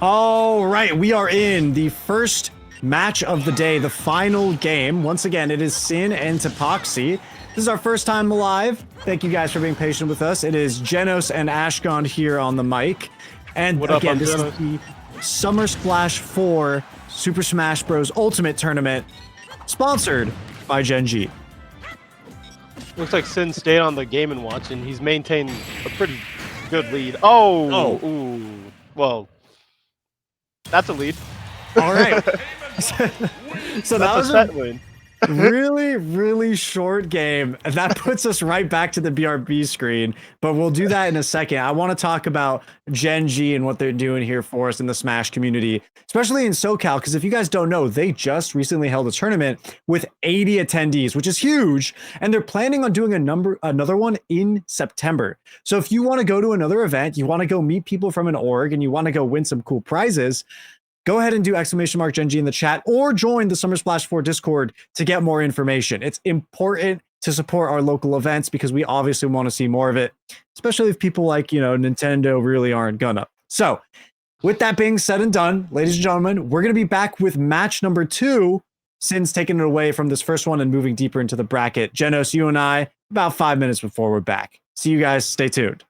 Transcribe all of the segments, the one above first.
All right, we are in the first match of the day, the final game. Once again, it is Sin and Tapoxy. This is our first time live. Thank you guys for being patient with us. It is Jenos and Ashkon here on the mic. And What up, again, I'm this is Jenos. the Summer Splash 4 Super Smash Bros. Ultimate Tournament, sponsored by Gen G. Looks like Sin stayed on the Game & Watch, and he's maintained a pretty good lead. Oh! Ooh. Well, that's a lead. All right. So that That's was a set win. really, really short game. And that puts us right back to the BRB screen, but we'll do that in a second. I want to talk about Gen G and what they're doing here for us in the Smash community, especially in SoCal, because if you guys don't know, they just recently held a tournament with 80 attendees, which is huge, and they're planning on doing another one in September. So if you want to go to another event, you want to go meet people from an org, and you want to go win some cool prizes, go ahead and do !Gen G in the chat or join the Summer Splash 4 Discord to get more information. It's important to support our local events because we obviously want to see more of it, especially if people like, Nintendo really aren't gonna. So with that being said and done, ladies and gentlemen, we're going to be back with match number 2, since taking it away from this first one and moving deeper into the bracket. Jenos, you and I, about 5 minutes before we're back. See you guys. Stay tuned.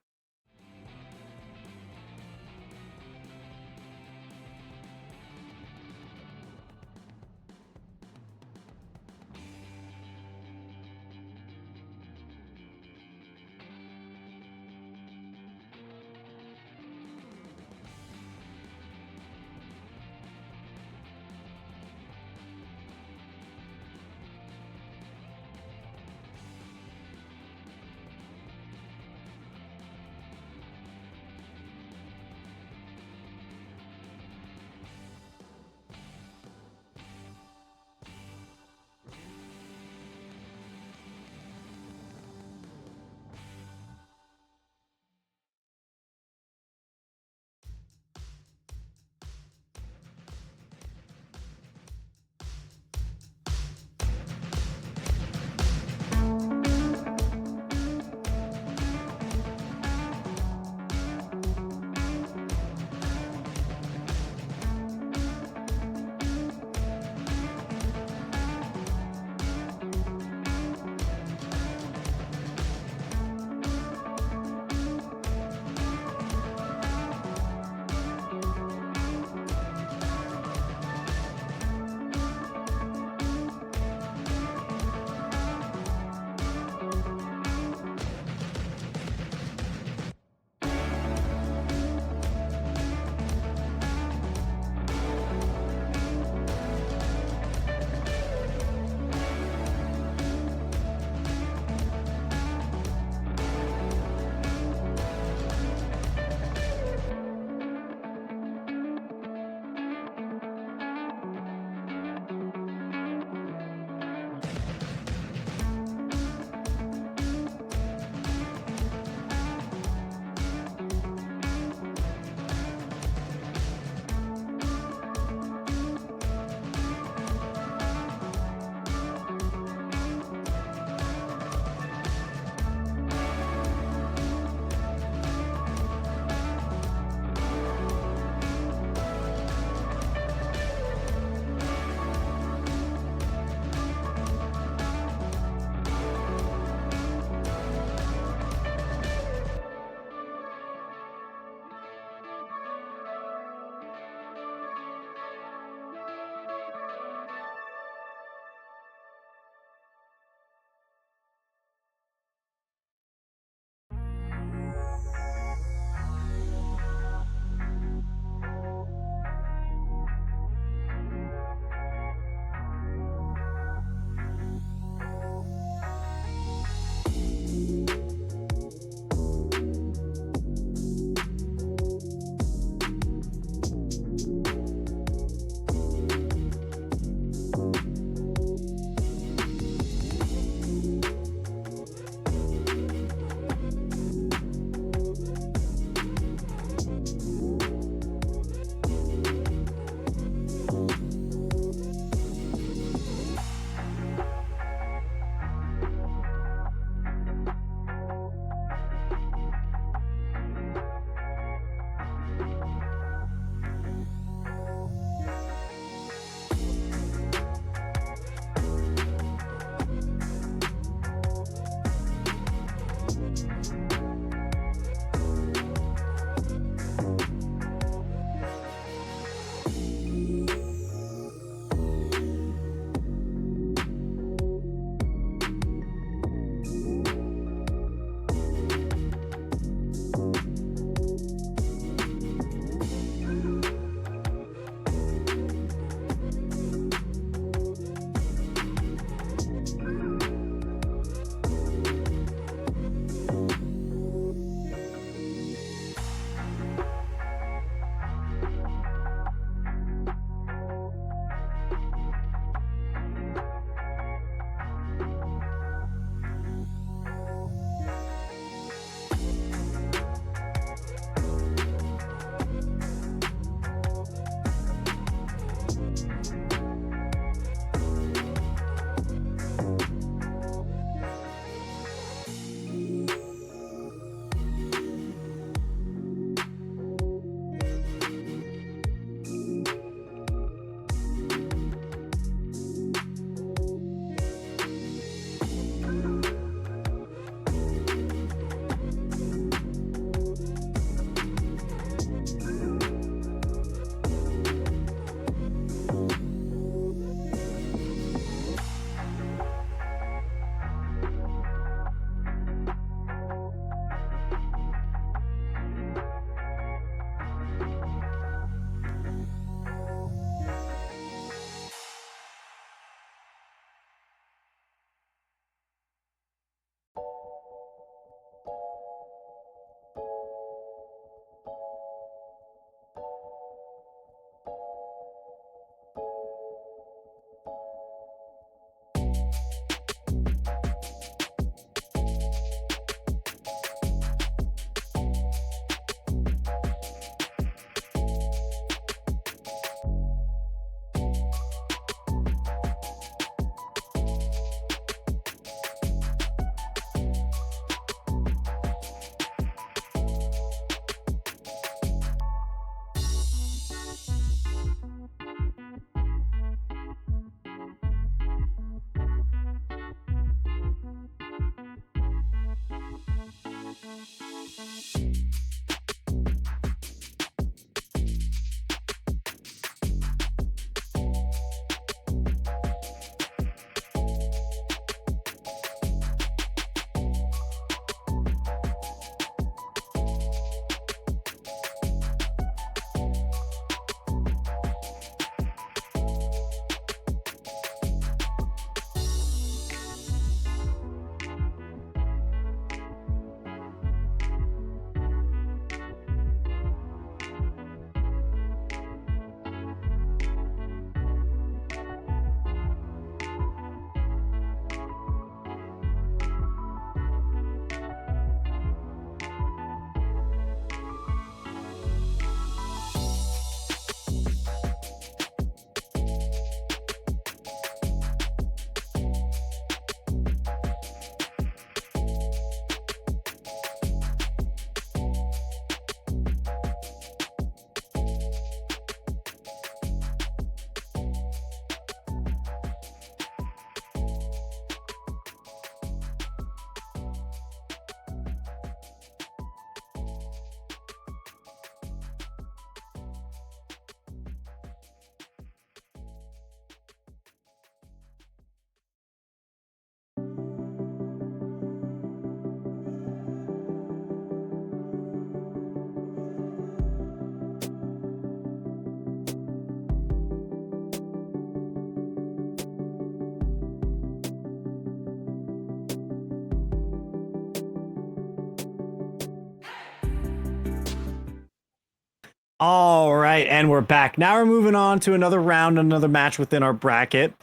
All right, and we're back. Now we're moving on to another round, another match within our bracket.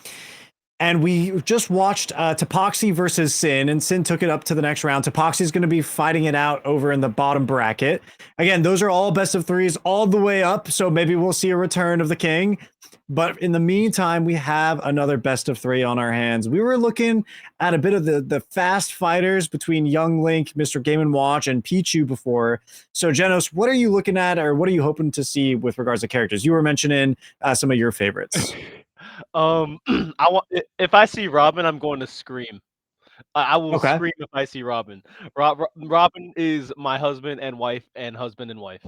And we just watched Tapoxy versus Sin, and Sin took it up to the next round. Tapoxy's going to be fighting it out over in the bottom bracket. Again, those are all best of threes all the way up, so maybe we'll see a return of the king. But in the meantime, we have another best of three on our hands. We were looking at a bit of the fast fighters between Young Link, Mr. Game & Watch, and Pichu before. So, Genos, what are you looking at, or what are you hoping to see with regards to characters? You were mentioning some of your favorites. I want if I see Robin, I'm going to scream. I will Okay. scream if I see Robin. Robin is my husband and wife, and husband and wife.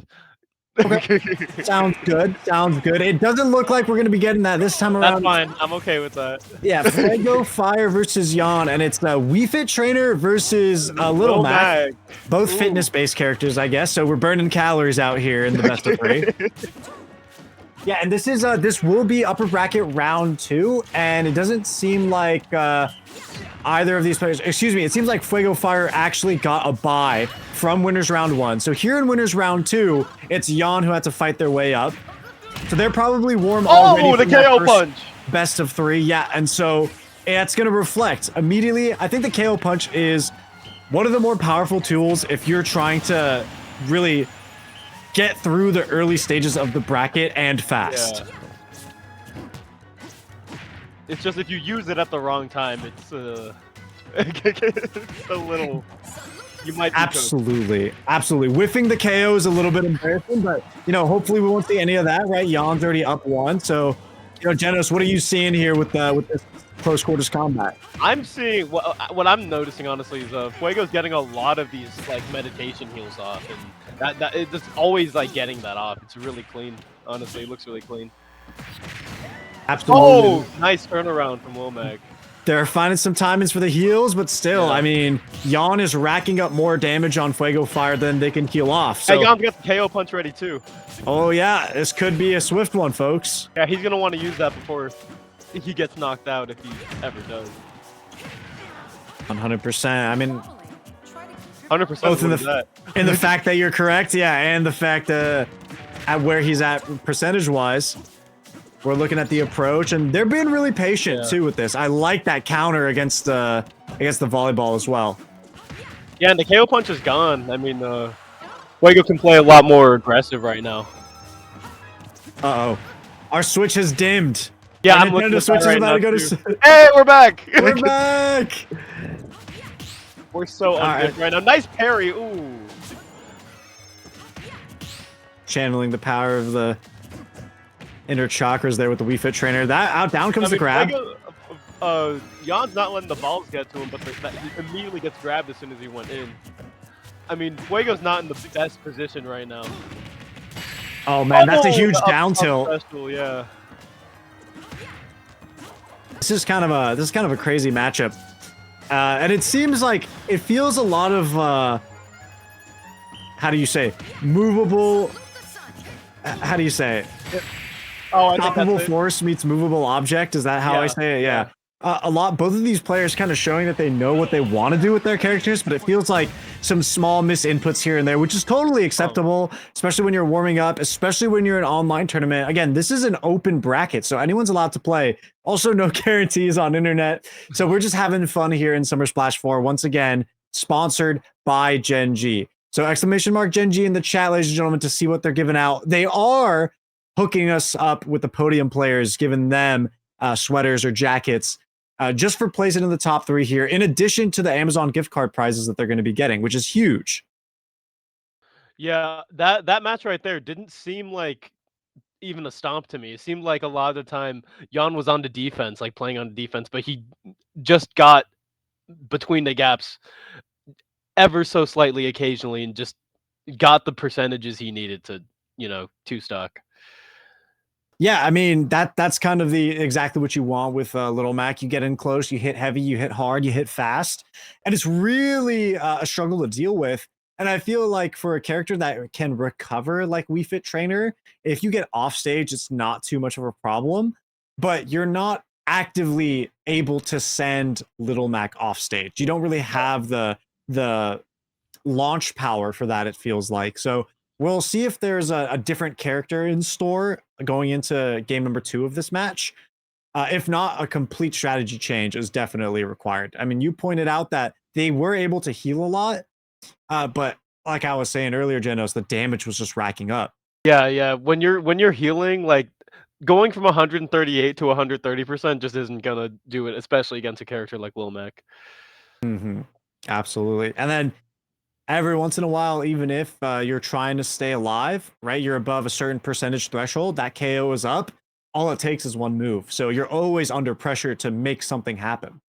Okay. Sounds good. Sounds good. It doesn't look like we're going to be getting that this time around. That's fine. I'm okay with that. Yeah, Fuego Fire versus Jan, and it's the Wii Fit Trainer versus Little Mac. Both fitness-based characters, I guess. So we're burning calories out here in the best of three. Yeah, and this is this will be upper bracket round 2, and it doesn't seem like either of these players. Excuse me. It seems like Fuego Fire actually got a bye from winners round 1. So here in winners round 2, it's Jan who had to fight their way up. So they're probably warm already. Oh, the KO punch! Best of 3, yeah, and so it's going to reflect immediately. I think the KO punch is one of the more powerful tools if you're trying to really get through the early stages of the bracket and fast. Yeah. It's just if you use it at the wrong time, it's it's a little. You might absolutely. Whiffing the KO is a little bit embarrassing, but you know, hopefully we won't see any of that, right? Jan's already up 1, so you know, Genos, what are you seeing here with this close quarters combat? I'm seeing what I'm noticing honestly is Fuego's getting a lot of these like meditation heals off, and that it's just always like getting that off. It's really clean. Honestly, it looks really clean. Absolutely. Oh, nice turnaround from Womack. They're finding some timings for the heals, but still, yeah. I mean, Jan is racking up more damage on Fuego Fire than they can heal off. So. Hey, Jan's got the KO punch ready too. Oh yeah, this could be a swift one, folks. Yeah, he's gonna want to use that before he gets knocked out, if he ever does. 100%. I mean, 100%. Both in the fact that you're correct, yeah, and the fact at where he's at percentage-wise. We're looking at the approach, and they're being really patient too with this. I like that counter against the volleyball as well. Yeah, and the KO punch is gone. I mean, Fuego can play a lot more aggressive right now. Uh-oh. Our switch has dimmed. Yeah, I'm looking at switch right about now to go too. to. Hey, we're back. We're back. We're so ungood right now. Nice parry. Ooh. Channeling the power of the inner chakras there with the Wii Fit Trainer. That down comes the grab. Jan's not letting the balls get to him, but he immediately gets grabbed as soon as he went in. I mean, Fuego's not in the best position right now. Oh man, that's a huge down tilt. Special, yeah. This is kind of a crazy matchup, and it seems like it feels a lot of how do you say movable? How do you say it? Oh, stoppable force meets movable object. Is that how I say it? Yeah. Both of these players kind of showing that they know what they want to do with their characters, but it feels like some small misinputs here and there, which is totally acceptable, especially when you're warming up, especially when you're in an online tournament. Again, this is an open bracket, so anyone's allowed to play. Also, no guarantees on internet. So we're just having fun here in Summer Splash 4. Once again, sponsored by Gen G. So exclamation mark Gen G in the chat, ladies and gentlemen, to see what they're giving out. They are hooking us up with the podium players, giving them sweaters or jackets just for placing in the top 3 here, in addition to the Amazon gift card prizes that they're going to be getting, which is huge. Yeah, that match right there didn't seem like even a stomp to me. It seemed like a lot of the time Jan was on the defense, like playing on defense, but he just got between the gaps ever so slightly occasionally and just got the percentages he needed to, two stock. Yeah, I mean, that's kind of exactly what you want with Little Mac. You get in close, you hit heavy, you hit hard, you hit fast, and it's really a struggle to deal with. And I feel like for a character that can recover like Wii Fit Trainer, if you get off stage, it's not too much of a problem, but you're not actively able to send Little Mac off stage. You don't really have the launch power for that, it feels like. So We'll see if there's a different character in store going into game number 2 of this match. If not, a complete strategy change is definitely required. I mean, you pointed out that they were able to heal a lot, but like I was saying earlier, Genos, the damage was just racking up. Yeah, yeah. When you're healing, like going from 138 to 130% just isn't gonna do it, especially against a character like Lil Mac. Hmm. Absolutely. And then every once in a while, even if you're trying to stay alive, right? You're above a certain percentage threshold, that KO is up. All it takes is one move. So you're always under pressure to make something happen.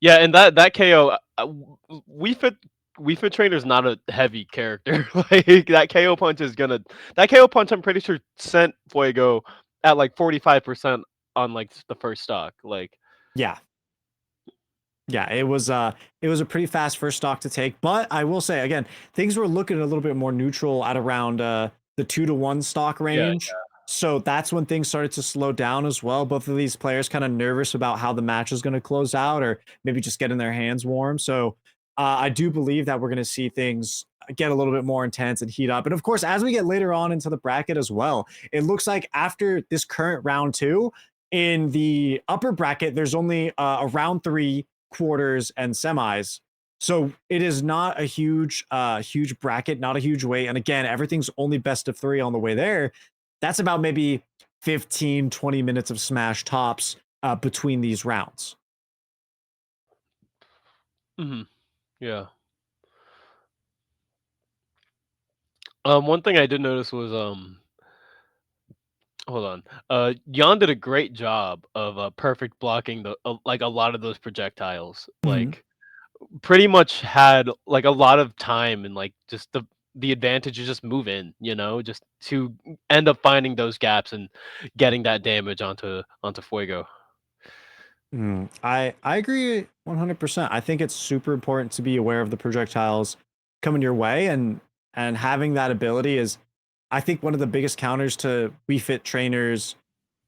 Yeah, and that KO, we fit trainer's not a heavy character. Like that KO punch. I'm pretty sure sent Fuego at like 45% on like the first stock. Like Yeah. Yeah, it was a pretty fast first stock to take, but I will say again, things were looking a little bit more neutral at around the 2-to-1 stock yeah, range. So that's when things started to slow down as well. Both of these players kind of nervous about how the match is going to close out, or maybe just getting their hands warm. So I do believe that we're going to see things get a little bit more intense and heat up. And of course, as we get later on into the bracket as well, it looks like after this current round 2 in the upper bracket, there's only a round 3, quarters, and semis. So it is not a huge bracket, not a huge weight. And again, everything's only best of 3 on the way there. That's about maybe 15, 20 minutes of smash tops between these rounds. hmm yeah. One thing I did notice was hold on. Jan did a great job of perfect blocking like a lot of those projectiles. Mhm. Like pretty much had like a lot of time and like just the advantage to just move in, just to end up finding those gaps and getting that damage onto Fuego. I agree 100%. I think it's super important to be aware of the projectiles coming your way, and having that ability is, I think, one of the biggest counters to Wii Fit Trainer's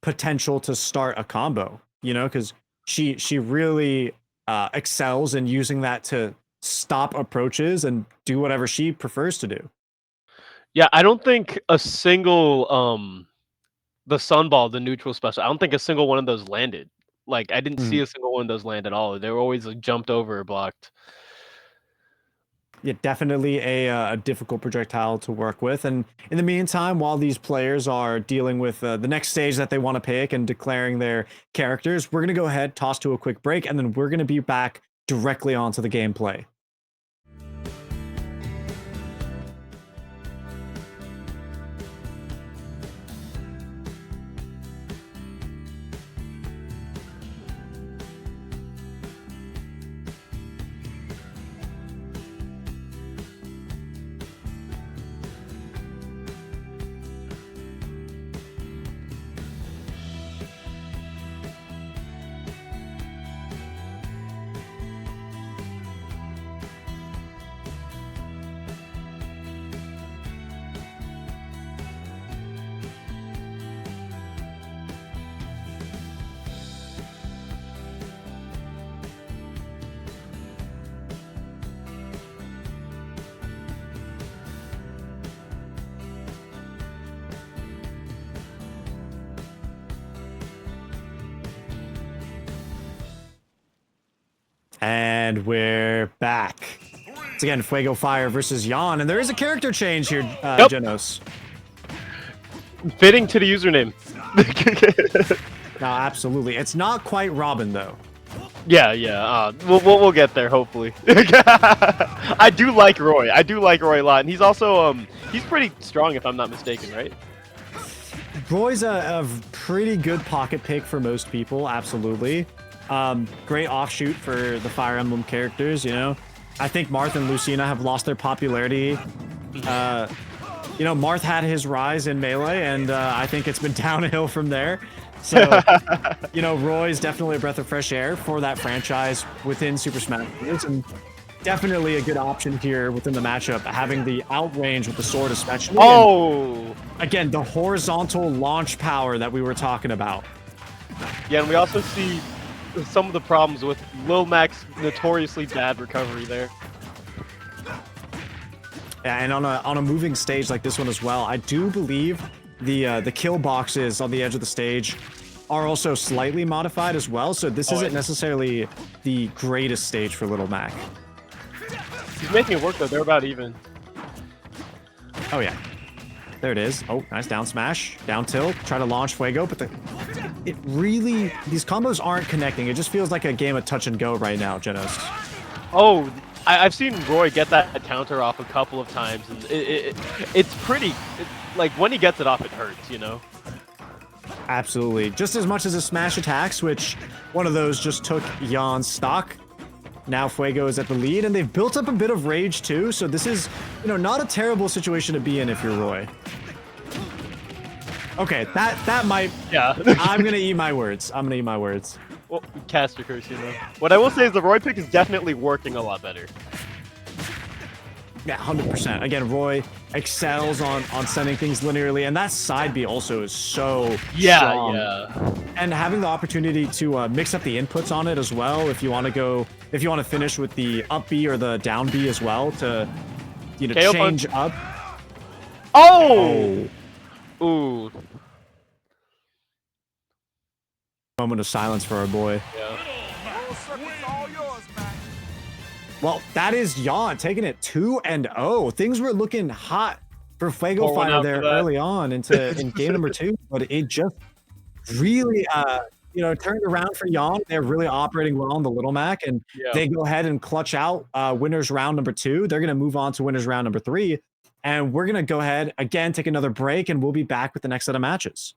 potential to start a combo. Because she really excels in using that to stop approaches and do whatever she prefers to do. Yeah, I don't think a single the sunball, the neutral special, I don't think a single one of those landed. Like I didn't see a single one of those land at all. They were always like jumped over or blocked. Yeah, definitely a difficult projectile to work with. And in the meantime, while these players are dealing with the next stage that they want to pick and declaring their characters, we're going to go ahead, toss to a quick break, and then we're going to be back directly onto the gameplay. And we're back. It's again Fuego Fire versus Jan, and there is a character change here, Genos. Fitting to the username. No, absolutely. It's not quite Robin though. Yeah. We'll get there hopefully. I do like Roy. I do like Roy a lot, and he's also he's pretty strong if I'm not mistaken, right? Roy's a pretty good pocket pick for most people, absolutely. Great offshoot for the Fire Emblem characters, I think Marth and Lucina have lost their popularity. Marth had his rise in Melee, and I think it's been downhill from there. So, Roy's definitely a breath of fresh air for that franchise within Super Smash Bros. And definitely a good option here within the matchup, having the outrange with the sword especially. Oh! And, again, the horizontal launch power that we were talking about. Yeah, and we also see some of the problems with Lil Mac's notoriously bad recovery there. And on a moving stage like this one as well, I do believe the kill boxes on the edge of the stage are also slightly modified as well. So this isn't necessarily the greatest stage for Little Mac. He's making it work though. They're about even. Oh yeah, there it is. Oh, nice down smash, down tilt. Try to launch Fuego, but it really, these combos aren't connecting. It just feels like a game of touch and go right now, Genos. Oh, I've seen Roy get that counter off a couple of times, and it's pretty. Like when he gets it off, it hurts, you know. Absolutely, just as much as a smash attacks, which one of those just took Jan's stock. Now Fuego is at the lead, and they've built up a bit of rage too. So this is, not a terrible situation to be in if you're Roy. Okay, that might. Yeah. I'm gonna eat my words. Well, cast your curse, What I will say is the Roy pick is definitely working a lot better. Yeah, 100%. Again, Roy excels on sending things linearly, and that side B also is so strong. Yeah. And having the opportunity to mix up the inputs on it as well, if you want to finish with the up B or the down B as well to, change up. Oh! Ooh. Moment of silence for our boy. Yeah. Well, that is Jan taking it 2-0. Things were looking hot for Fuego Fire there early on in game number 2, but it just really turned around for Jan. They're really operating well on the Little Mac, and they go ahead and clutch out winners round number 2. They're going to move on to winners round number 3, and we're going to go ahead again, take another break, and we'll be back with the next set of matches.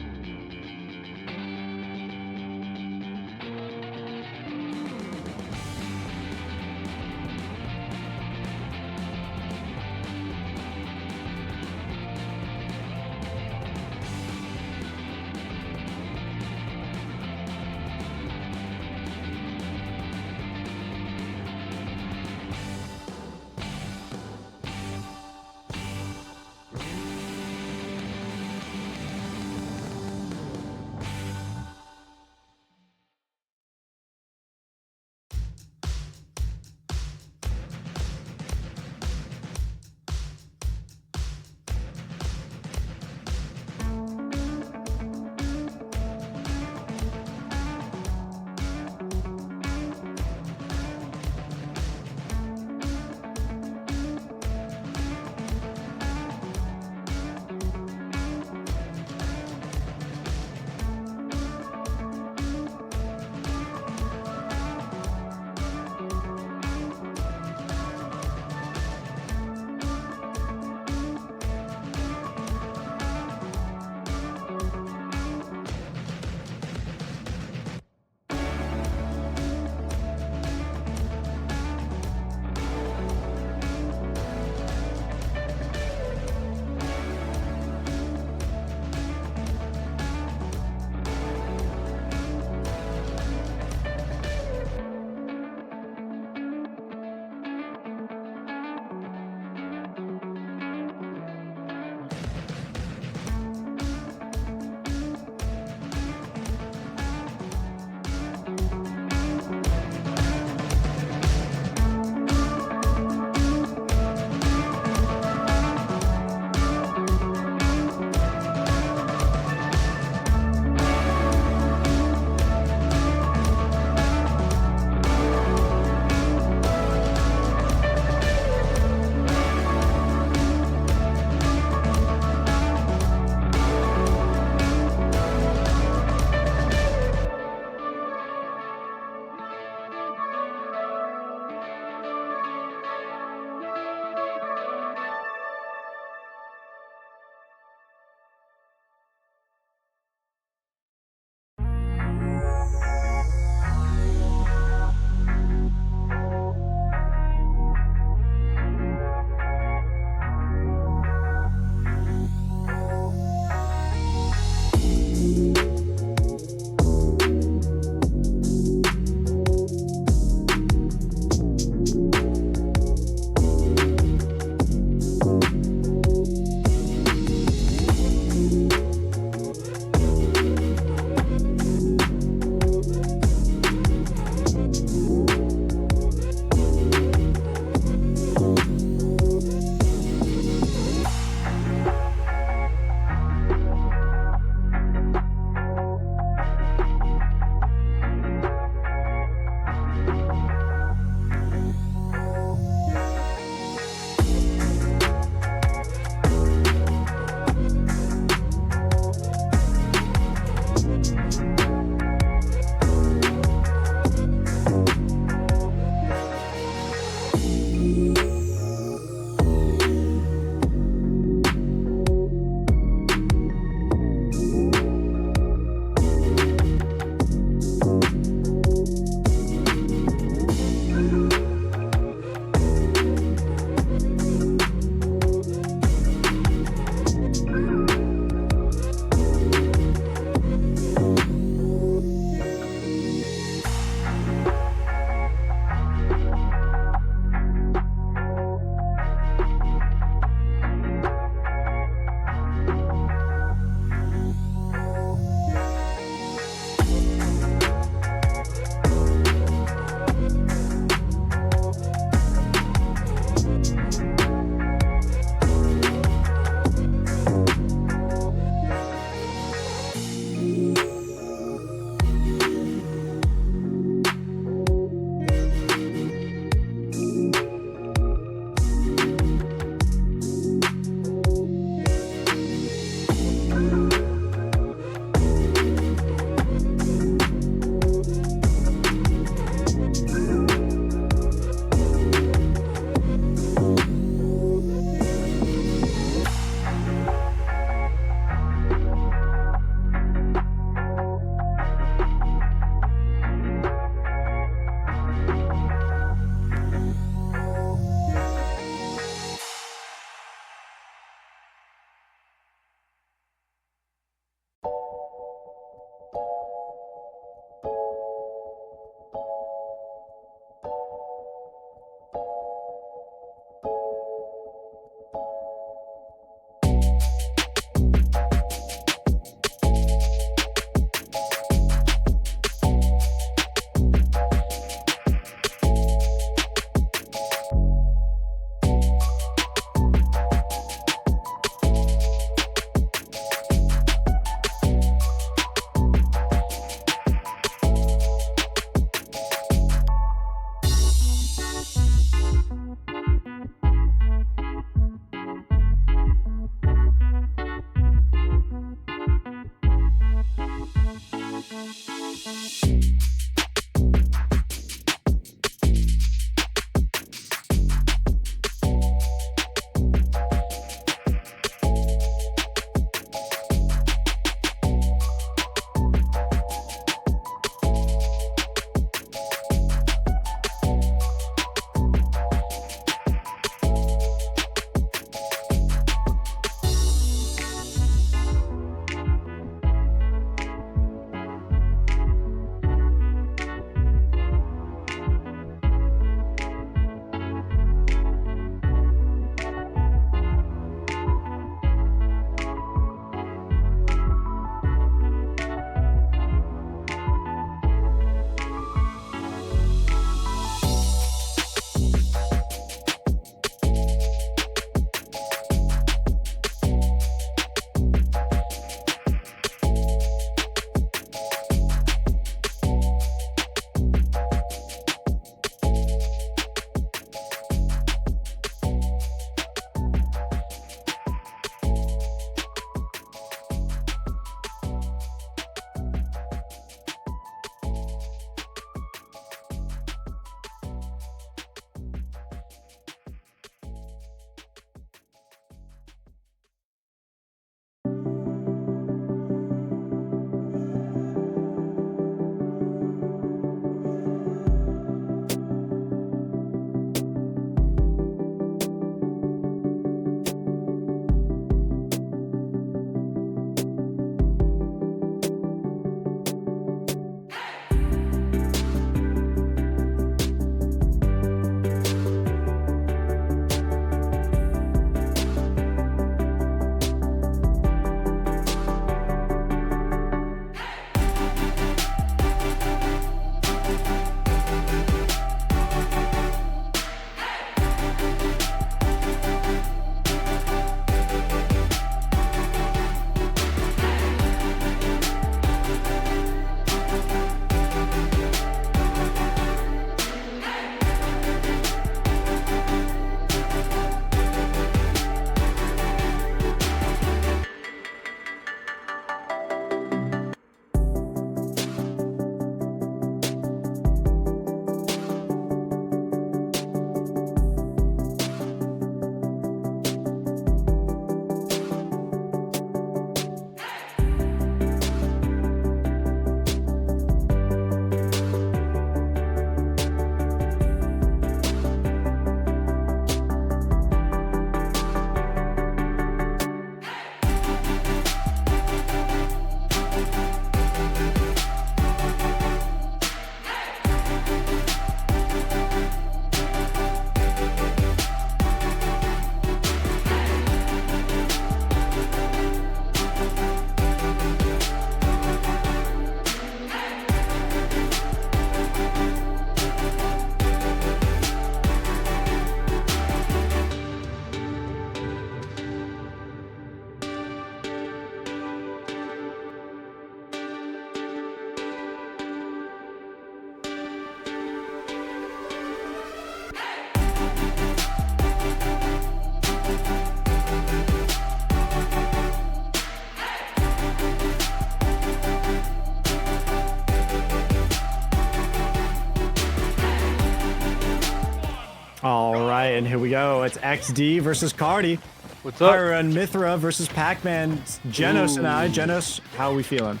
right, and here we go. It's XD versus Cardi. What's up? Pyra and Mithra versus Pac-Man. Genos and I. Genos, how are we feeling?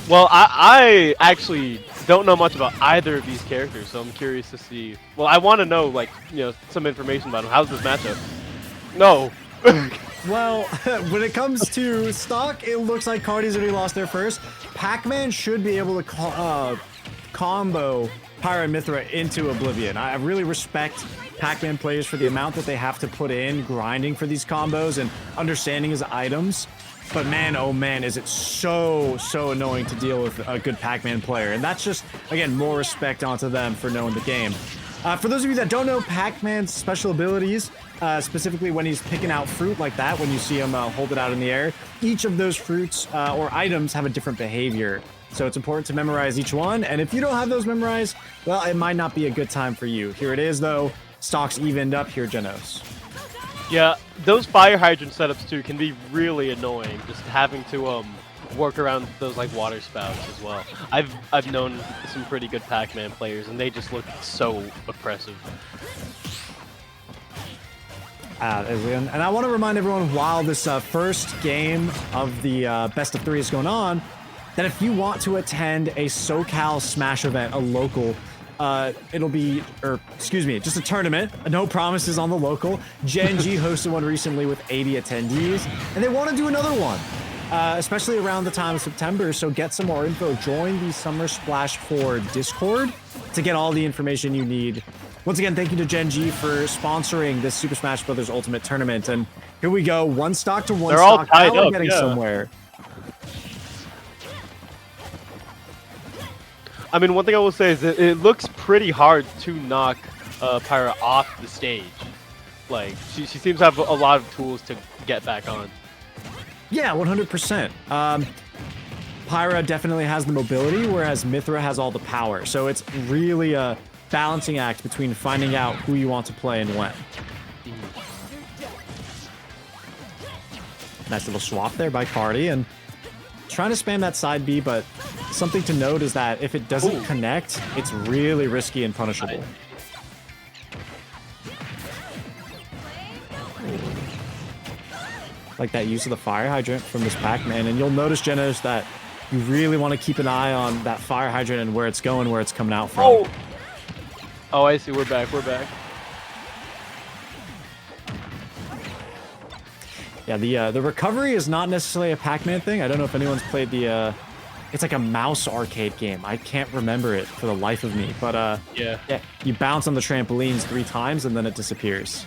Well, I actually don't know much about either of these characters, so I'm curious to see. Well, I want to know, like, some information about them. How's this matchup? No. Well, when it comes to stock, it looks like Cardi's already lost their first. Pac-Man should be able to combo Pyra and Mithra into oblivion. I really respect Pac-Man players for the amount that they have to put in grinding for these combos and understanding his items. But man, oh man, is it so annoying to deal with a good Pac-Man player. And that's just, again, more respect onto them for knowing the game. For those of you that don't know Pac-Man's special abilities, specifically when he's picking out fruit like that, when you see him hold it out in the air, each of those fruits or items have a different behavior. So it's important to memorize each one. And if you don't have those memorized, well, it might not be a good time for you. Here it is, though. Stocks evened up here, Genos. Yeah, those fire hydrant setups too can be really annoying. Just having to work around those like water spouts as well. I've known some pretty good Pac-Man players, and they just look so oppressive. And I want to remind everyone, while this first game of the best of 3 is going on, that if you want to attend a SoCal Smash event, a local, it'll be, just a tournament. No promises on the local. Gen G hosted one recently with 80 attendees, and they want to do another one, especially around the time of September. So get some more info. Join the Summer Splash 4 Discord to get all the information you need. Once again, thank you to Gen G for sponsoring this Super Smash Bros. Ultimate Tournament. And here we go, one stock to one They're stock. all tied now we're up, getting yeah. somewhere. I mean, one thing I will say is that it looks pretty hard to knock Pyra off the stage. Like, she seems to have a lot of tools to get back on. Yeah, 100%. Pyra definitely has the mobility, whereas Mithra has all the power. So it's really a balancing act between finding out who you want to play and when. Nice little swap there by Cardi, and trying to spam that side B, but something to note is that if it doesn't connect, it's really risky and punishable. Like that use of the fire hydrant from this Pac-Man, and you'll notice, Genos, that you really want to keep an eye on that fire hydrant and where it's going, where it's coming out from. Oh, I see. We're back. We're back. Yeah, the recovery is not necessarily a Pac-Man thing. I don't know if anyone's played the it's like a mouse arcade game. I can't remember it for the life of me, but yeah, you bounce on the trampolines 3 times and then it disappears.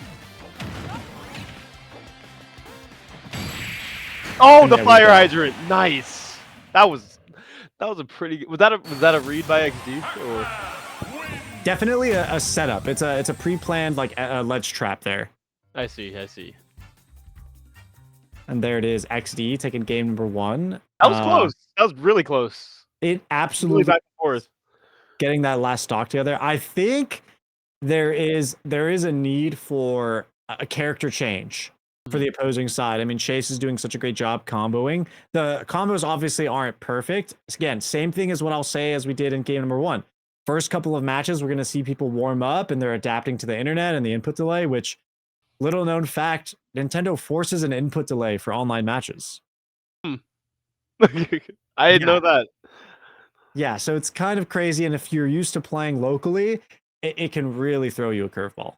Oh, the fire hydrant. Nice. That was a pretty was that a read by XD or? Definitely a setup. It's a pre-planned like a ledge trap there. I see. And there it is, XD taking game number 1. That was close. That was really close. It absolutely back and forth. Getting that last stock together. I think there is a need for a character change for the opposing side. I mean, Chase is doing such a great job comboing. The combos obviously aren't perfect. Again, same thing as what I'll say as we did in game number 1. First couple of matches, we're going to see people warm up and they're adapting to the internet and the input delay, which, little known fact, Nintendo forces an input delay for online matches. I didn't know that. Yeah, so it's kind of crazy, and if you're used to playing locally, it can really throw you a curveball.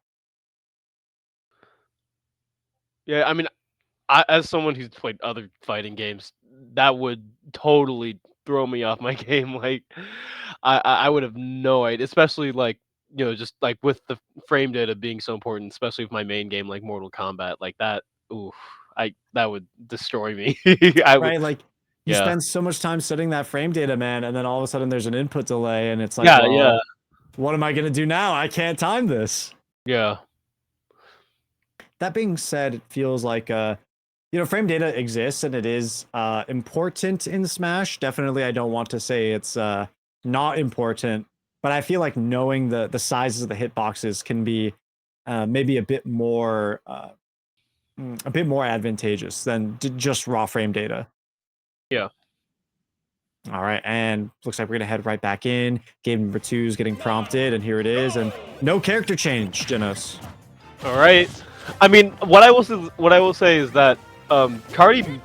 Yeah, I mean, as someone who's played other fighting games, that would totally throw me off my game. Like, I would have no idea, especially like, just like with the frame data being so important, especially with my main game like Mortal Kombat, like that. Oof, that would destroy me. Right, like you spend so much time studying that frame data, man, and then all of a sudden there's an input delay, and it's like, what am I gonna do now? I can't time this. Yeah. That being said, it feels like frame data exists and it is important in Smash. Definitely, I don't want to say it's not important, but I feel like knowing the sizes of the hitboxes can be maybe a bit more advantageous than just raw frame data. Yeah. All right, and looks like we're gonna head right back in. Game number 2 is getting prompted, and here it is, and no character change, Genos. All right. I mean, what I will say is that Cardi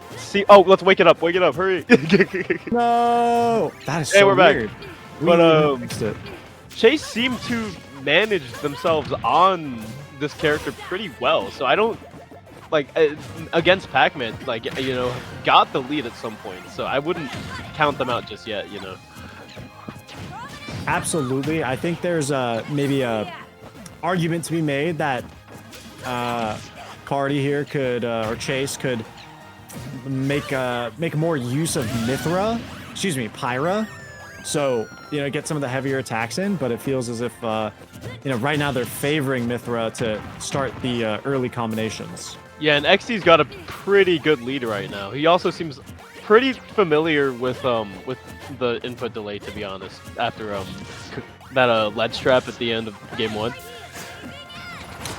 oh, let's wake it up, hurry. No, that is Hey, so we're back. weird. But We fixed it. Chase seemed to manage themselves on this character pretty well, so I don't like against Pac-Man, like, you know, got the lead at some point, so I wouldn't count them out just yet, you know. Absolutely, I think there's maybe a argument to be made that Cardi here could or Chase could make more use of Pyra. So, you know, get some of the heavier attacks in, but it feels as if, you know, right now they're favoring Mithra to start the early combinations. Yeah, and XD's got a pretty good lead right now. He also seems pretty familiar with the input delay, to be honest, after that ledge trap at the end of game 1.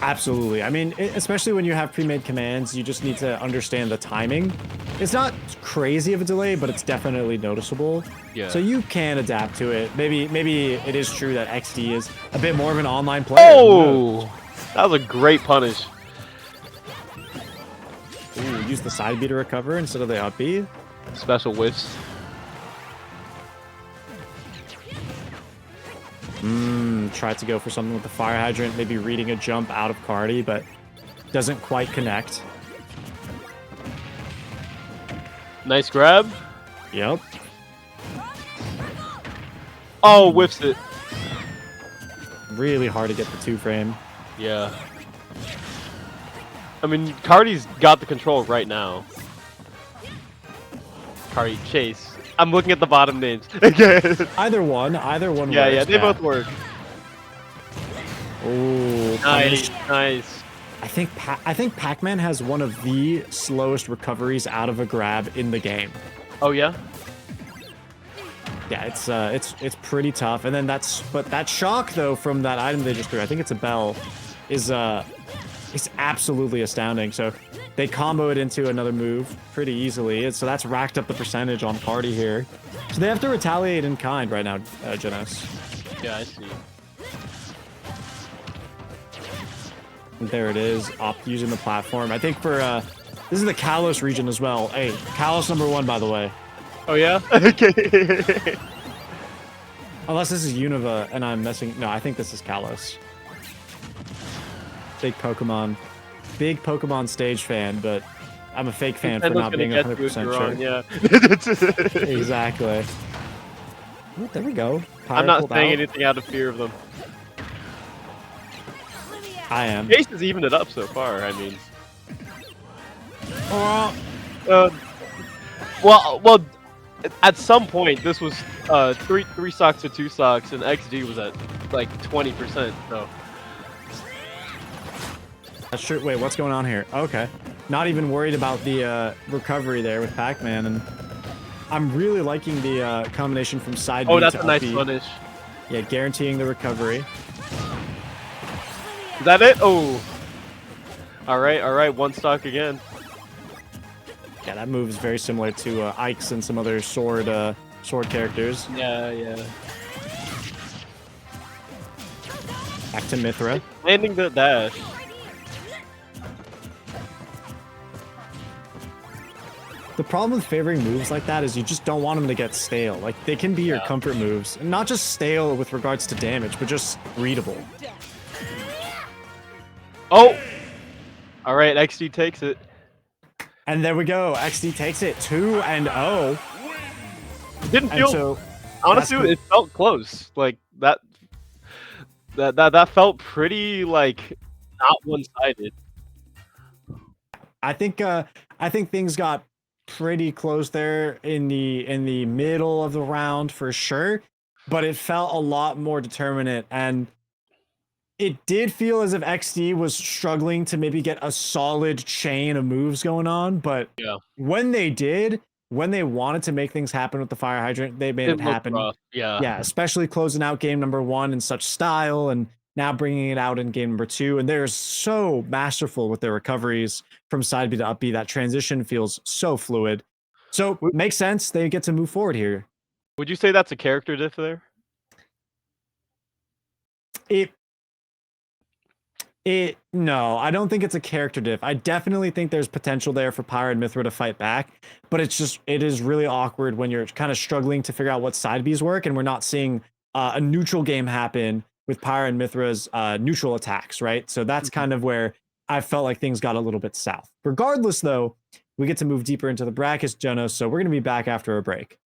Absolutely. I mean, especially when you have pre-made commands, you just need to understand the timing. It's not crazy of a delay, but it's definitely noticeable. Yeah. So you can adapt to it. Maybe it is true that XD is a bit more of an online player. Oh! That was a great punish. Ooh, use the side B to recover instead of the up B. Special whiffs. Tried to go for something with the fire hydrant, maybe reading a jump out of Cardi, but doesn't quite connect. Nice grab. Yep. Oh, whiffs it. Really hard to get the 2-frame. Yeah. I mean, Cardi's got the control right now. Cardi, Chase. I'm looking at the bottom names. Either one works. Yeah, they both work. Oh, Nice, nice. I think Pac-Man has one of the slowest recoveries out of a grab in the game. Oh yeah. Yeah, it's pretty tough. And then that shock though from that item they just threw, I think it's a bell, is it's absolutely astounding. So they combo it into another move pretty easily. So that's racked up the percentage on Cardi here. So they have to retaliate in kind right now, Genos. Yeah, I see. There it is, using the platform. I think for this is the Kalos region as well. Hey, Kalos #1, by the way. Oh yeah. Okay. Unless this is Unova and I'm messing. No, I think this is Kalos. Big Pokemon stage fan, but I'm a fake fan for not being 100% sure. Yeah. Exactly. Ooh, there we go. I'm not saying anything out of fear of them. I am. Chase has evened it up so far. I mean. Well. At some point, this was 3 stocks to 2 stocks, and XD was at like 20%. So. That's true. Wait, what's going on here? Okay. Not even worried about the recovery there with Pac-Man, and I'm really liking the combination from side B to that's a up nice B. punish. Yeah, guaranteeing the recovery. Is that it? Oh. All right. 1 stock again. Yeah, that move is very similar to Ike's and some other sword characters. Yeah. Back to Mithra. Landing the dash. The problem with favoring moves like that is you just don't want them to get stale. Like, they can be your comfort moves. And not just stale with regards to damage, but just readable. Oh! Alright, XD takes it. And there we go. XD takes it 2-0. It didn't feel... honestly, it felt close. Like, that felt pretty, like, not one-sided. I think things got pretty close there in the middle of the round for sure, but it felt a lot more determinate, and it did feel as if XD was struggling to maybe get a solid chain of moves going on, but when they wanted to make things happen with the fire hydrant, they made it happen. Rough. Yeah, especially closing out game #1 in such style, and now bringing it out in game #2, and they're so masterful with their recoveries from side B to up B. That transition feels so fluid. So makes sense. They get to move forward here. Would you say that's a character diff there? It no, I don't think it's a character diff. I definitely think there's potential there for Pyra and Mithra to fight back, but it is really awkward when you're kind of struggling to figure out what side Bs work, and we're not seeing a neutral game happen with Pyra and Mithra's neutral attacks, right? So that's kind of where I felt like things got a little bit south. Regardless, though, we get to move deeper into the brackets, Genos, so we're going to be back after a break.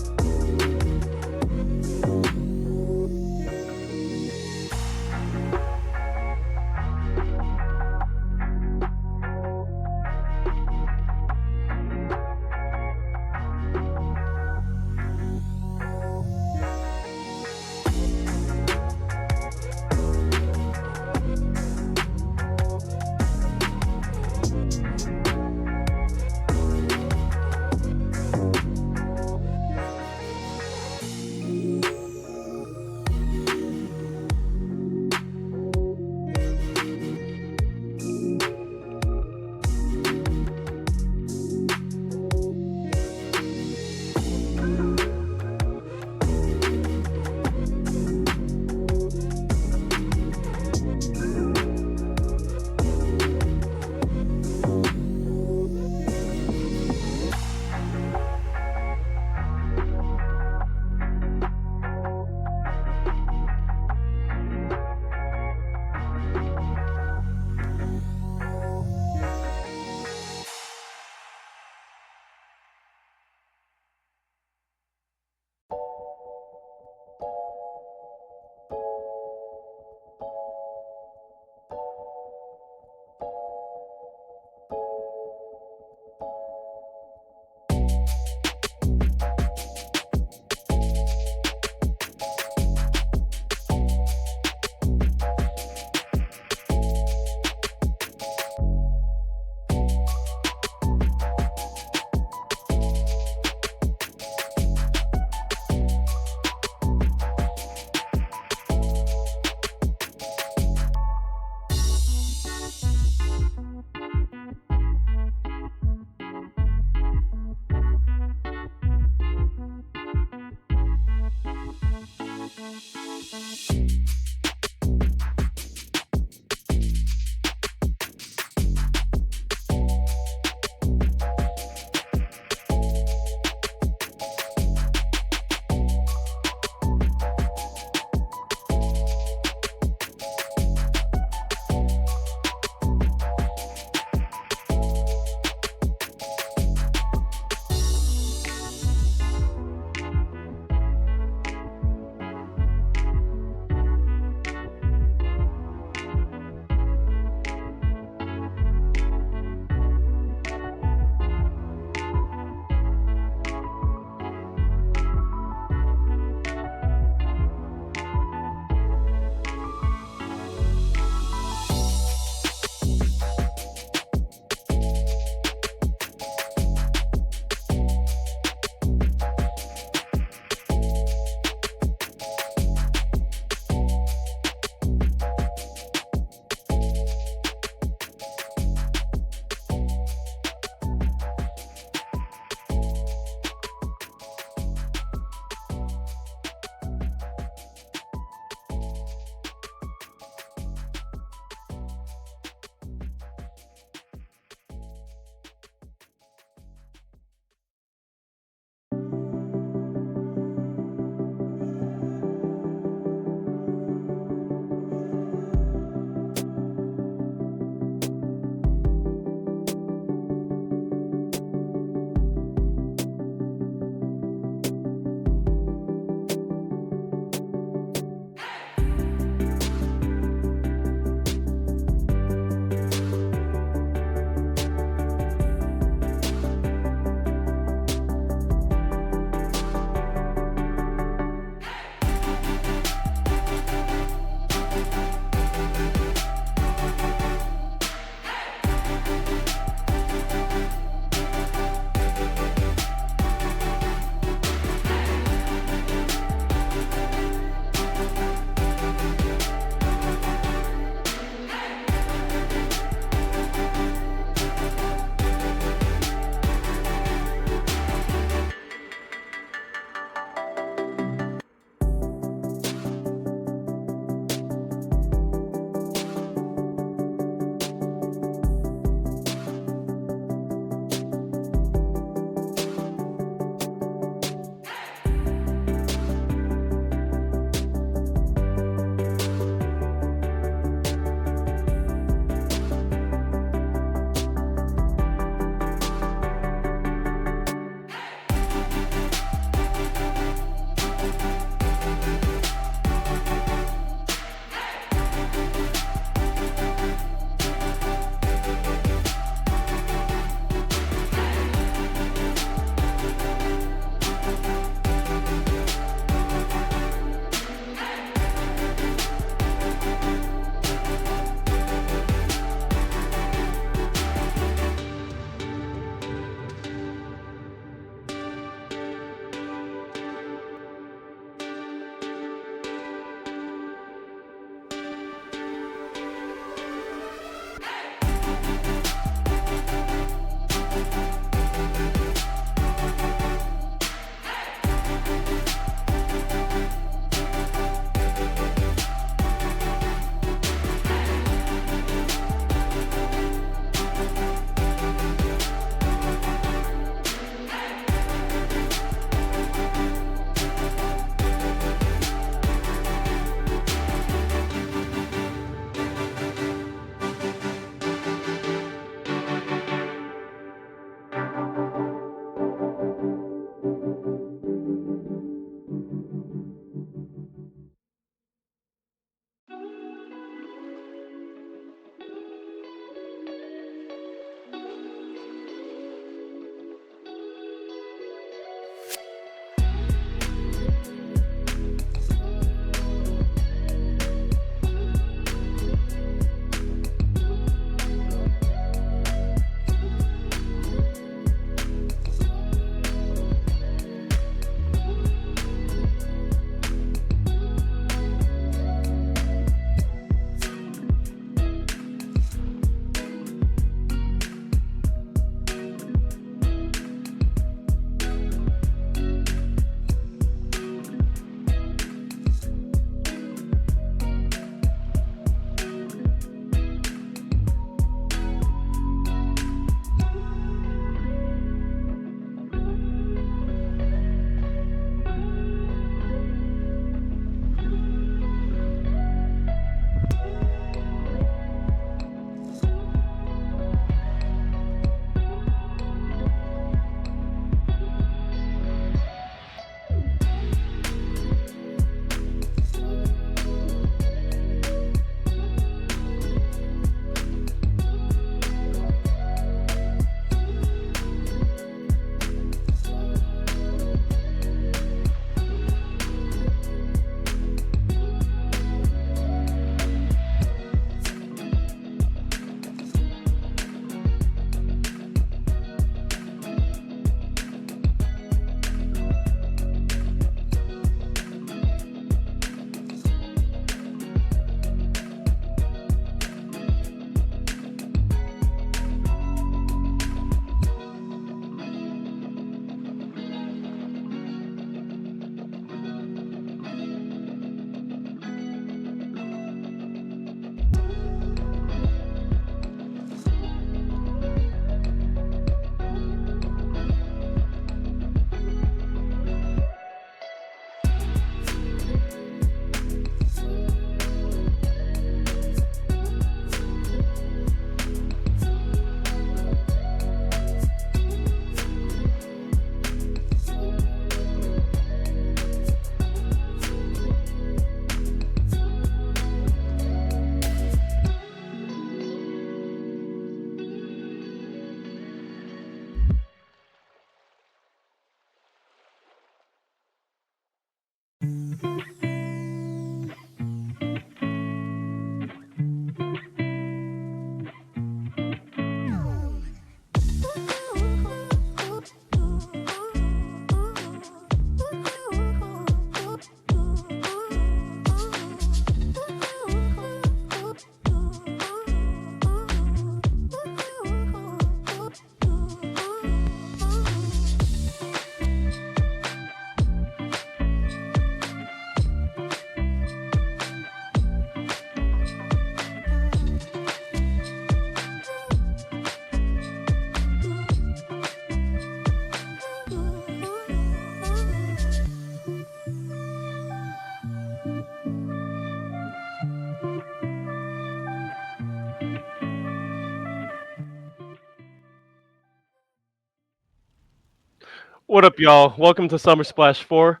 What up, y'all? Welcome to Summer Splash 4.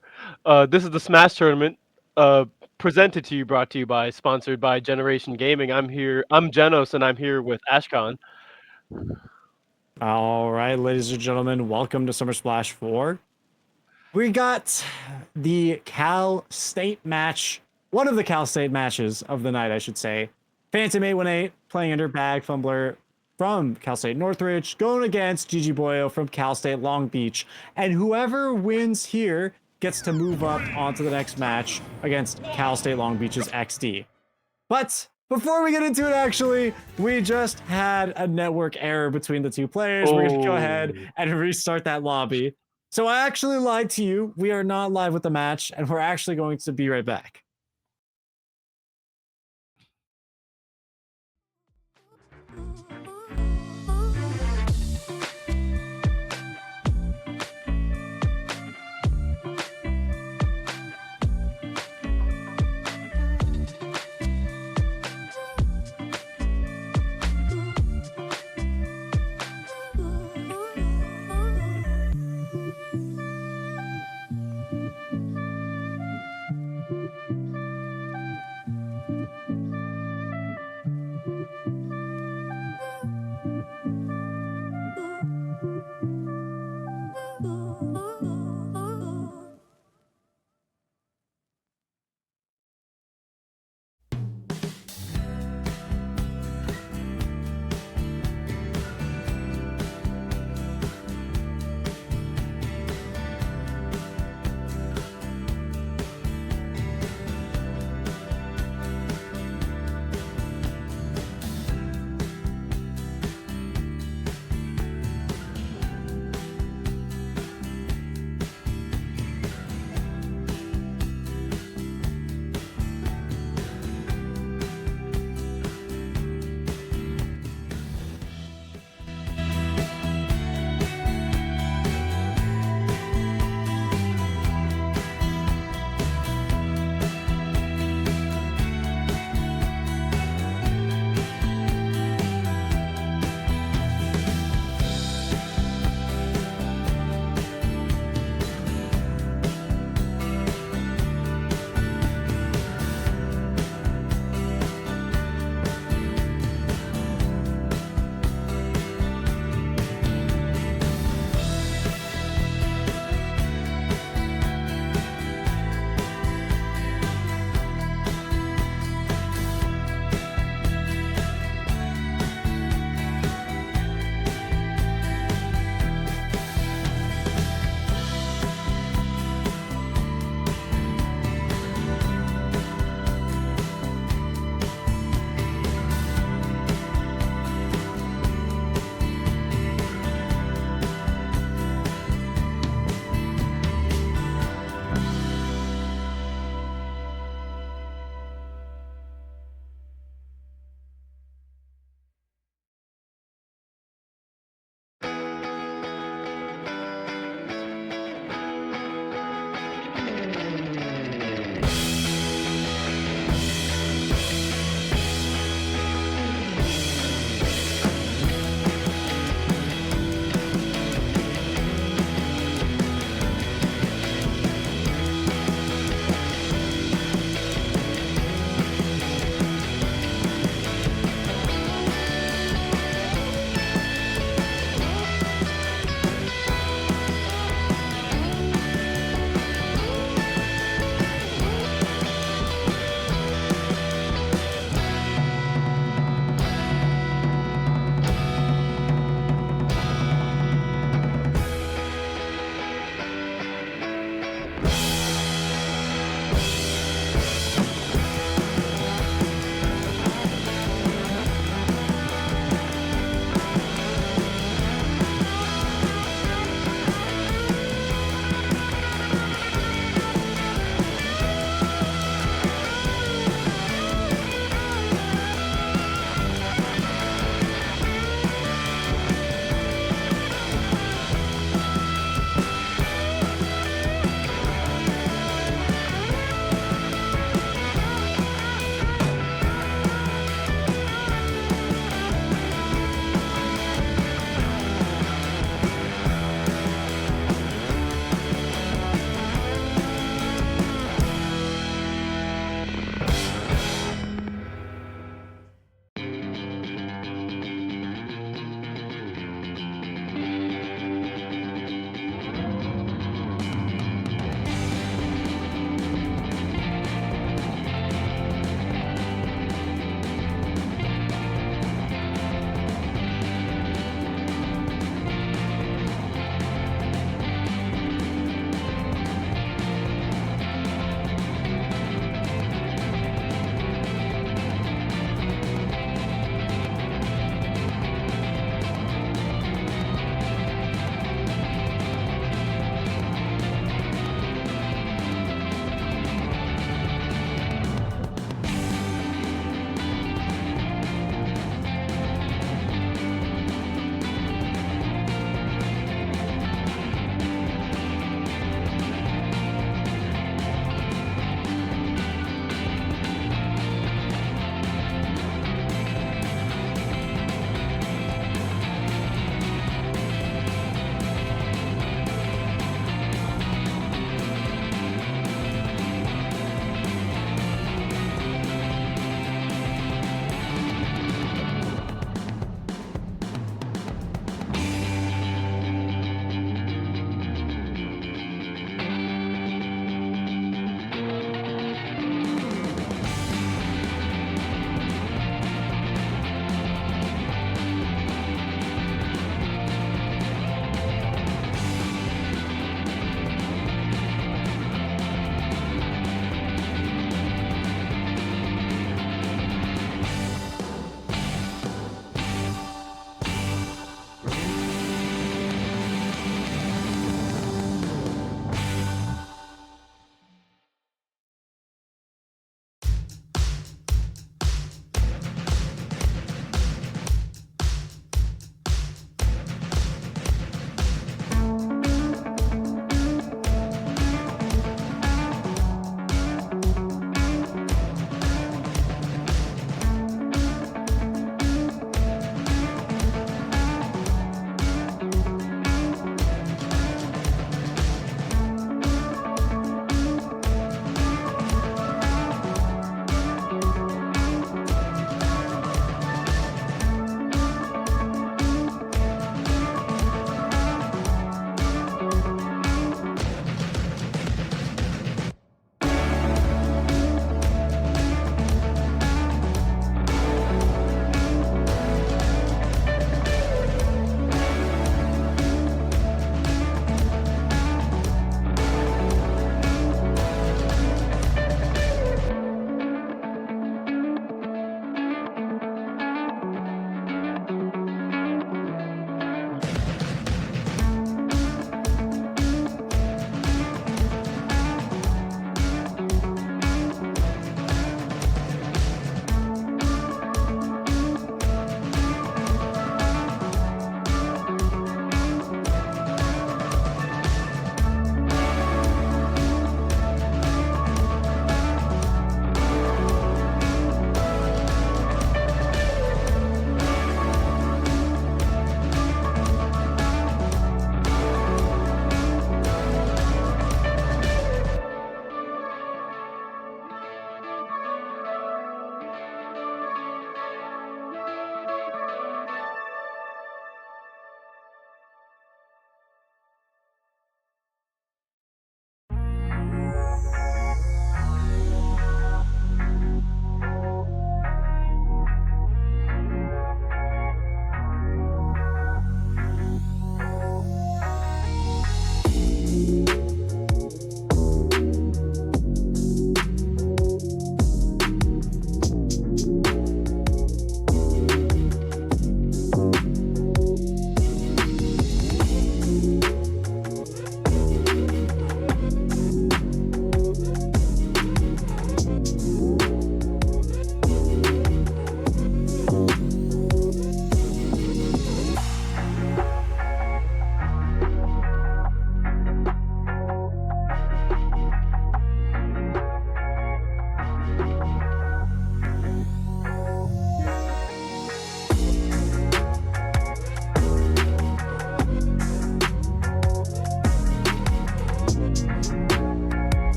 This is the Smash tournament, presented to you, brought to you by, sponsored by Generation Gaming. I'm Genos, and I'm here with Ashkon. All right, ladies and gentlemen, welcome to Summer Splash 4. We got the Cal State match, one of the Cal State matches of the night, I should say. Phantom 818 playing under Bag Fumbler from Cal State Northridge, going against Gigi Boyo from Cal State Long Beach. And whoever wins here gets to move up onto the next match against Cal State Long Beach's XD. But before we get into it, actually, we just had a network error between the two players. We're going to go ahead and restart that lobby. So I actually lied to you. We are not live with the match, and we're actually going to be right back.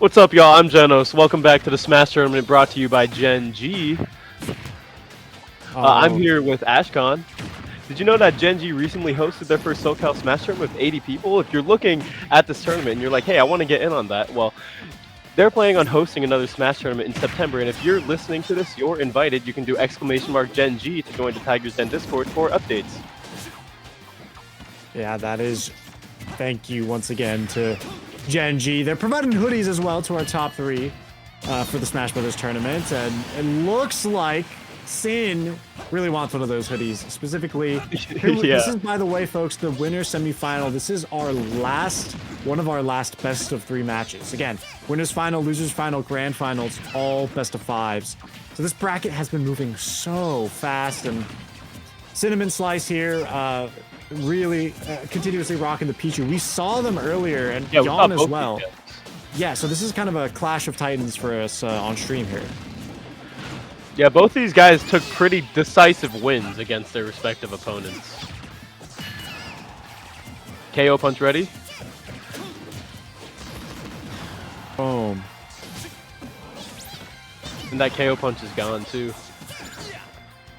What's up, y'all? I'm Genos. Welcome back to the Smash Tournament brought to you by Gen G. I'm here with Ashkon. Did you know that Gen G recently hosted their first SoCal Smash Tournament with 80 people? If you're looking at this tournament and you're like, hey, I want to get in on that, well, they're planning on hosting another Smash Tournament in September, and if you're listening to this, you're invited. You can do !Gen G to join the Tigers Den Discord for updates. Yeah, that is. Thank you once again to Gen G. They're providing hoodies as well to our top 3 for the Smash Brothers tournament, and it looks like Sin really wants one of those hoodies specifically. This is, by the way, folks, the winner semifinal. This is our one of our last best of 3 matches. Again, winners final, losers final, grand finals, all best of 5s. So this bracket has been moving so fast, and Cinnamon Slice here really continuously rocking the Pichu. We saw them earlier, and Jan as well. Yeah, so this is kind of a clash of titans for us on stream here. Yeah, both these guys took pretty decisive wins against their respective opponents. KO punch ready? Boom. And that KO punch is gone too.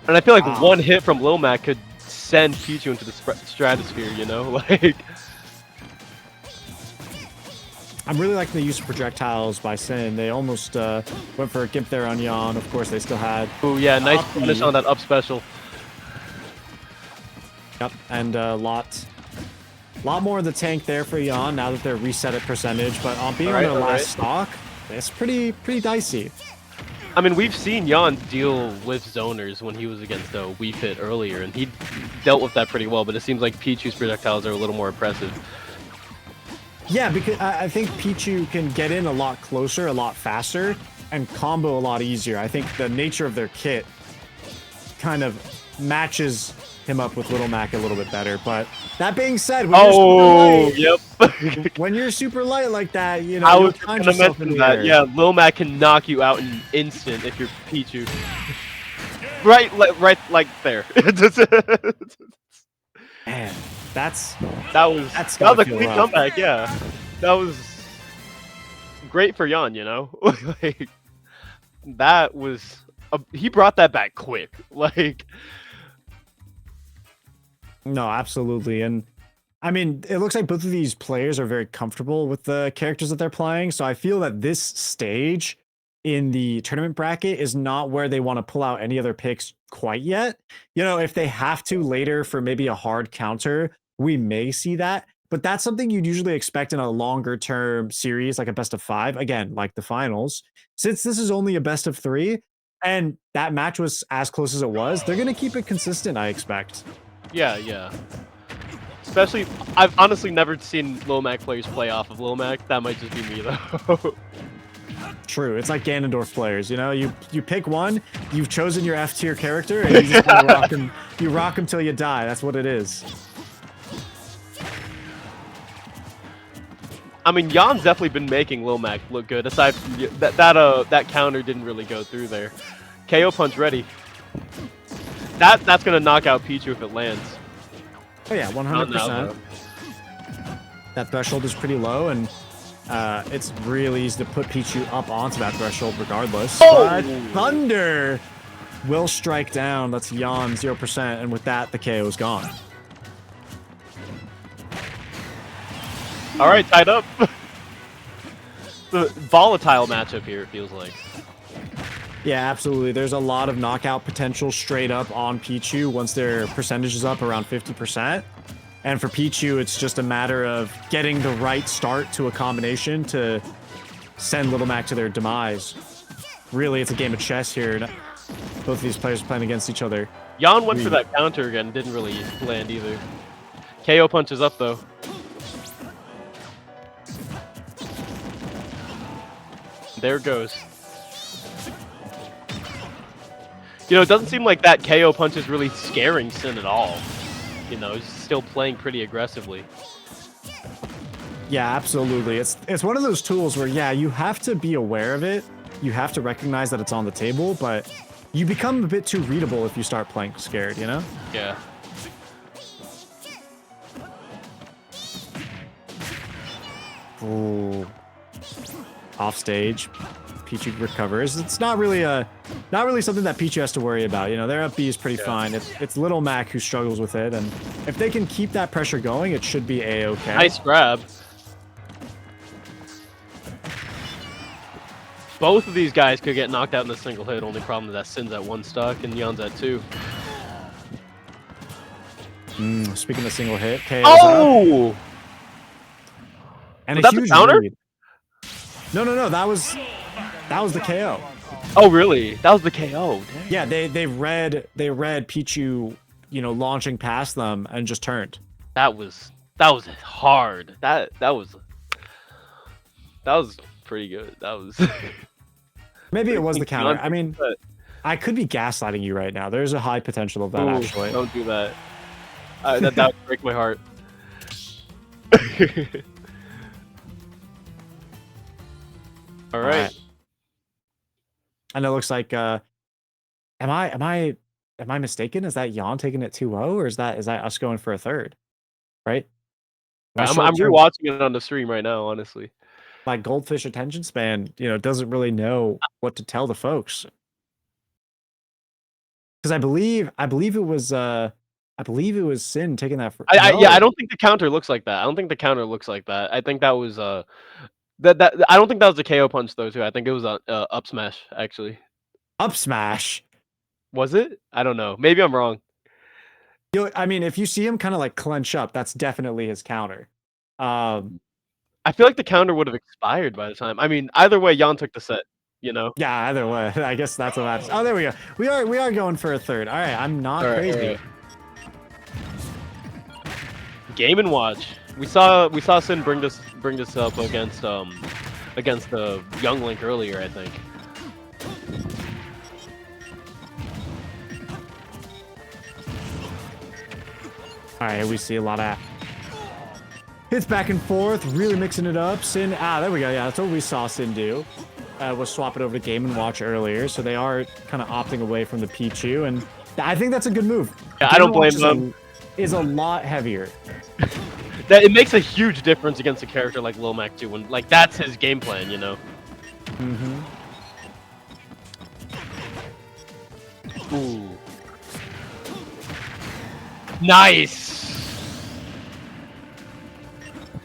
And I feel like one hit from Lil Mac could send Pichu into the stratosphere, you know? Like, I'm really liking the use of projectiles by Sin. They almost went for a gimp there on Jan. Of course, they still had. Oh yeah, nice punish on that up special. Yep, and a lot more in the tank there for Jan now that they're reset at percentage. But on being on their last stock, it's pretty dicey. I mean, we've seen Jan deal with zoners when he was against Wii Fit earlier, and he dealt with that pretty well. But it seems like Pichu's projectiles are a little more impressive. Yeah, because I think Pichu can get in a lot closer, a lot faster, and combo a lot easier. I think the nature of their kit kind of matches him up with Little Mac a little bit better. But that being said, when you're super light like that, you know, I was going to mention that. Yeah, Lil Mac can knock you out in an instant if you're Pichu. right like there. Man. That was a quick comeback, yeah. That was great for Jan, you know? Like, that was he brought that back quick. Like, no, absolutely. And I mean, it looks like both of these players are very comfortable with the characters that they're playing, so I feel that this stage in the tournament bracket is not where they want to pull out any other picks quite yet. You know, if they have to later for maybe a hard counter, we may see that, but that's something you'd usually expect in a longer term series, like a best of 5, again, like the finals. Since this is only a best of 3 and that match was as close as it was, they're going to keep it consistent, I expect. Yeah. Especially, I've honestly never seen Lil Mac players play off of Lil Mac. That might just be me, though. True. It's like Ganondorf players, you know? You pick one, you've chosen your F tier character, and you just kind of rock him. You rock him till you die. That's what it is. I mean, Jan's definitely been making Lil Mac look good. Aside from that counter didn't really go through there. KO punch ready. That's gonna knock out Pichu if it lands. Oh yeah, 100%. That threshold is pretty low, and it's really easy to put Pichu up onto that threshold regardless. But Thunder will strike down. That's Jan 0%, and with that, the KO is gone. All right, tied up. The volatile matchup here, it feels like. Yeah, absolutely. There's a lot of knockout potential straight up on Pichu once their percentage is up around 50%. And for Pichu, it's just a matter of getting the right start to a combination to send Little Mac to their demise. Really, it's a game of chess here. Both of these players are playing against each other. Jan went for that counter again, didn't really land either. KO punches up, though. There it goes. You know, it doesn't seem like that KO punch is really scaring Sin at all. You know, he's still playing pretty aggressively. Yeah, absolutely. It's one of those tools where, yeah, you have to be aware of it. You have to recognize that it's on the table, but you become a bit too readable if you start playing scared, you know? Yeah. Ooh. off stage. Pichu recovers. It's not really something that Pichu has to worry about. You know, their up B is pretty fine. It's Little Mac who struggles with it, and if they can keep that pressure going, it should be a-okay. Nice grab. Both of these guys could get knocked out in a single hit. Only problem is that Sin's at 1 stock and Yon's at 2. Speaking of single hit, KO's Oh! up. And Was a that the huge counter? lead. No, that was the KO. Oh, really? That was the KO. Dang. Yeah, they read Pichu, you know, launching past them and just turned. That was hard. That was pretty good. That was Maybe it was the counter. I mean, I could be gaslighting you right now. There's a high potential of that. Ooh, actually. Don't do that. That would break my heart. All right. And it looks like am I mistaken? Is that Jan taking it 2-0, or is that us going for a third? Right? I'm rewatching it on the stream right now, honestly. My goldfish attention span, you know, doesn't really know what to tell the folks. Because I believe it was Sin taking that for Yeah, I don't think the counter looks like that. I think that was that I don't think that was the KO punch though too. I think it was a up smash actually. Up smash? Was it? I don't know. Maybe I'm wrong. I mean, if you see him kind of like clench up, that's definitely his counter. I feel like the counter would have expired by the time. I mean, either way, Jan took the set. You know. Yeah, either way. I guess that's what matters. Oh, there we go. We are going for a third. All right, I'm not crazy. Right. Game and watch. We saw Sin bring this up against the Young Link earlier, I think. All right, we see a lot of hits back and forth, really mixing it up. Sin, there we go. Yeah, that's what we saw Sin do. Was swap it over to Game and Watch earlier, so they are kind of opting away from the Pichu, and I think that's a good move. Yeah, I don't blame them. Is a lot heavier. That it makes a huge difference against a character like Lil Mac too, when like that's his game plan, you know. Ooh. Nice.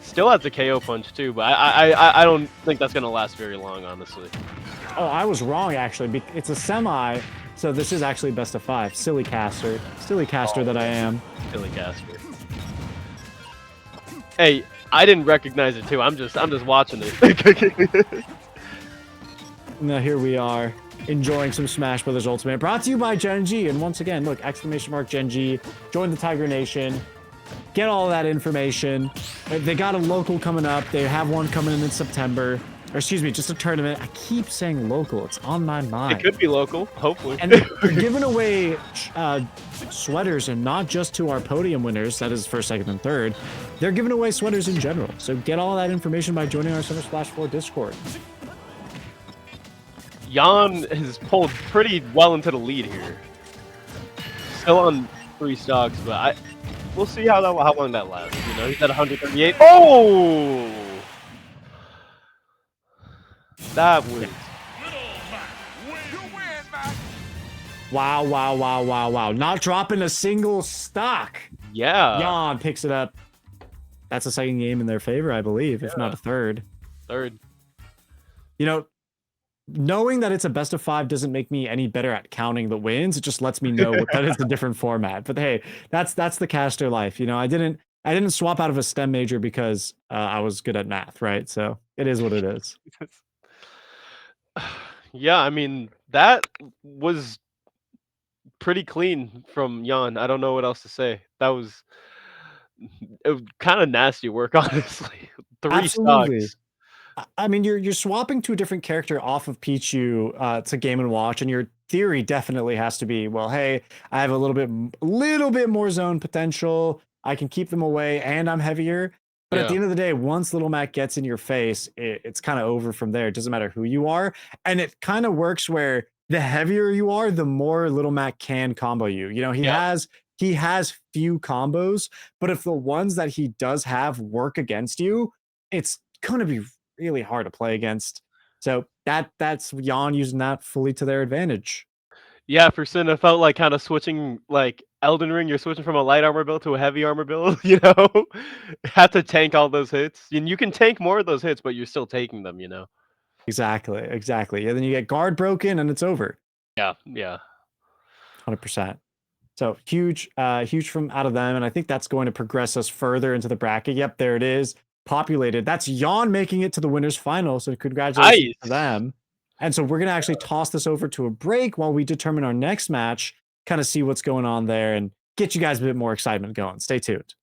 Still has the KO punch too, but I don't think that's gonna last very long, honestly. Oh, I was wrong actually. It's a semi, so this is actually best of 5. Silly caster that I am. Silly caster. Hey, I didn't recognize it too. I'm just watching it. Now here we are, enjoying some Smash Brothers Ultimate, brought to you by Gen G. And once again, look, !Gen G. Join the Tiger Nation. Get all that information. They got a local coming up. They have one coming in September. Or excuse me, just a tournament. I keep saying local. It's on my mind. It could be local, hopefully. And they're giving away sweaters, and not just to our podium winners. That is first, second, and third. They're giving away sweaters in general. So get all that information by joining our Summer Splash 4 Discord. Jan has pulled pretty well into the lead here. Still on 3 stocks, but we'll see how long that lasts. You know, he's at 138. Oh! That was... Wow. Not dropping a single stock. Yeah. Jan picks it up. That's a second game in their favor, I believe, if not a third. Third. You know, knowing that it's a best of 5 doesn't make me any better at counting the wins. It just lets me know that it's a different format. But hey, that's the caster life. You know, I didn't swap out of a STEM major because I was good at math, right? So it is what it is. Yeah, I mean, that was pretty clean from Jan. I don't know what else to say. It was kind of nasty work, honestly. 3 Absolutely. stocks. I mean, you're swapping to a different character off of Pichu to Game and Watch, and your theory definitely has to be, well, hey, I have a little bit more zone potential. I can keep them away, and I'm heavier. But at the end of the day, once Little Mac gets in your face, it's kind of over from there. It doesn't matter who you are, and it kind of works where the heavier you are, the more Little Mac can combo you. You know, he has few combos, but if the ones that he does have work against you, it's gonna be really hard to play against. So that's Jan using that fully to their advantage. Yeah, for Sin, it felt like kind of switching, like Elden Ring. You're switching from a light armor build to a heavy armor build. You know, have to tank all those hits, and you can tank more of those hits, but you're still taking them. You know. Exactly, exactly. And then you get guard broken, and it's over. Yeah, yeah. 100%. So huge, huge from out of them, and I think that's going to progress us further into the bracket. Yep, there it is, populated. That's Jan making it to the winners final. So congratulations to Nice. them. And so we're gonna actually toss this over to a break while we determine our next match, kind of see what's going on there, and get you guys a bit more excitement going. Stay tuned.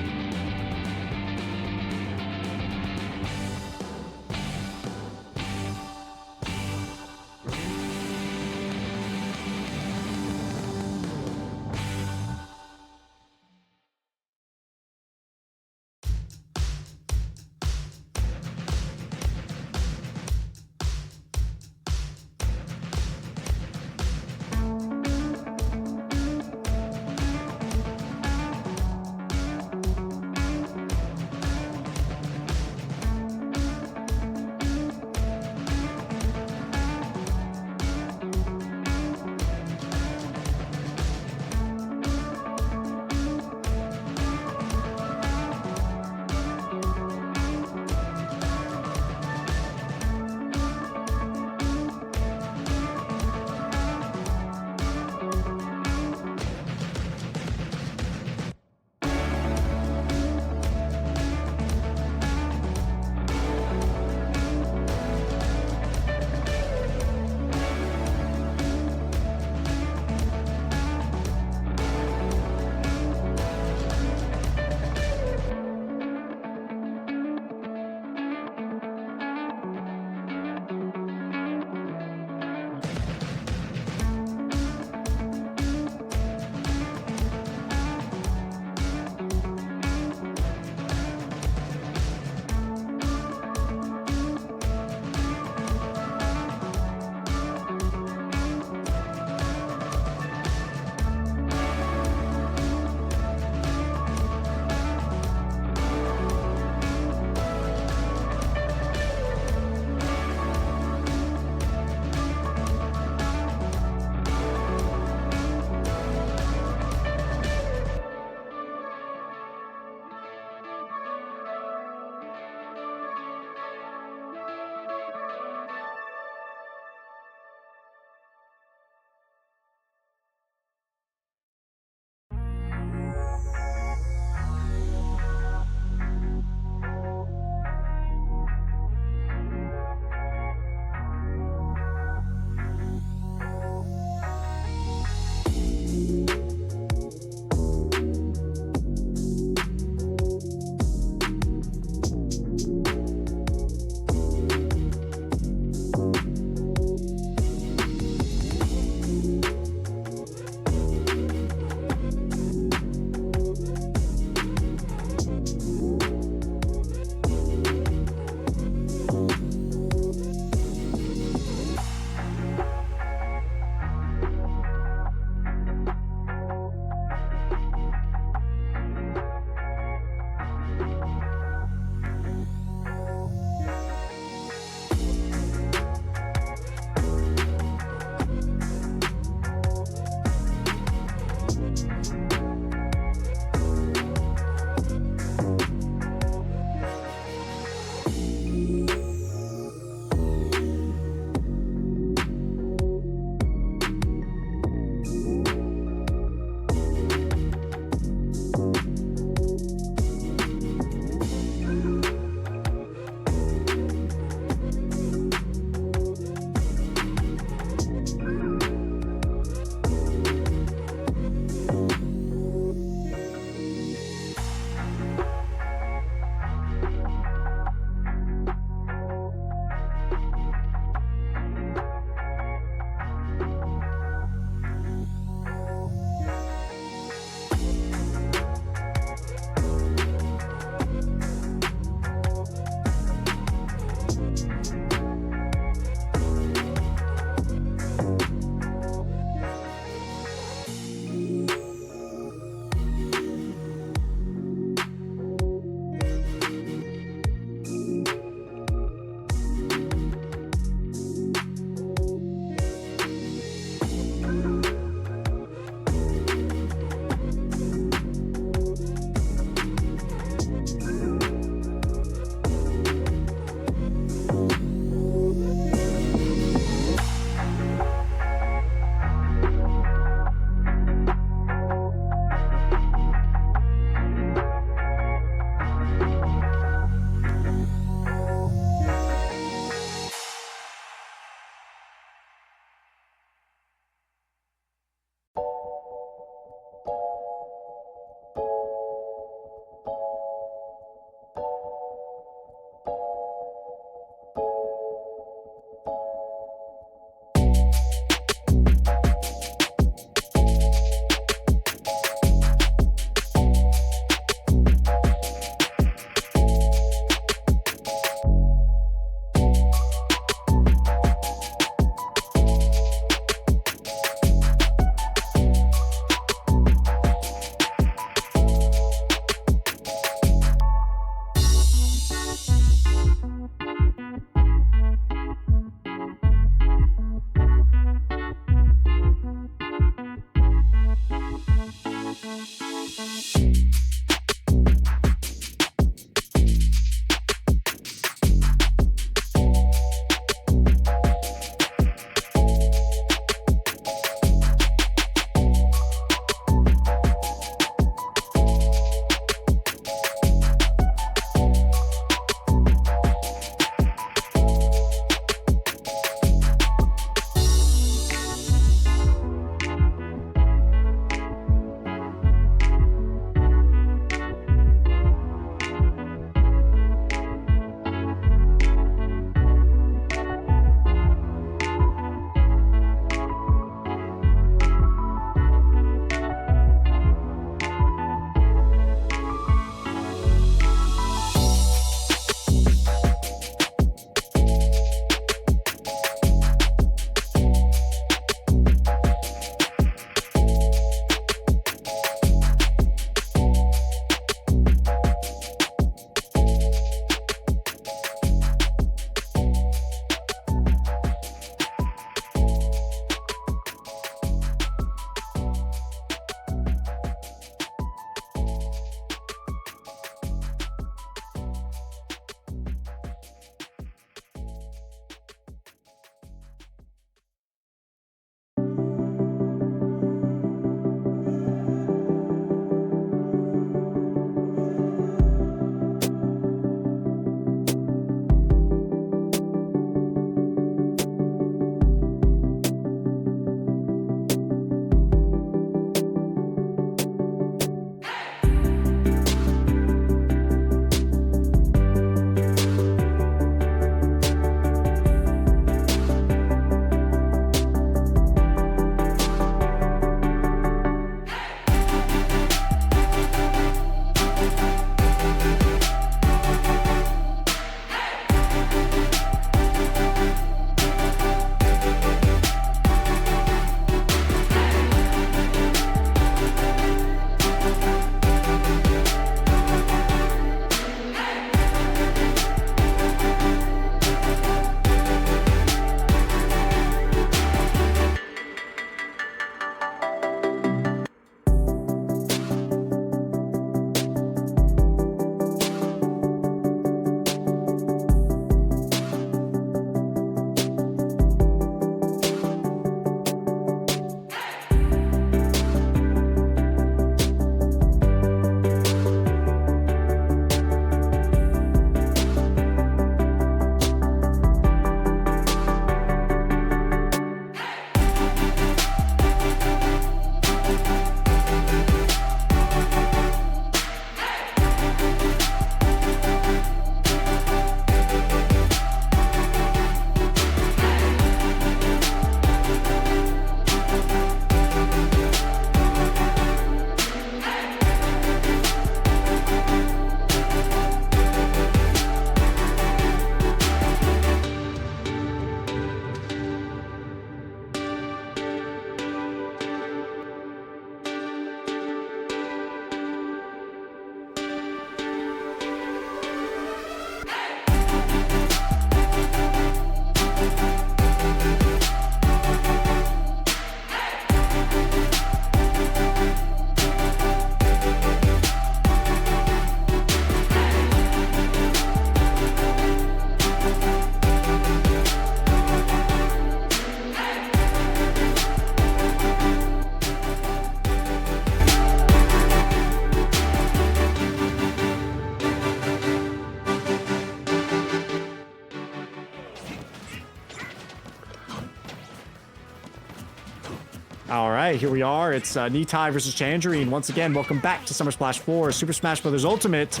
All right, here we are. It's Nitai versus Tangerine. Once again, welcome back to Summer Splash 4 Super Smash Bros. Ultimate,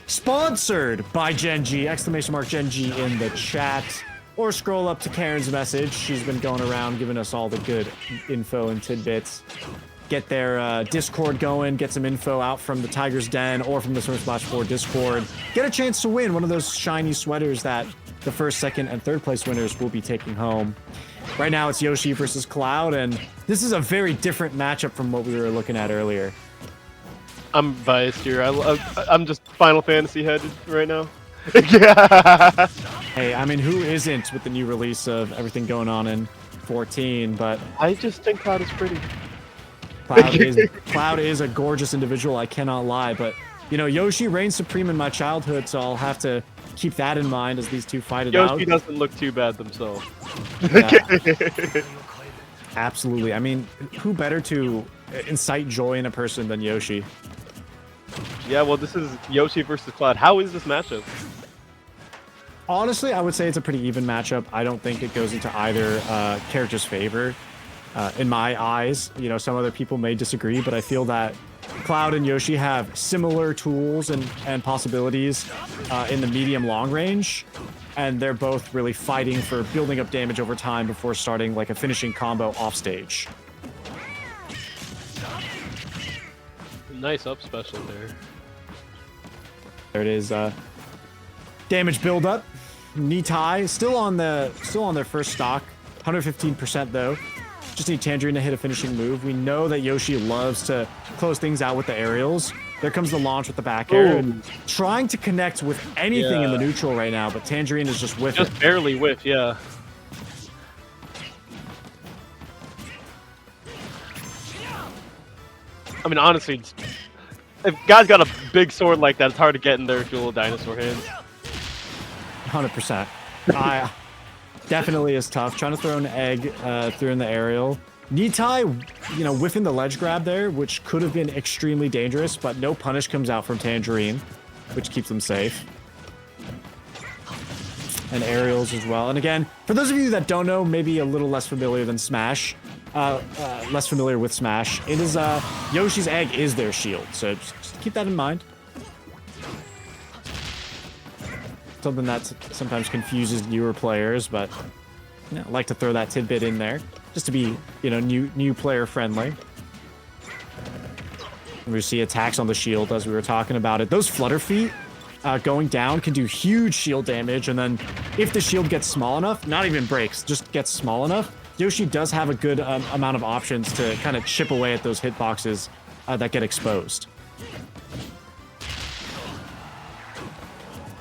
sponsored by Genji! Exclamation mark Genji in the chat. Or scroll up to Karen's message. She's been going around giving us all the good info and tidbits. Get their Discord going, get some info out from the Tiger's Den or from the Summer Splash 4 Discord. Get a chance to win one of those shiny sweaters that the first, second, and third place winners will be taking home. Right now, it's Yoshi versus Cloud, and this is a very different matchup from what we were looking at earlier. I'm biased here. I'm just Final Fantasy headed right now. Yeah. Hey, I mean, who isn't with the new release of everything going on in 14? But I just think Cloud is pretty. Cloud is a gorgeous individual. I cannot lie, but you know, Yoshi reigns supreme in my childhood, so I'll have to keep that in mind as these two fight it out. Yoshi doesn't look too bad themselves. Yeah. Absolutely. I mean, who better to incite joy in a person than Yoshi? Yeah, well, this is Yoshi versus Cloud. How is this matchup? Honestly, I would say it's a pretty even matchup. I don't think it goes into either character's favor. In my eyes, you know, some other people may disagree, but I feel that Cloud and Yoshi have similar tools and possibilities in the medium-long range, and they're both really fighting for building up damage over time before starting like a finishing combo off stage. Nice up special there. There it is. Damage buildup. Nitai still on their first stock, 115% though. Just need Tangerine to hit a finishing move. We know that Yoshi loves to close things out with the aerials. There comes the launch with the back air. And trying to connect with anything in the neutral right now, but Tangerine is just whiffing. Just barely whiff, yeah. I mean, honestly, if guys got a big sword like that, it's hard to get in there with your little dinosaur hands. 100%. Definitely is tough. Trying to throw an egg through in the aerial. Nitai, you know, whiffing the ledge grab there, which could have been extremely dangerous, but no punish comes out from Tangerine, which keeps them safe. And aerials as well. And again, for those of you that don't know, maybe a little less familiar than Smash, less familiar with Smash, it is Yoshi's egg is their shield, so just keep that in mind. Something that sometimes confuses newer players, but you know, I like to throw that tidbit in there just to be, you know, new player friendly. And we see attacks on the shield as we were talking about it. Those flutter feet going down can do huge shield damage, and then if the shield gets small enough, not even breaks, just gets small enough, Yoshi does have a good amount of options to kind of chip away at those hitboxes that get exposed.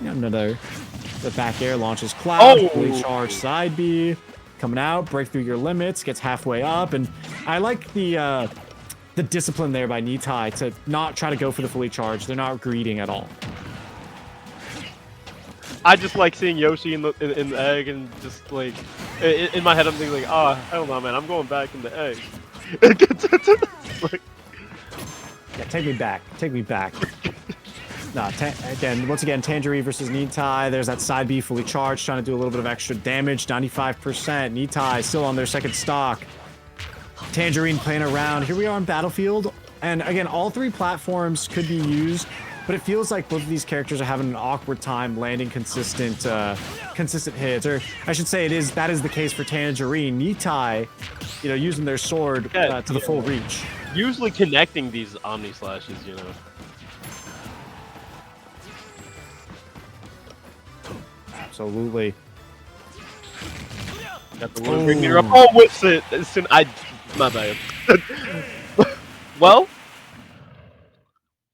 Another the back air launches Cloud, fully charged side B, coming out, break through your limits, gets halfway up, and I like the discipline there by Nitai to not try to go for the fully charged. They're not greeting at all. I just like seeing Yoshi in the egg, and just like in my head I'm thinking like, oh hell no, man, I'm going back in the egg. Like, yeah, take me back. No, once again, Tangerine versus Nitai. There's that side B fully charged, trying to do a little bit of extra damage. 95%. Nitai still on their second stock. Tangerine playing around. Here we are on Battlefield. And again, all three platforms could be used, but it feels like both of these characters are having an awkward time landing consistent hits. Or I should say that is the case for Tangerine. Nitai, you know, using their sword to the full reach. Usually connecting these Omni Slashes, you know. Absolutely. Got the little ring mirror up. Oh, whips it! My bad. Well.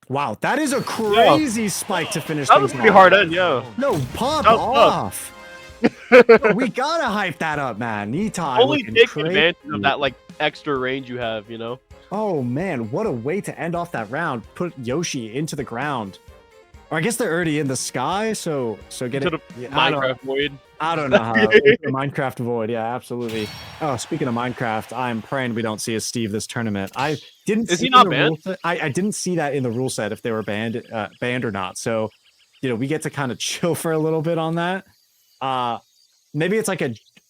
Wow, that is a crazy spike to finish. That was pretty hard end, yeah. No, pop off. We gotta hype that up, man. Nitai only take advantage of that like extra range you have, you know. Oh man, what a way to end off that round. Put Yoshi into the ground. Or I guess they're already in the sky, so get it. Minecraft void. I don't know how. Minecraft void, yeah, absolutely. Oh, speaking of Minecraft, I'm praying we don't see a Steve this tournament. I didn't. Is he not banned? I didn't see that in the rule set if they were banned or not. So, you know, we get to kind of chill for a little bit on that. Maybe it's like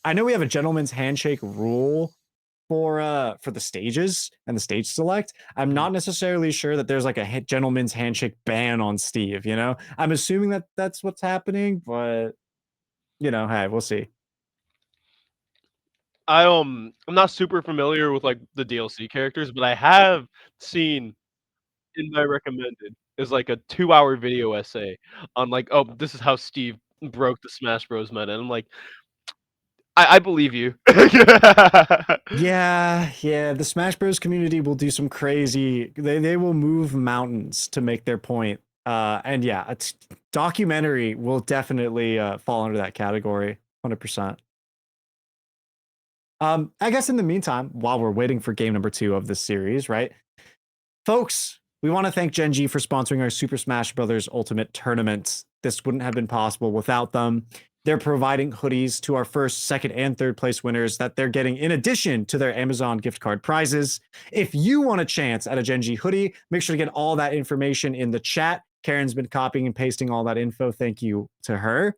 I know we have a gentleman's handshake rule for the stages and the stage select. I'm Mhm. not necessarily sure that there's like a gentleman's handshake ban on Steve. You know, I'm assuming that that's what's happening, but hey, we'll see. I'm not super familiar with, like, the DLC characters, but I have seen in my recommended is, like, a 2-hour video essay on, like, "Oh, this is how Steve broke the Smash Bros. Meta," and I'm like, I believe you." Yeah, the Smash Bros community will do some crazy. They will move mountains to make their point. And yeah, it's documentary will definitely fall under that category, 100%. I guess in the meantime, while we're waiting for game number 2 of this series, right? Folks, we want to thank Gen G for sponsoring our Super Smash Bros. Ultimate tournament. This wouldn't have been possible without them. They're providing hoodies to our first, second, and third place winners that they're getting in addition to their Amazon gift card prizes. If you want a chance at a Gen G hoodie, make sure to get all that information in the chat. Karen's been copying and pasting all that info. Thank you to her.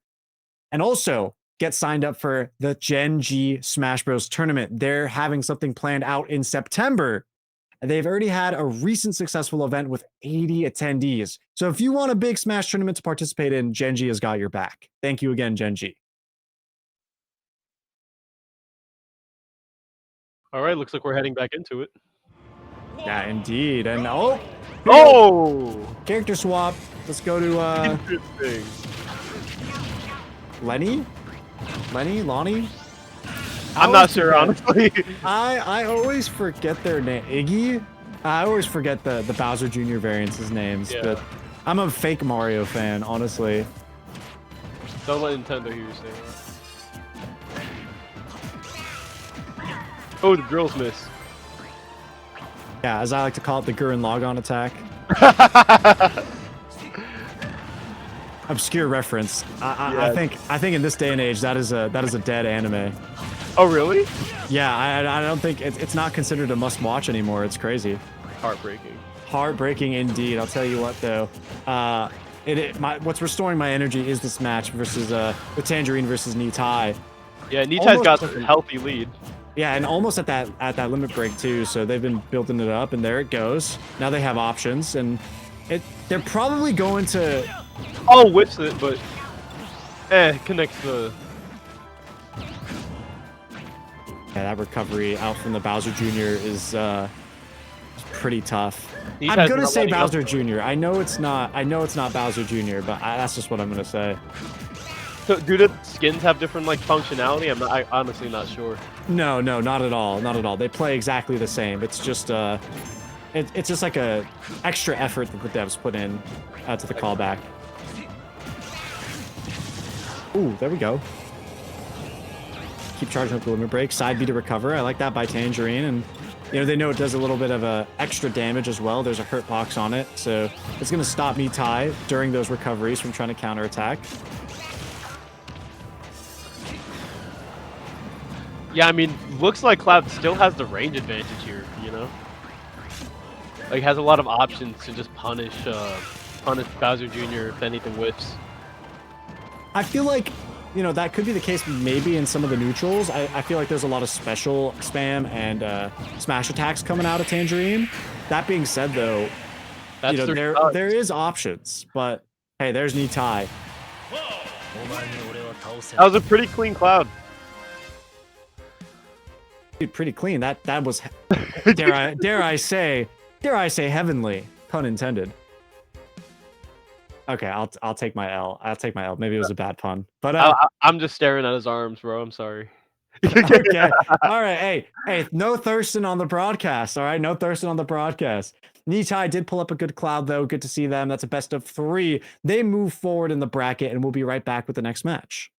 And also, get signed up for the Gen G Smash Bros. Tournament. They're having something planned out in September. They've already had a recent successful event with 80 attendees. So if you want a big Smash tournament to participate in, Gen G has got your back. Thank you again, Gen G. Alright, looks like we're heading back into it. Yeah, indeed. And here we go. Oh! Character swap. Let's go to Interesting. Lenny? Lonnie? I'm not sure, honestly. I always forget their name. Iggy? I always forget the Bowser Jr. variants' names, Yeah. but I'm a fake Mario fan, honestly. Don't let Nintendo hear you say that. Oh, the drills miss. Yeah, as I like to call it, the Gurren Lagann attack. Obscure reference. I think in this day and age that is a dead anime. Oh, really? Yeah, I don't think it's not considered a must watch anymore. It's crazy. Heartbreaking. Heartbreaking indeed. I'll tell you what though. What's restoring my energy is this match versus the Tangerine versus Nitai. Yeah, Nitai's got a healthy lead. Yeah, and almost at that limit break too. So they've been building it up, and there it goes. Now they have options, and they're probably going to. Oh, whips it, but connects the. Yeah, that recovery out from the Bowser Jr. is pretty tough. Nitai's I'm gonna not say letting up. Bowser Jr. I know it's not Bowser Jr. But that's just what I'm gonna say. So, do the skins have different like functionality? I'm honestly not sure. No, not at all. Not at all. They play exactly the same. It's just it's just like a extra effort that the devs put in to the callback. Ooh, there we go. Keep charging up the limit break. Side B to recover. I like that by Tangerine, and they know it does a little bit of extra damage as well. There's a hurt box on it, so it's gonna stop Nitai during those recoveries from trying to counterattack. Yeah, I mean, looks like Cloud still has the range advantage here, Like, has a lot of options to just punish Bowser Jr. if anything whiffs. I feel like, that could be the case maybe in some of the neutrals. I feel like there's a lot of special spam and smash attacks coming out of Tangerine. That being said, though, there is options, but hey, there's Nitai. That was a pretty clean Cloud. Dude, pretty clean. That was dare I say heavenly, pun intended. Okay, I'll take my L. I'll take my L. Maybe it was a bad pun, but I'm just staring at his arms, bro. I'm sorry. Okay, all right. Hey, no Thurston on the broadcast. All right, no Thurston on the broadcast. Nitai did pull up a good Cloud though. Good to see them. That's a best of 3. They move forward in the bracket, and we'll be right back with the next match.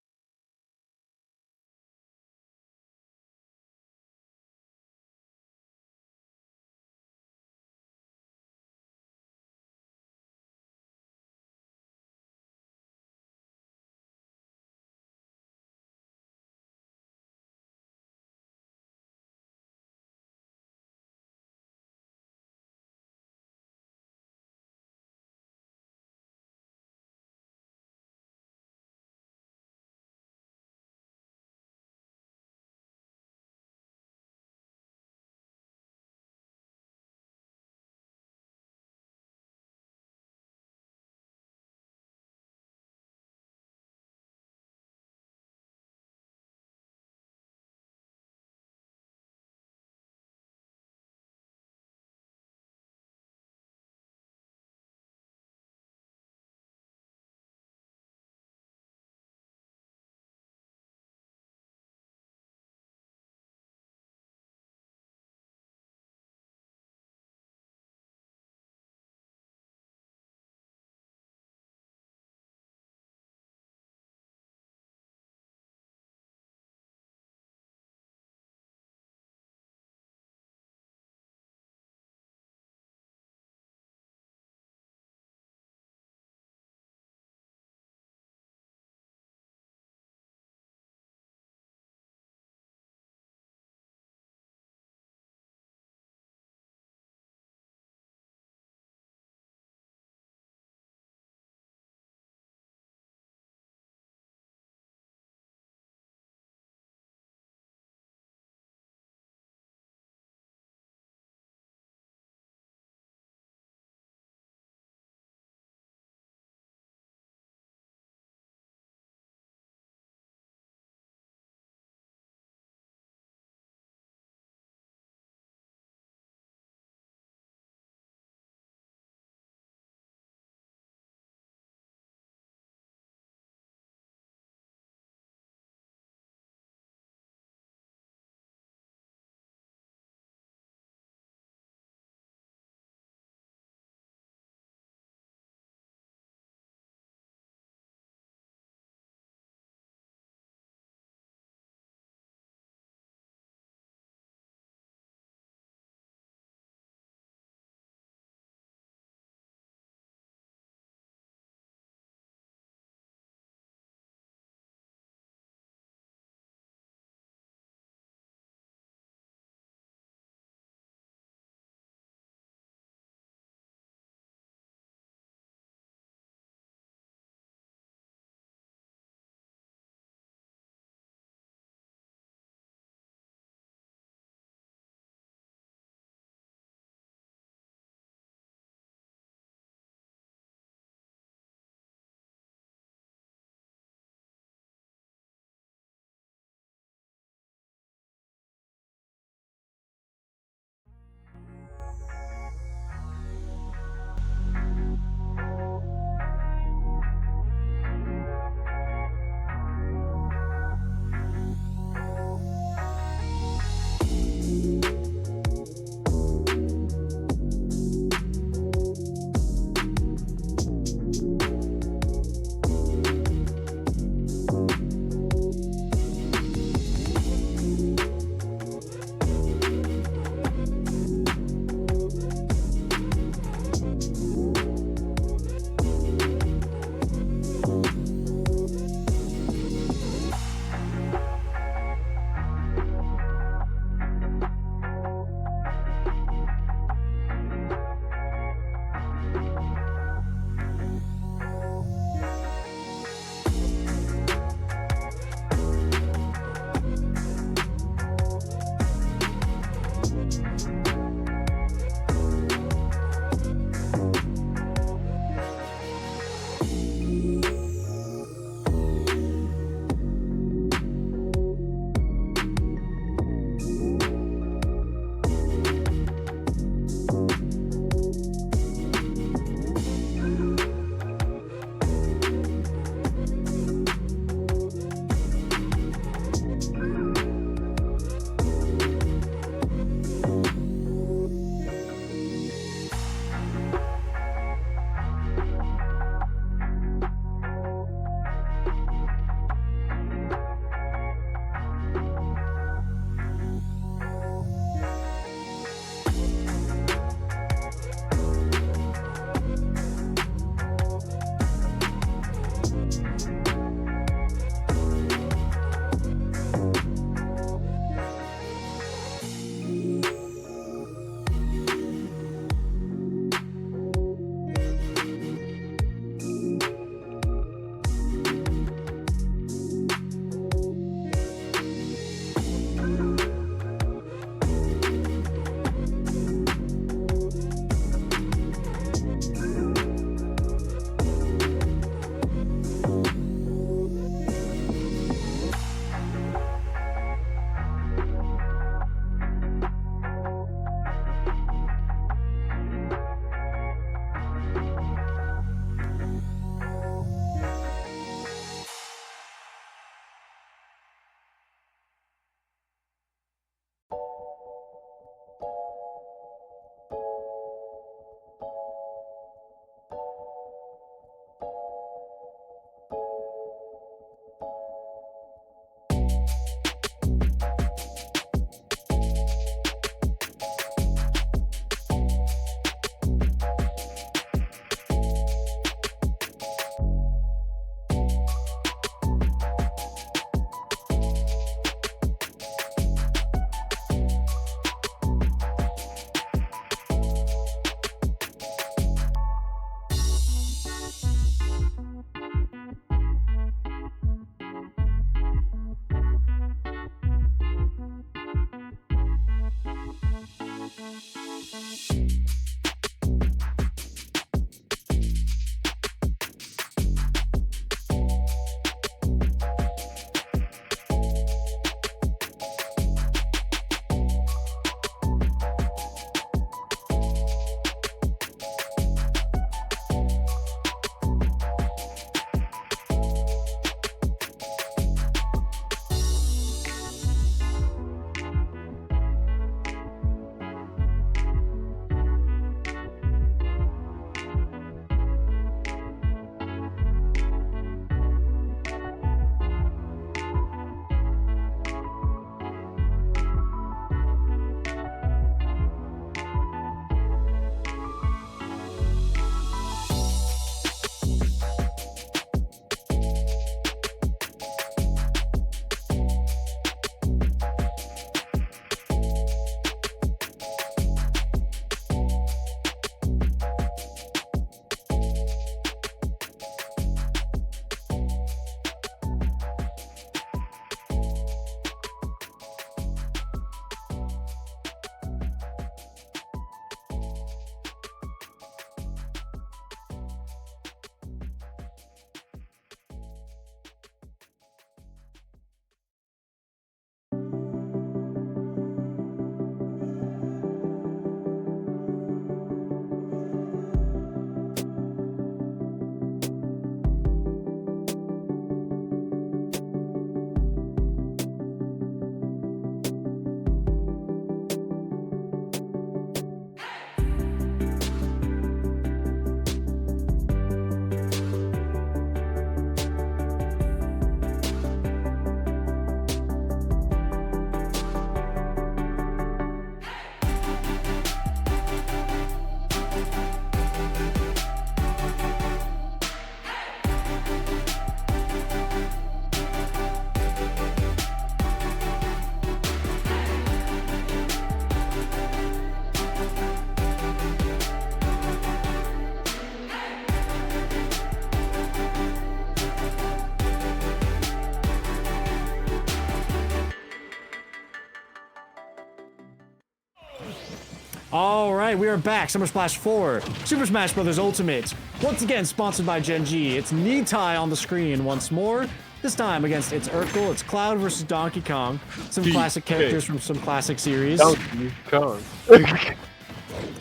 All right, we are back. Summer Splash 4, Super Smash Bros. Ultimate. Once again, sponsored by Gen G. It's Nitai on the screen once more. This time against it's Urkel, it's Cloud versus Donkey Kong. Some classic characters from some classic series. Donkey Kong.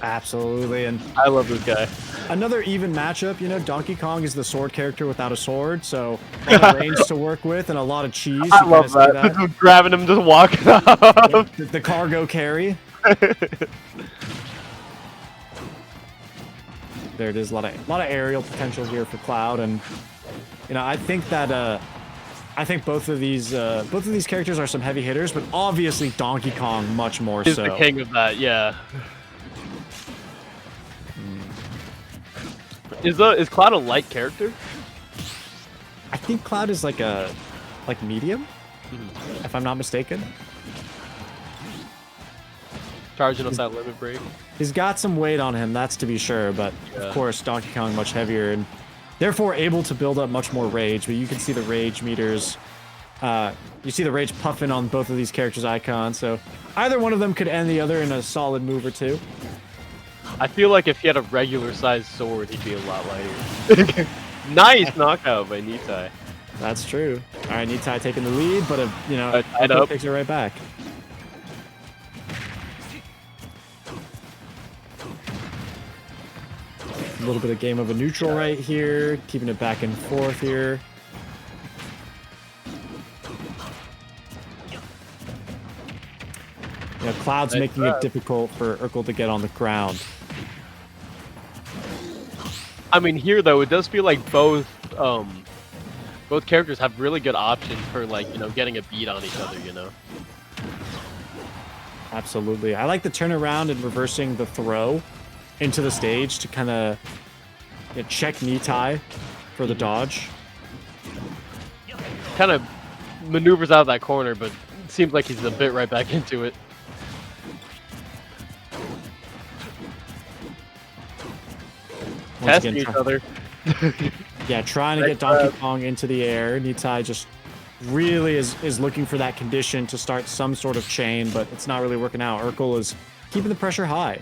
Absolutely, and I love this guy. another even matchup. You know, Donkey Kong is the sword character without a sword, so a lot of range to work with and a lot of cheese. I love that. Just grabbing him, just walking up. The cargo carry. There it is. A lot of aerial potential here for Cloud, and you know, I think that I think both of these characters are some heavy hitters, but obviously Donkey Kong much more He's so. the king of that, yeah. Is Cloud a light character? I think Cloud is like medium, if I'm not mistaken. Charging up that limit break. He's got some weight on him, that's to be sure, but of course Donkey Kong much heavier and therefore able to build up much more rage, but you can see the rage meters. You see the rage puffing on both of these characters' icons, so either one of them could end the other in a solid move or two. I feel like if he had a regular sized sword, he'd be a lot lighter. Nice knockout by Nitai. That's true. All right, Nitai taking the lead, but you know, up. takes it right back. A little bit of game of a neutral right here, keeping it back and forth here. You know, Cloud's making it difficult for Urkel to get on the ground. I mean, here though, it does feel like both characters have really good options for, like, you know, getting a beat on each other, you know. Absolutely. I like the turnaround and reversing the throw into the stage to kind of check Nitai for the dodge. Kind of maneuvers out of that corner, but it seems like he's a bit right back into it. Testing each other. Yeah, trying to get Donkey Kong into the air. Nitai just really is looking for that condition to start some sort of chain, but it's not really working out. Urkel is keeping the pressure high.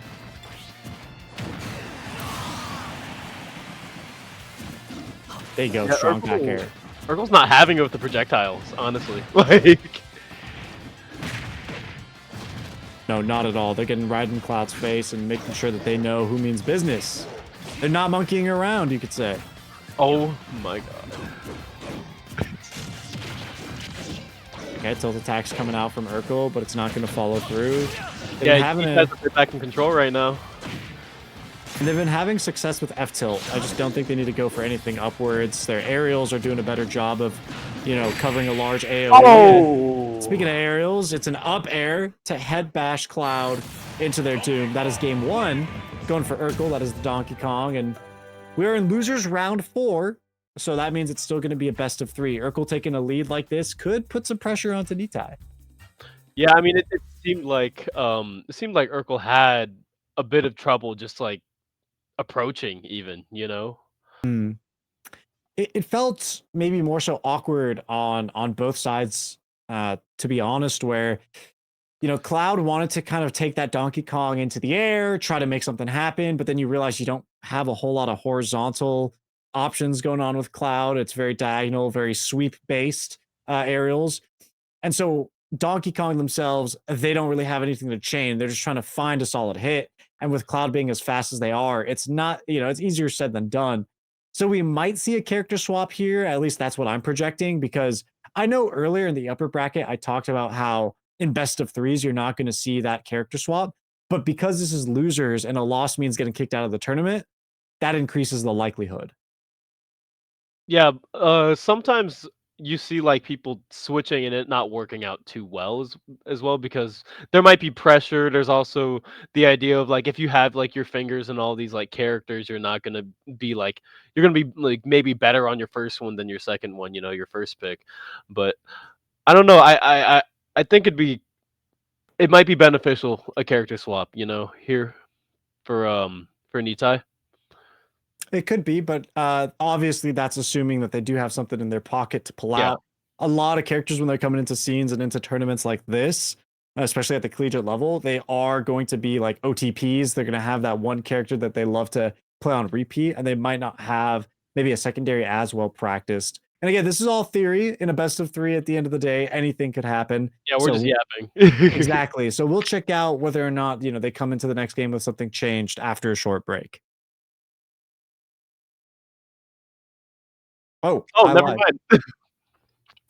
There you go, Yeah, strong back air. Urkel's not having it with the projectiles, honestly. Like, no, not at all. They're getting right in Cloud's face and making sure that they know who means business. They're not monkeying around, you could say. oh my god. Okay, tilt attack's coming out from Urkel, but it's not going to follow through. Yeah, he has a bit back in control right now. And they've been having success with F-tilt. I just don't think they need to go for anything upwards. Their aerials are doing a better job of, you know, covering a large AoE. Oh! Speaking of aerials, it's an up air to head bash Cloud into their doom. That is game 1. Going for Urkel, that is the Donkey Kong. And we're in losers round 4. So that means it's still going to be a best of 3. Urkel taking a lead like this could put some pressure onto Nitai. Yeah, I mean, it seemed like Urkel had a bit of trouble just, like, approaching even, you know? It felt maybe more so awkward on both sides, to be honest, where, you know, Cloud wanted to kind of take that Donkey Kong into the air, try to make something happen, but then you realize you don't have a whole lot of horizontal options going on with Cloud. It's very diagonal, very sweep-based aerials. And so Donkey Kong themselves, they don't really have anything to chain. They're just trying to find a solid hit. And with Cloud being as fast as they are, it's not, you know, it's easier said than done. So we might see a character swap here. At least that's what I'm projecting, because I know earlier in the upper bracket, I talked about how in best of 3s, you're not going to see that character swap. But because this is losers and a loss means getting kicked out of the tournament, that increases the likelihood. Yeah, sometimes you see, like, people switching and it not working out too well as well, because there might be pressure. There's also the idea of, like, if you have, like, your fingers and all these, like, characters, you're not gonna be like you're gonna be, like, maybe better on your first one than your second one, you know, your first pick. But I don't know. I think it might be beneficial, a character swap, you know, here for Nitai. It could be, but obviously that's assuming that they do have something in their pocket to pull Yeah. out. A lot of characters when they're coming into scenes and into tournaments like this, especially at the collegiate level, they are going to be like OTPs. They're going to have that one character that they love to play on repeat, and they might not have maybe a secondary as well practiced. And again, this is all theory. In a best of 3 at the end of the day, anything could happen. Yeah, we're just So yapping. exactly. So we'll check out whether or not, they come into the next game with something changed after a short break. Oh, Oh, I never lied. mind.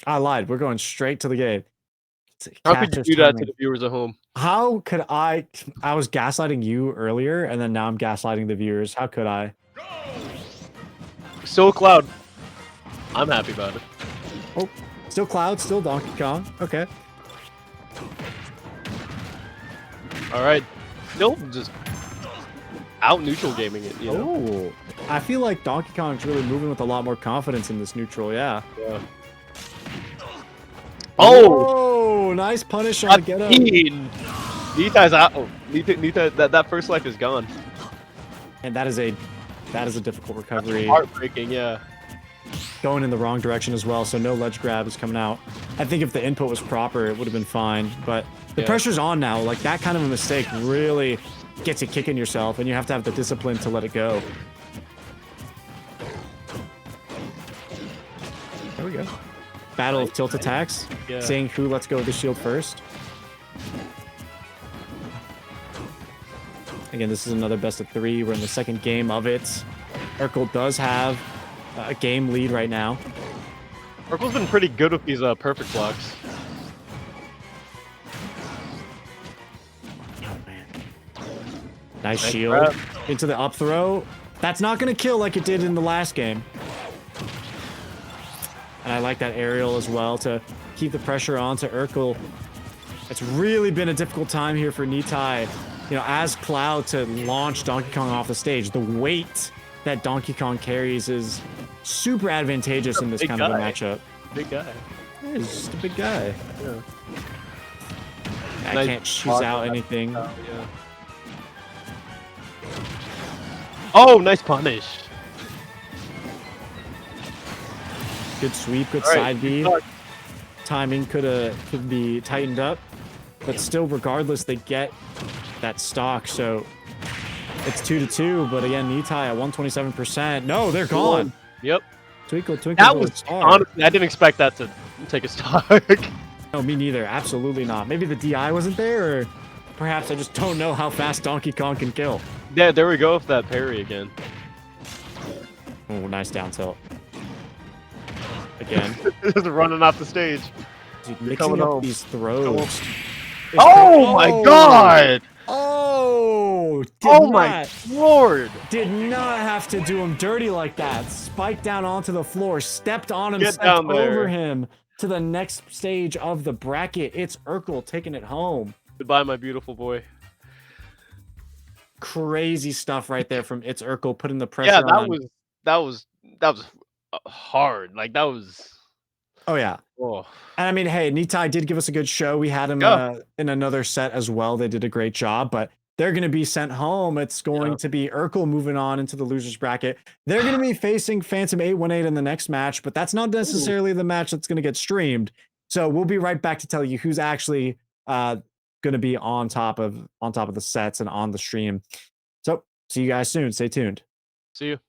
I lied. We're going straight to the game. How could you Catcher's do that to timing. the viewers at home? How could I was gaslighting you earlier, and then now I'm gaslighting the viewers. How could I? Still Cloud. I'm happy about it. Oh, still Cloud, still Donkey Kong. Okay. All right. Still just out neutral gaming it, you know? Oh, I feel like Donkey Kong's really moving with a lot more confidence in this neutral, yeah. Yeah. Oh, nice punish on the get up. Nitai's out. Oh, Nita, that first life is gone. And that is a difficult recovery. Heartbreaking, yeah. Going in the wrong direction as well, so no ledge grab is coming out. I think if the input was proper, it would have been fine, but the pressure's on now. Like, that kind of a mistake really gets you kicking yourself, and you have to have the discipline to let it go. There we go. Battle of tilt attacks. Yeah. Seeing who lets go of the shield first. Again, this is another best of 3. We're in the second game of it. Urkel does have a game lead right now. Urkel's been pretty good with these perfect blocks. Oh, man. Nice shield. Into the up throw. That's not going to kill like it did in the last game. And I like that aerial as well to keep the pressure on to Urkel. It's really been a difficult time here for Nitai. As Cloud to launch Donkey Kong off the stage. The weight that Donkey Kong carries is super advantageous in this kind of a matchup. Big guy. Yeah, he's just a big guy. Yeah. I can't choose out anything. Yeah. Oh, nice punish. Good sweep, good side B. Timing could be tightened up, but still, regardless, they get that stock. So it's 2-2. But again, Nitai at 127%. No, they're gone. Yep. Twinkle. That was honestly, I didn't expect that to take a stock. No, me neither. Absolutely not. Maybe the DI wasn't there, or perhaps I just don't know how fast Donkey Kong can kill. Yeah, there we go with that parry again. Oh, nice down tilt. Again. Just running off the stage. Dude, mixing up these throws. Oh my god! Oh! My lord! Did not have to do him dirty like that. Spiked down onto the floor, stepped on him, Get stepped down there. over him to the next stage of the bracket. It's Urkel taking it home. Goodbye, my beautiful boy. Crazy stuff right there from It's Urkel, putting the pressure on. that was hard. Like, that was... Oh, yeah. Oh. And I mean, hey, Nitai did give us a good show. We had him in another set as well. They did a great job, but they're going to be sent home. It's going to be Urkel moving on into the losers bracket. They're going to be facing Phantom 818 in the next match, but that's not necessarily the match that's going to get streamed. So we'll be right back to tell you who's actually going to be on top of the sets and on the stream. So see you guys soon. Stay tuned. See you.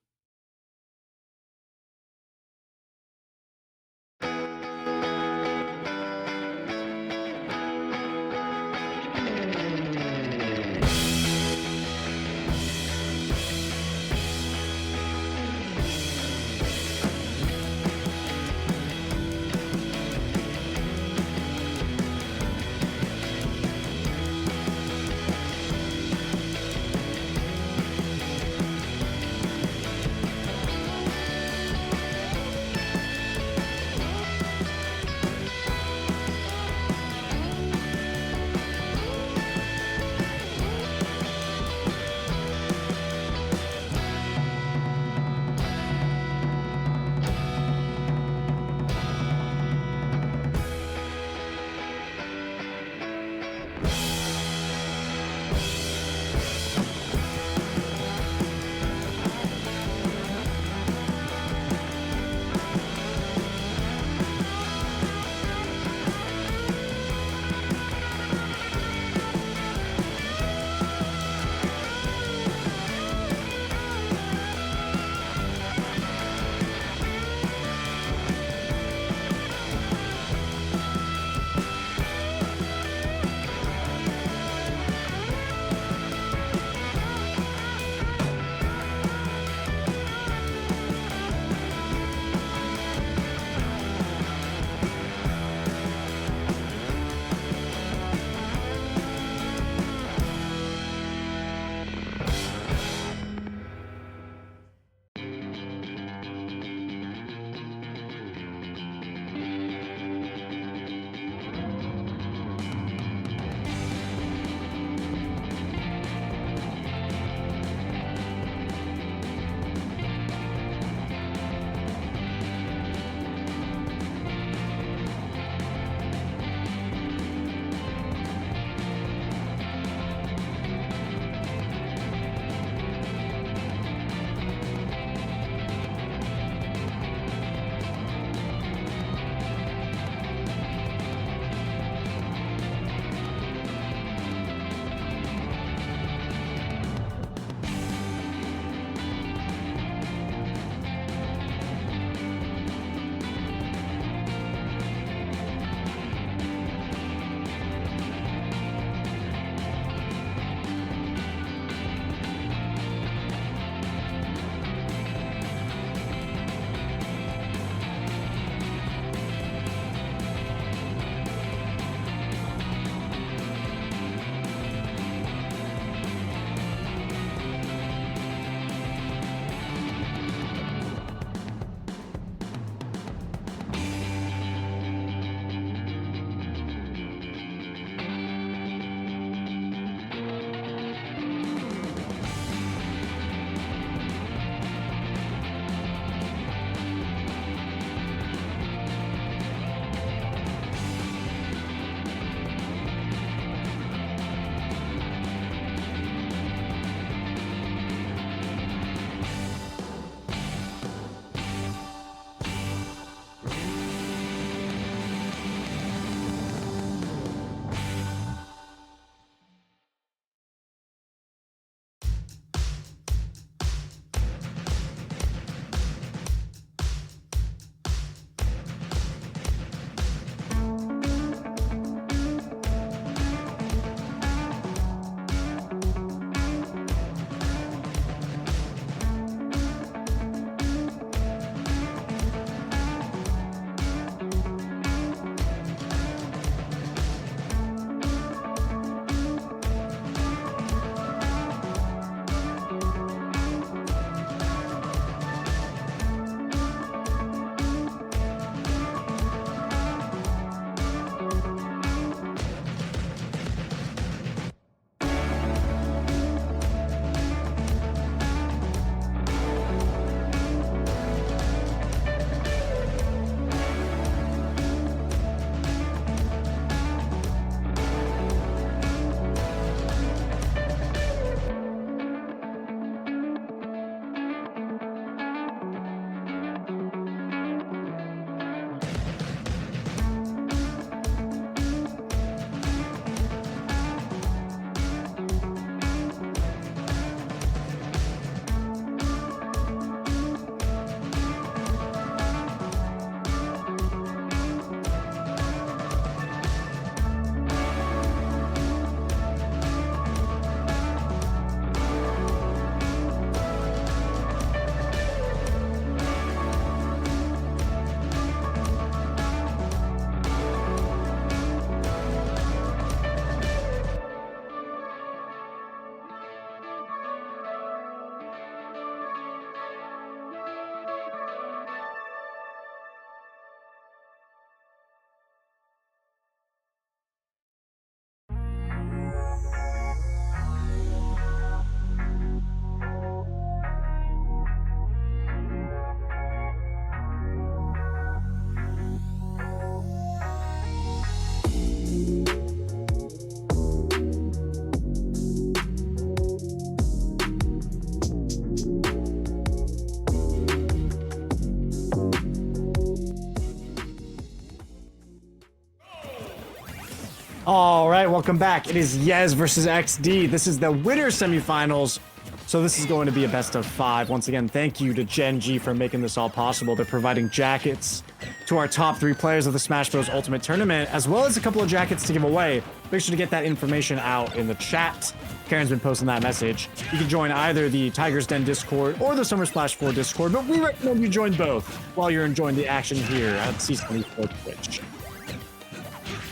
welcome back. It is Yez versus XD. This is the winner semifinals. So this is going to be a best of 5. Once again, thank you to Gen G for making this all possible. They're providing jackets to our top 3 players of the Smash Bros. Ultimate Tournament, as well as a couple of jackets to give away. Make sure to get that information out in the chat. Caren's been posting that message. You can join either the Tiger's Den Discord or the Summer Splash 4 Discord, but we recommend you join both while you're enjoying the action here at C74 Twitch.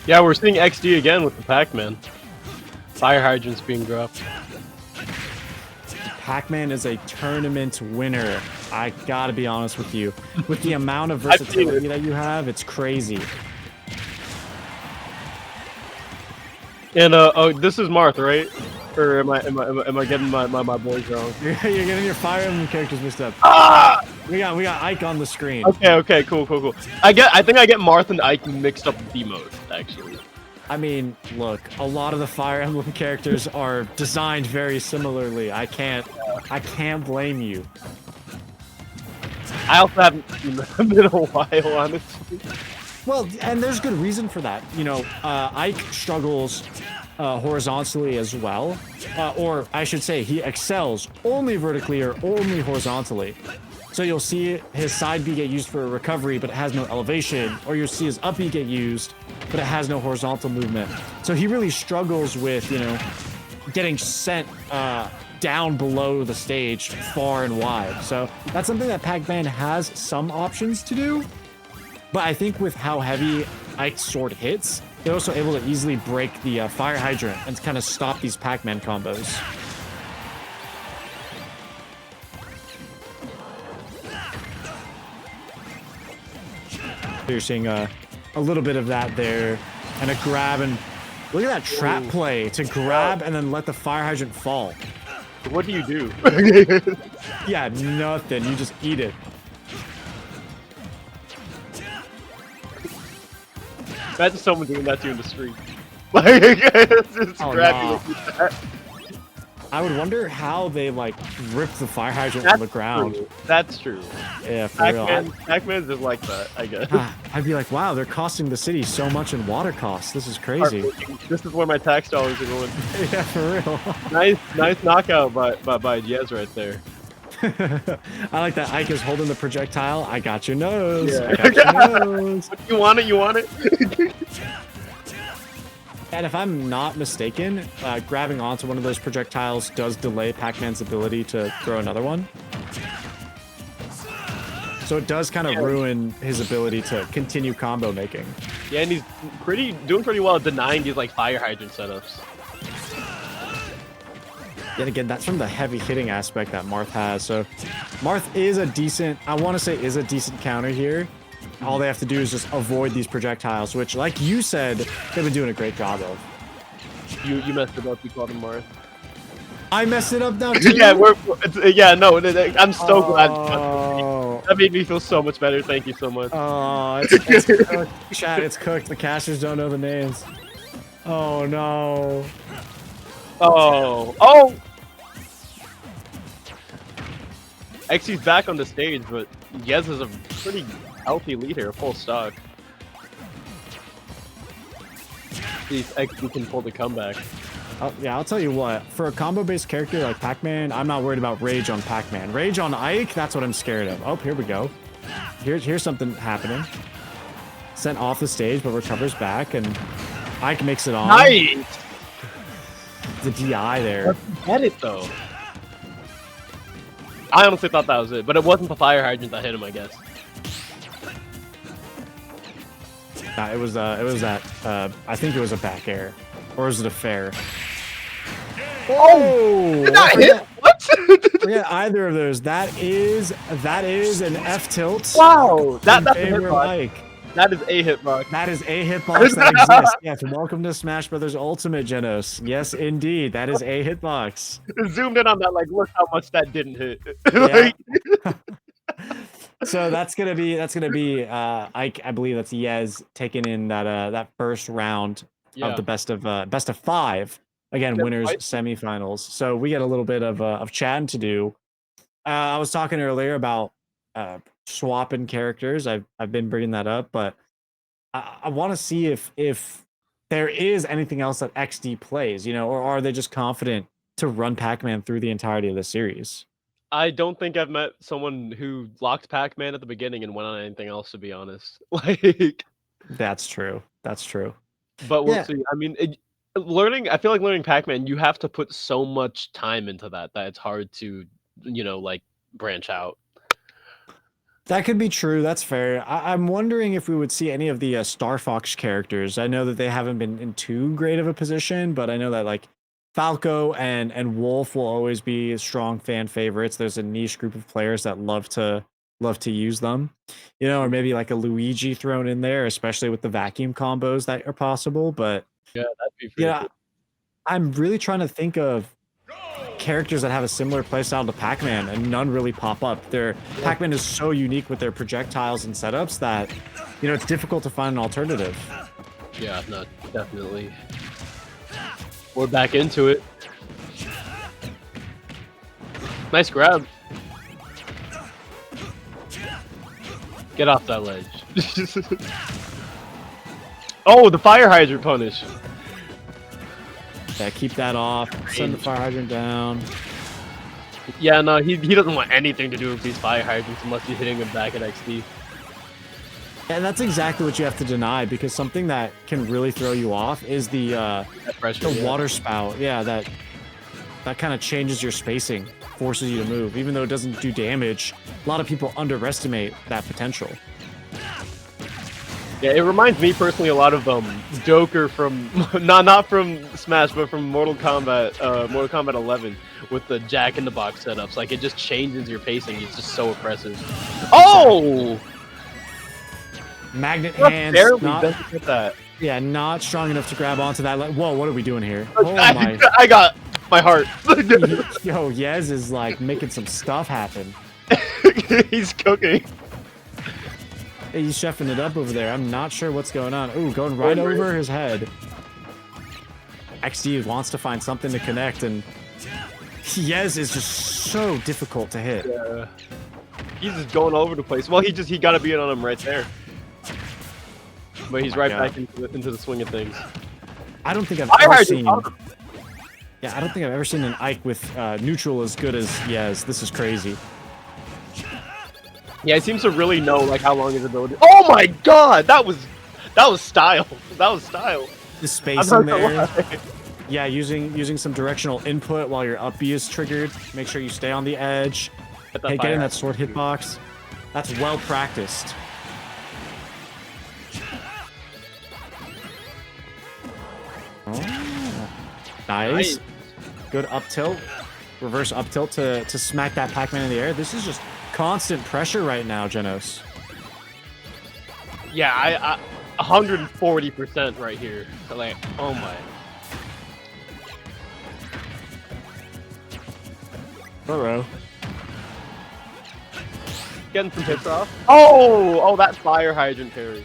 Yeah, we're seeing XD again with the Pac-Man. Fire hydrants being dropped. Pac-Man is a tournament winner. I gotta be honest with you. With the amount of versatility that you have, it's crazy. And oh, this is Marth, right? Or am I getting my boys wrong? You're getting your Fire Emblem characters mixed up. Ah! We got Ike on the screen. Okay, cool. I think I get Marth and Ike mixed up with D-mode, actually. I mean, look, a lot of the Fire Emblem characters are designed very similarly. I can't blame you. I also haven't seen them in a while, honestly. Well, and there's good reason for that. You know, Ike struggles horizontally as well. Or I should say, he excels only vertically or only horizontally. So you'll see his side B get used for a recovery, but it has no elevation. Or you'll see his up B get used, but it has no horizontal movement. So he really struggles with, you know, getting sent down below the stage far and wide. So that's something that Pac-Man has some options to do. But I think with how heavy Ike's sword hits, they're also able to easily break the fire hydrant and kind of stop these Pac-Man combos. You're seeing a little bit of that there, and a grab, and look at that trap play to grab and then let the fire hydrant fall. What do you do? Yeah, nothing. You just eat it. Imagine someone doing that to you in the street. Like, just grab you like that. I would wonder how they like rip the fire hydrant from the ground. True. That's true. Yeah, for real. Pac-Man's just like that, I guess. I'd be like, wow, they're costing the city so much in water costs. This is crazy. This is where my tax dollars are going. Yeah, for real. Nice knockout by Yez right there. I like that Ike is holding the projectile. I got your nose. Yeah. I got your nose. You want it? You want it? And if I'm not mistaken, grabbing onto one of those projectiles does delay Pac-Man's ability to throw another one. So it does kind of ruin his ability to continue combo making. Yeah, and he's doing pretty well at denying these like fire hydrant setups. Yet again, that's from the heavy hitting aspect that Marth has. So Marth is a decent, I want to say is a decent counter here. All they have to do is just avoid these projectiles, which, like you said, they've been doing a great job of. You messed it up. You called him Marth. I messed it up now too. Yeah, I'm so glad. That made me feel so much better. Thank you so much. Oh, it's cooked. Chat, it's cooked. The casters don't know the names. Oh no. Oh. XC's back on the stage, but Yez is a pretty healthy lead here, full stock. See if XC can pull the comeback. Yeah, I'll tell you what. For a combo-based character like Pac-Man, I'm not worried about Rage on Pac-Man. Rage on Ike, that's what I'm scared of. Oh, here we go. Here's something happening. Sent off the stage, but recovers back, and Ike makes it on. Nice! The DI there. Get it, though. I honestly thought that was it, but it wasn't the fire hydrant that hit him, I guess. It was that, I think it was a back air. Or is it a fair? Oh! Did that hit? What? Forget either of those. That is an F tilt. Wow! That's a hitbox. Ike. That is a hitbox. That is a hitbox that exists. Yes, welcome to Smash Brothers Ultimate, Genos. Yes, indeed. That is a hitbox. Zoomed in on that, like, look how much that didn't hit. Yeah. So that's gonna be Ike, I believe that's Yez taking in that first round of the best of 5. Again, winners semifinals. So we get a little bit of chatting to do. I was talking earlier about swapping characters. I've been bringing that up, but I want to see if there is anything else that XD plays, you know, or are they just confident to run Pac-Man through the entirety of the series? I don't think I've met someone who locked Pac-Man at the beginning and went on anything else, to be honest. Like, That's true. That's true. but we'll Yeah, see. I mean, I feel like learning Pac-Man, you have to put so much time into that it's hard to, like branch out. that could be true. That's fair. I'm wondering if we would see any of the Star Fox characters. I know that they haven't been in too great of a position, but I know that like Falco and Wolf will always be strong fan favorites. There's a niche group of players that love to use them, you know, or maybe like a Luigi thrown in there, especially with the vacuum combos that are possible. But Yeah, that'd be pretty yeah, cool. I'm really trying to think of characters that have a similar playstyle to Pac-Man, and none really pop up. Pac-Man is so unique with their projectiles and setups that, you know, it's difficult to find an alternative. Yeah, no, definitely. We're back into it. Nice grab. Get off that ledge. Oh, the fire hydrant punish. Yeah, keep that off. Send the fire hydrant down. Yeah, no, he doesn't want anything to do with these fire hydrants unless you're hitting him back at XD. And that's exactly what you have to deny, because something that can really throw you off is the Pressure, yeah. water spout. Yeah, that kind of changes your spacing, forces you to move. Even though it doesn't do damage, a lot of people underestimate that potential. Yeah, it reminds me personally a lot of Joker from not from Smash, but from Mortal Kombat 11 with the Jack in the Box setups. Like, it just changes your pacing. It's just so oppressive. Oh! Magnet Just hands, barely not, doesn't hit that. yeah, not strong enough to grab onto that. Whoa, what are we doing here? Oh my! I got my heart. Yo, Yez is like making some stuff happen. He's cooking. He's chefing it up over there. I'm not sure what's going on. Ooh, going right over his head. XD wants to find something to connect, and Yez is just so difficult to hit. Yeah. He's just going all over the place. Well, he got to be in on him right there. But he's right back into the swing of things. I don't think I've ever seen. Yeah, I don't think I've ever seen an Ike with neutral as good as Yez. This is crazy. Yeah, he seems to really know like how long his ability. Oh my god, that was style. That was style. The spacing there. Yeah, using some directional input while your up B is triggered. Make sure you stay on the edge. Hey, get in that sword hitbox. That's well practiced. Oh, nice. Good up tilt. Reverse up tilt to smack that Pac-Man in the air. This is just constant pressure right now, Genos. Yeah, I 140% right here. Like, oh my. Burrow. Getting some hits off. Oh, that fire hydrant parry.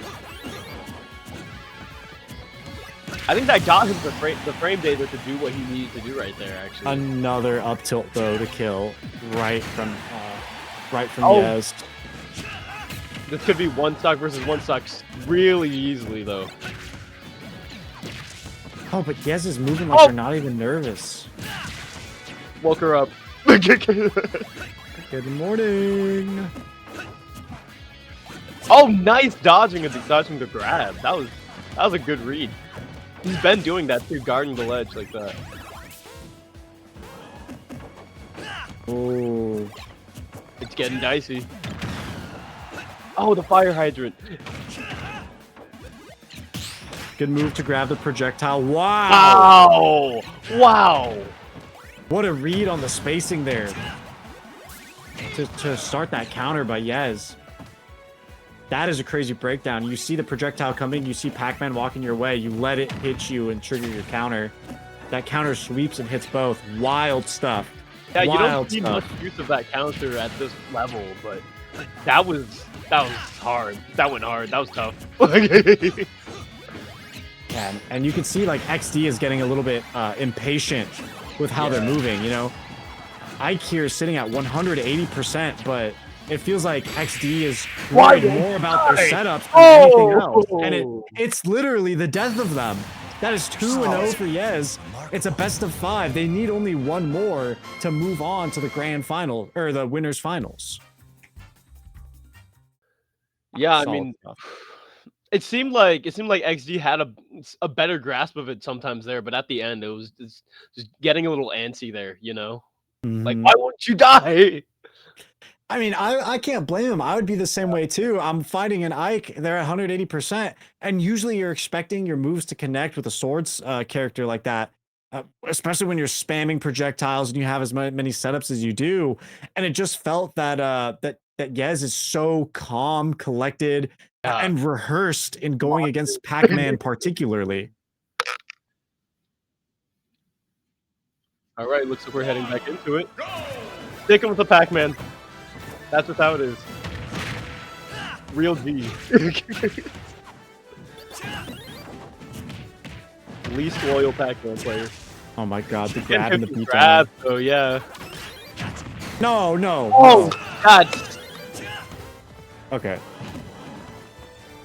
I think that got him the frame data to do what he needed to do right there. Actually, Another up tilt though to kill right from Yez. This could be one stock versus one stock really easily though. Oh, but Yez is moving like they're not even nervous. Woke her up. Good morning. Oh, nice dodging the grab. That was a good read. He's been doing that too, guarding the ledge like that. Oh, It's getting dicey. Oh, the fire hydrant. good move to grab the projectile. Wow. Wow. What a read on the spacing there. To start that counter by Yez. That is a crazy breakdown. You see the projectile coming, you see Pac-Man walking your way, you let it hit you and trigger your counter. That counter sweeps and hits both. Wild stuff. Yeah, you don't Wild see stuff. much use of that counter at this level, but that was hard. That went hard. That was tough. Yeah, and you can see like XD is getting a little bit impatient with how they're moving, you know? Ike here is sitting at 180%, but it feels like XD is worried more about their setups than anything else. And it's literally the death of them. That is 2-0 for Yez. It's a best of 5. They need only one more to move on to the grand final or the winners finals. Yeah, I Solid mean, stuff. it seemed like XD had a better grasp of it sometimes there, but at the end it was just getting a little antsy there, you know? Like, Mhm. why won't you die? I mean, I can't blame him. I would be the same way too. I'm fighting an Ike. They're at 180%, and usually you're expecting your moves to connect with a swords character like that, especially when you're spamming projectiles and you have as many setups as you do. And it just felt that that Yez is so calm, collected, Yeah. and rehearsed in going against Pac-Man particularly. All right, looks like we're heading back into it. Sticking with the Pac-Man. That's just how it is. Real G. Least loyal Pac-Man player. Oh my god, the grab and the beat grab, oh yeah. No, no. Oh, no. God. Okay.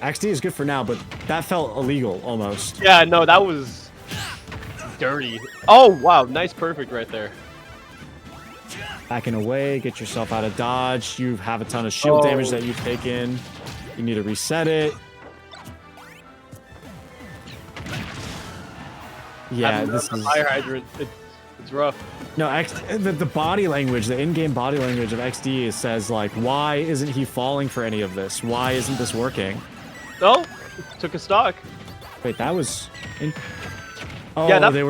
XD is good for now, but that felt illegal almost. Yeah, no, that was dirty. Oh, wow, nice perfect right there. Backing away, get yourself out of dodge. You have a ton of shield damage that you've taken. You need to reset it. Yeah, this is fire hydrant. It's rough. no the body language, the in-game body language of XD says like, why isn't he falling for any of this? Why isn't this working? Oh, took a stock. Wait, that was. Oh, yeah, they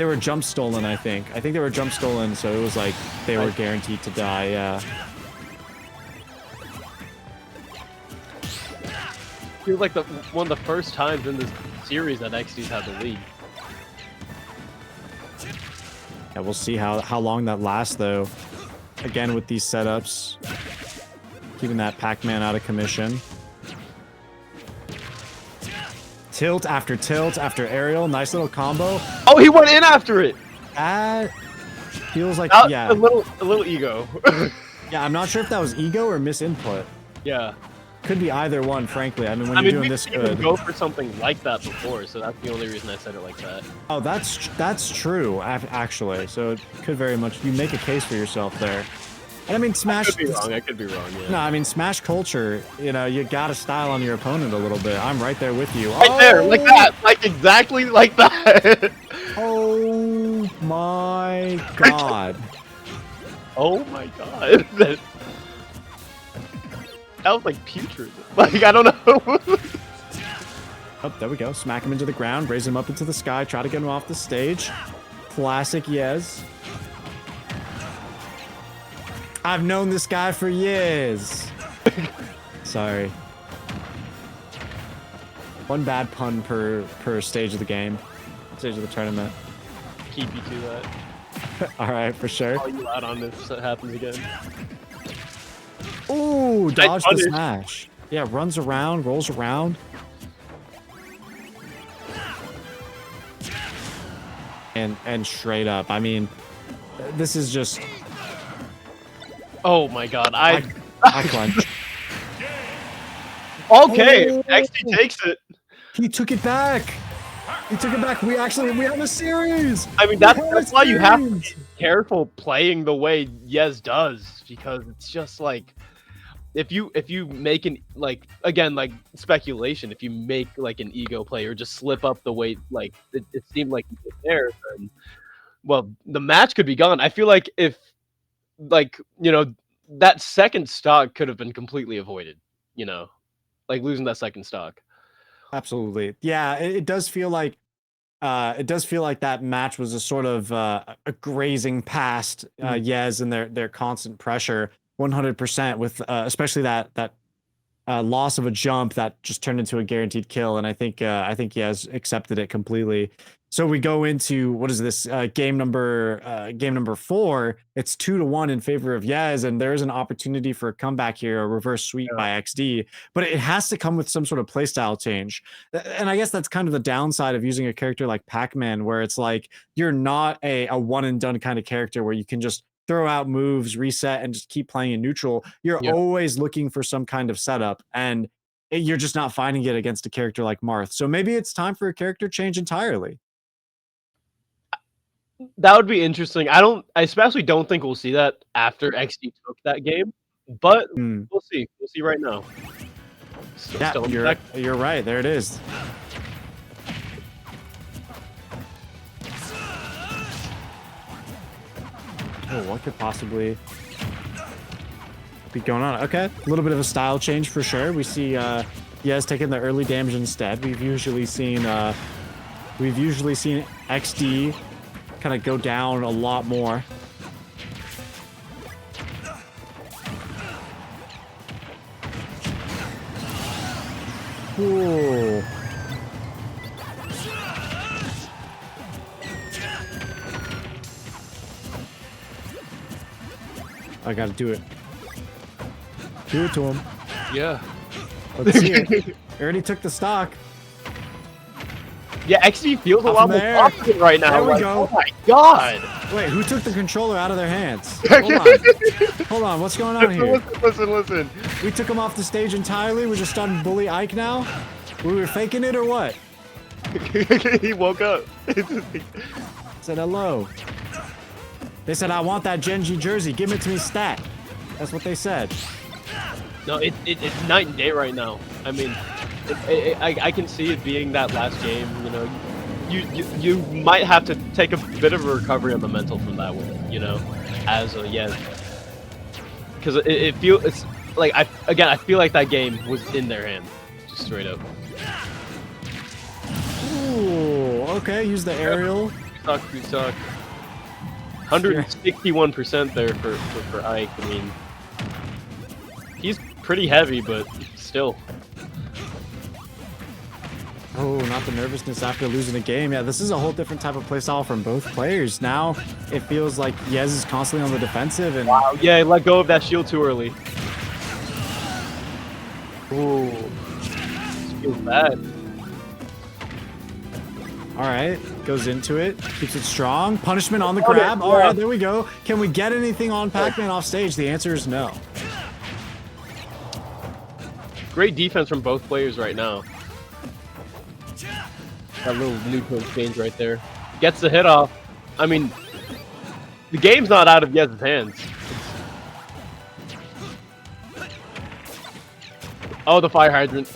were jump stolen. I think they were jump stolen, so it was like they were guaranteed to die. Yeah. Feels like one of the first times in this series that XD's had the lead. Yeah, we'll see how long that lasts, though. Again, with these setups, keeping that Pac-Man out of commission. Tilt after aerial, nice little combo. Oh, he went in after it. That feels like yeah, a little ego. yeah. I'm not sure if that was ego or misinput. Yeah. Could be either one, frankly. I mean, when you're doing this good. Go for something like that before, so that's the only reason I said it like that. Oh, that's true, actually. So it could very much, you make a case for yourself there. And I mean, Smash. I could be wrong. Yeah. No, I mean, Smash culture. You know, you gotta style on your opponent a little bit. I'm right there with you. Right there, like that, like exactly like that. Oh my god. Oh my god. That was like putrid. Like, I don't know. Oh, there we go. Smack him into the ground, raise him up into the sky, try to get him off the stage. Classic Yez. I've known this guy for years. Sorry. One bad pun per stage of the game. Stage of the tournament. Keep you to that. Alright, for sure. Call you out on this if that happens again. Ooh, dodge the smash. Yeah, runs around, rolls around. And straight up. I mean, this is just. Oh my god, I clench. Okay, Oh. XD takes it. He took it back. He took it back. We have a series. I mean, that's why you have to be careful playing the way Yez does, because it's just like if you make an like speculation, if you make like an ego play or just slip up the way like it seemed like you did there, then well the match could be gone. I feel like if like that second stock could have been completely avoided, like losing that second stock. Absolutely. Yeah, it does feel like that match was a sort of a grazing past Yez and their constant pressure 100% with especially that loss of a jump that just turned into a guaranteed kill, and I think Yez accepted it completely. So we go into what is this game number 4. It's 2-1 in favor of Yez, and there's an opportunity for a comeback here, a reverse sweep by XD, but it has to come with some sort of playstyle change. And I guess that's kind of the downside of using a character like Pac-Man, where it's like you're not a one and done kind of character where you can just throw out moves, reset, and just keep playing in neutral. You're always looking for some kind of setup, and you're just not finding it against a character like Marth. So maybe it's time for a character change entirely. That would be interesting. I especially don't think we'll see that after XD took that game, but we'll see. We'll see right now. Yeah, you're right. There it is. Oh, what could possibly be going on? Okay, a little bit of a style change for sure. We see Yez taking the early damage instead. We've usually seen XD kind of go down a lot more. Ooh. I gotta do it. Do it to him. Yeah. Let's see it. Already took the stock. Yeah, XD feels a lot more confident right now. There we go. Oh my god! Wait, who took the controller out of their hands? Hold on. Hold on, what's going on here? Listen. We took him off the stage entirely? We're just starting to bully Ike now? We were faking it or what? He woke up. Said hello. They said, I want that Gen G jersey. Give it to me stat. That's what they said. No, it's night and day right now. I mean, I can see it being that last game. You know, you might have to take a bit of a recovery on the mental from that one. You know, as a because it's like I feel like that game was in their hand, just straight up. Ooh, okay. Use the aerial. We suck. 161% there for Ike. I mean, he's pretty heavy, but still. Oh, not the nervousness after losing a game. Yeah, this is a whole different type of playstyle from both players. Now it feels like Yez is constantly on the defensive. And wow, yeah, let go of that shield too early. Ooh, this feels bad. All right, goes into it, keeps it strong. Punishment on the grab. All right, there we go. Can we get anything on Pac-Man off stage? The answer is no. Great defense from both players right now. That little neutral exchange right there. Gets the hit off. I mean, the game's not out of Yez's hands. Oh, the fire hydrant.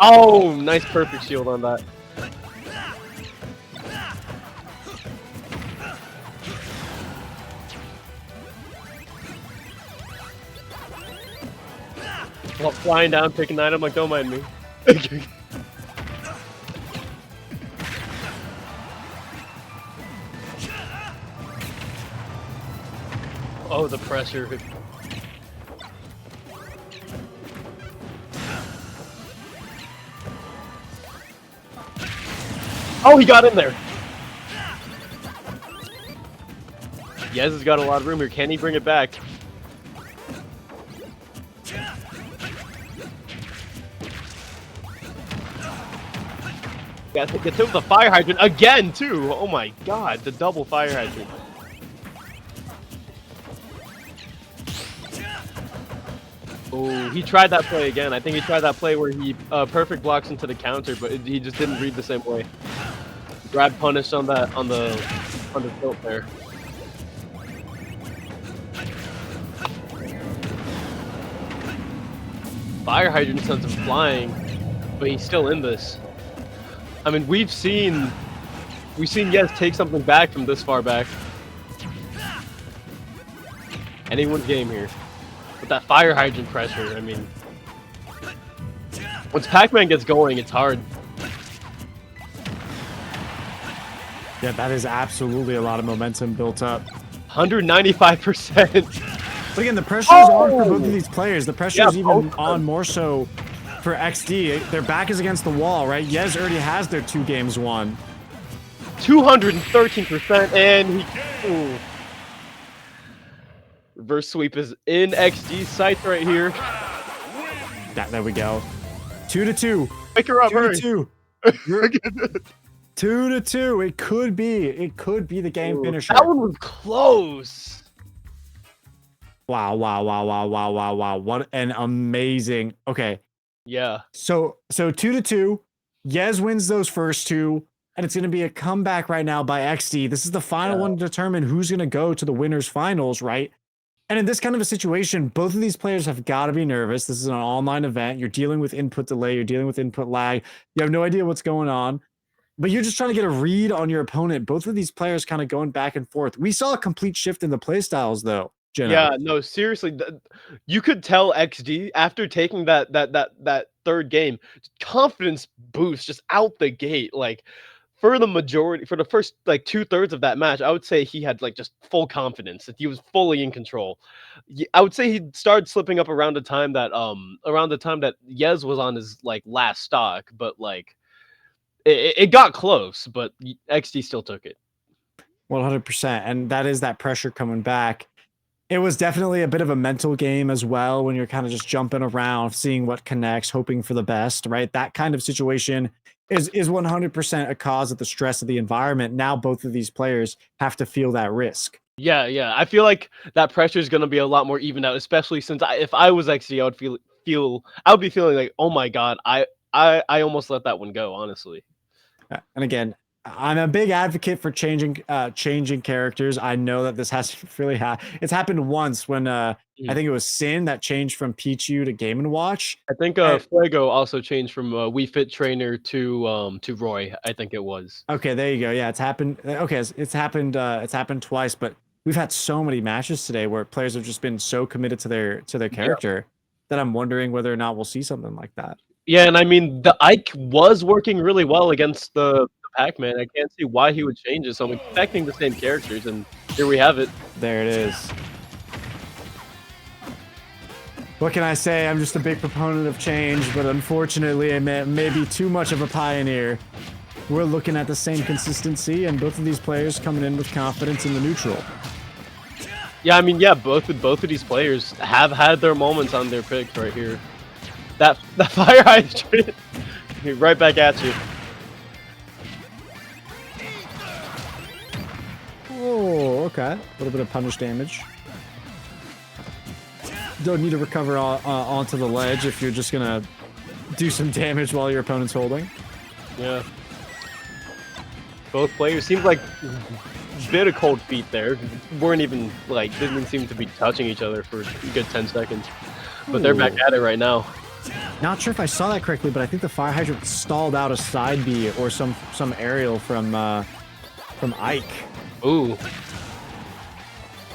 Oh, nice perfect shield on that. Well, flying down, picking an item, like, don't mind me. Oh, the pressure. Oh, he got in there. Yez has got a lot of room here. Can he bring it back? Gets hit with the fire hydrant again, too. Oh my god, the double fire hydrant. Oh, he tried that play again. I think he tried that play where he perfect blocks into the counter, but he just didn't read the same way. Grab punish on that on the tilt there. Fire hydrant sends him flying, but he's still in this. I mean, we've seen Yez take something back from this far back. Anyone's game here. With that fire hydrant pressure, I mean, once Pac-Man gets going, it's hard. Yeah, that is absolutely a lot of momentum built up. 195%. Again, the pressure is on for both of these players. The pressure is even on more so for XD. Their back is against the wall, right? Yez already has their 2 games won. 213%, and he... Ooh. Reverse sweep is in XD's sights right here. There we go. 2-2. Pick her up, 2-2. 2-2. It could be the game finisher. That one was close. Wow, wow, wow, wow, wow, wow, wow. What an amazing. Okay. Yeah. So 2-2. Yez wins those first two, and it's gonna be a comeback right now by XD. This is the final Yeah. one to determine who's gonna go to the winners finals, right? And in this kind of a situation, both of these players have got to be nervous. This is an online event. You're dealing with input delay, you're dealing with input lag. You have no idea what's going on, but you're just trying to get a read on your opponent. Both of these players kind of going back and forth. We saw a complete shift in the play styles, though, Jeno. Yeah, no, seriously, you could tell XD after taking that third game, confidence boost just out the gate. Like for the first like 2/3 of that match, I would say he had like just full confidence that he was fully in control. I would say he started slipping up around the time that Yez was on his like last stock, but like it got close, but XD still took it. 100%. And that is that pressure coming back. It was definitely a bit of a mental game as well when you're kind of just jumping around, seeing what connects, hoping for the best, right? That kind of situation is 100% a cause of the stress of the environment. Now both of these players have to feel that risk. Yeah, yeah. I feel like that pressure is gonna be a lot more evened out, especially since if I was XG, I would I would be feeling like, oh my god, I almost let that one go, honestly. And again, I'm a big advocate for changing characters. I know that this has really it's happened once when I think it was Sin that changed from Pichu to Game and Watch. I think Fuego also changed from Wii Fit Trainer to Roy. I think it was. Okay, there you go. Yeah, it's happened. Okay, it's happened. It's happened twice, but we've had so many matches today where players have just been so committed to their character that I'm wondering whether or not we'll see something like that. Yeah, and I mean the Ike was working really well against the Pac-Man. I can't see why he would change it. So I'm expecting the same characters, and here we have it. There it is. What can I say? I'm just a big proponent of change, but unfortunately, I may be too much of a pioneer. We're looking at the same consistency, and both of these players coming in with confidence in the neutral. Yeah, I mean, yeah, both of these players have had their moments on their picks right here. That fire hydrant, right back at you. Oh, okay. A little bit of punish damage. Don't need to recover onto the ledge if you're just gonna do some damage while your opponent's holding. Yeah. Both players seemed like bit of cold feet there. Weren't even like didn't seem to be touching each other for a good 10 seconds. But they're back at it right now. Not sure if I saw that correctly, but I think the fire hydrant stalled out a side B or some aerial from Ike. Ooh.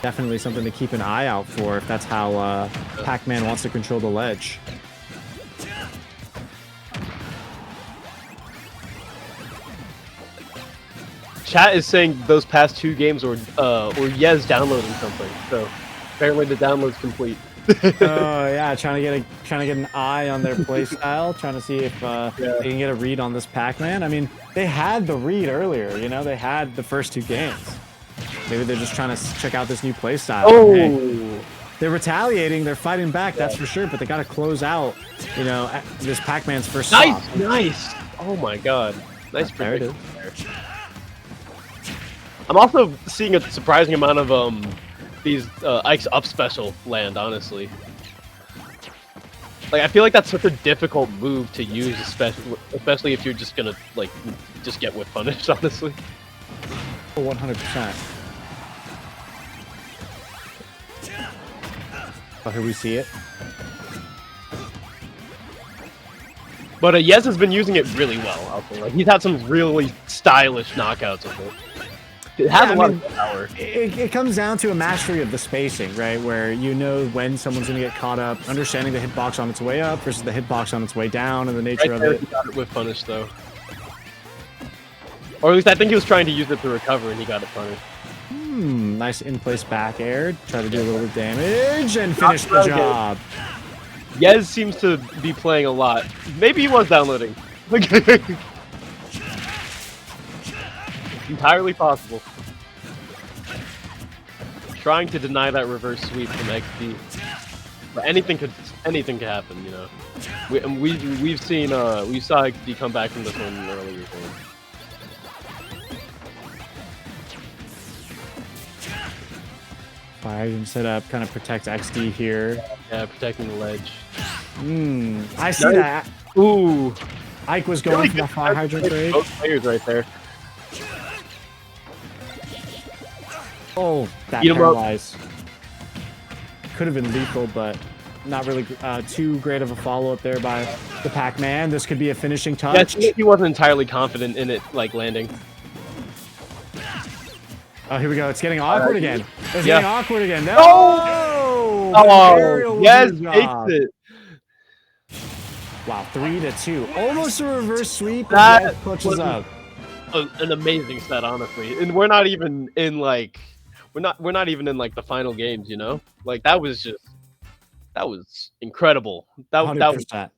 Definitely something to keep an eye out for if that's how Pac-Man wants to control the ledge. Chat is saying those past 2 games were Yez downloading something. So apparently the download's complete. Oh yeah, trying to get an eye on their playstyle, trying to see if they can get a read on this Pac-Man. I mean, they had the read earlier, you know, they had the first 2 games. Maybe they're just trying to check out this new playstyle. Oh, hey, they're retaliating, they're fighting back, that's for sure. But they got to close out, you know, this Pac-Man's first. Nice. Oh my god, nice. There it is. I'm also seeing a surprising amount of these Ike's up special land, honestly. Like, I feel like that's such a difficult move to use, especially if you're just gonna, like, just get whip punished, honestly. 100%. Oh, here we see it. But Yez has been using it really well, I'll say. Like, he's had some really stylish knockouts with it. It has a lot of power. It comes down to a mastery of the spacing, right? Where you know when someone's going to get caught up, understanding the hitbox on its way up versus the hitbox on its way down, and the nature of it. He got it with punish, though. Or at least I think he was trying to use it to recover, and he got it punished. Nice in-place back air. Try to do a little bit of damage and finish the job. Yez seems to be playing a lot. Maybe he was downloading. Entirely possible. Trying to deny that reverse sweep from XD, but anything could happen, you know. We saw XD come back from this one earlier. Fire hydrant set up, kind of protect XD here. Yeah, protecting the ledge. I see that. Ooh. Ike was going for the fire hydrant trade. Both players right there. Oh, that Beat 'em up. paralyze. Could have been lethal, but not really too great of a follow-up there by the Pac-Man. This could be a finishing touch. Yeah, he wasn't entirely confident in it, like, landing. Oh, here we go. It's getting awkward again. It's Yeah. getting awkward again. No! Oh, yes, takes it. Wow, 3-2. Almost a reverse sweep. That clutches up. An amazing set, honestly. And we're not even in, like, we're not even in, like, the final games, you know? Like, that was incredible. That was 100%.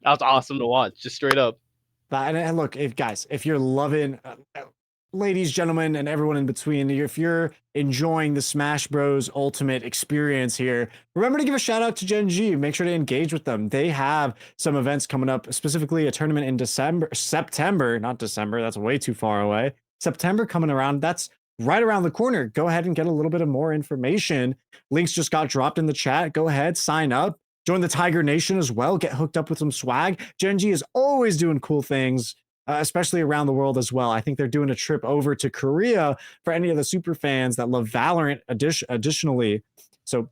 awesome to watch, just straight up. And look, if you're loving, ladies, gentlemen, and everyone in between, if you're enjoying the Smash Bros. Ultimate experience here, remember to give a shout out to Gen G. Make sure to engage with them. They have some events coming up, specifically a tournament in September, not December. That's way too far away. September coming around. That's right around the corner. Go ahead and get a little bit of more information. Links just got dropped in the chat. Go ahead, sign up. Join the Tiger Nation as well. Get hooked up with some swag. Gen G is always doing cool things, especially around the world as well. I think they're doing a trip over to Korea for any of the super fans that love Valorant additionally. So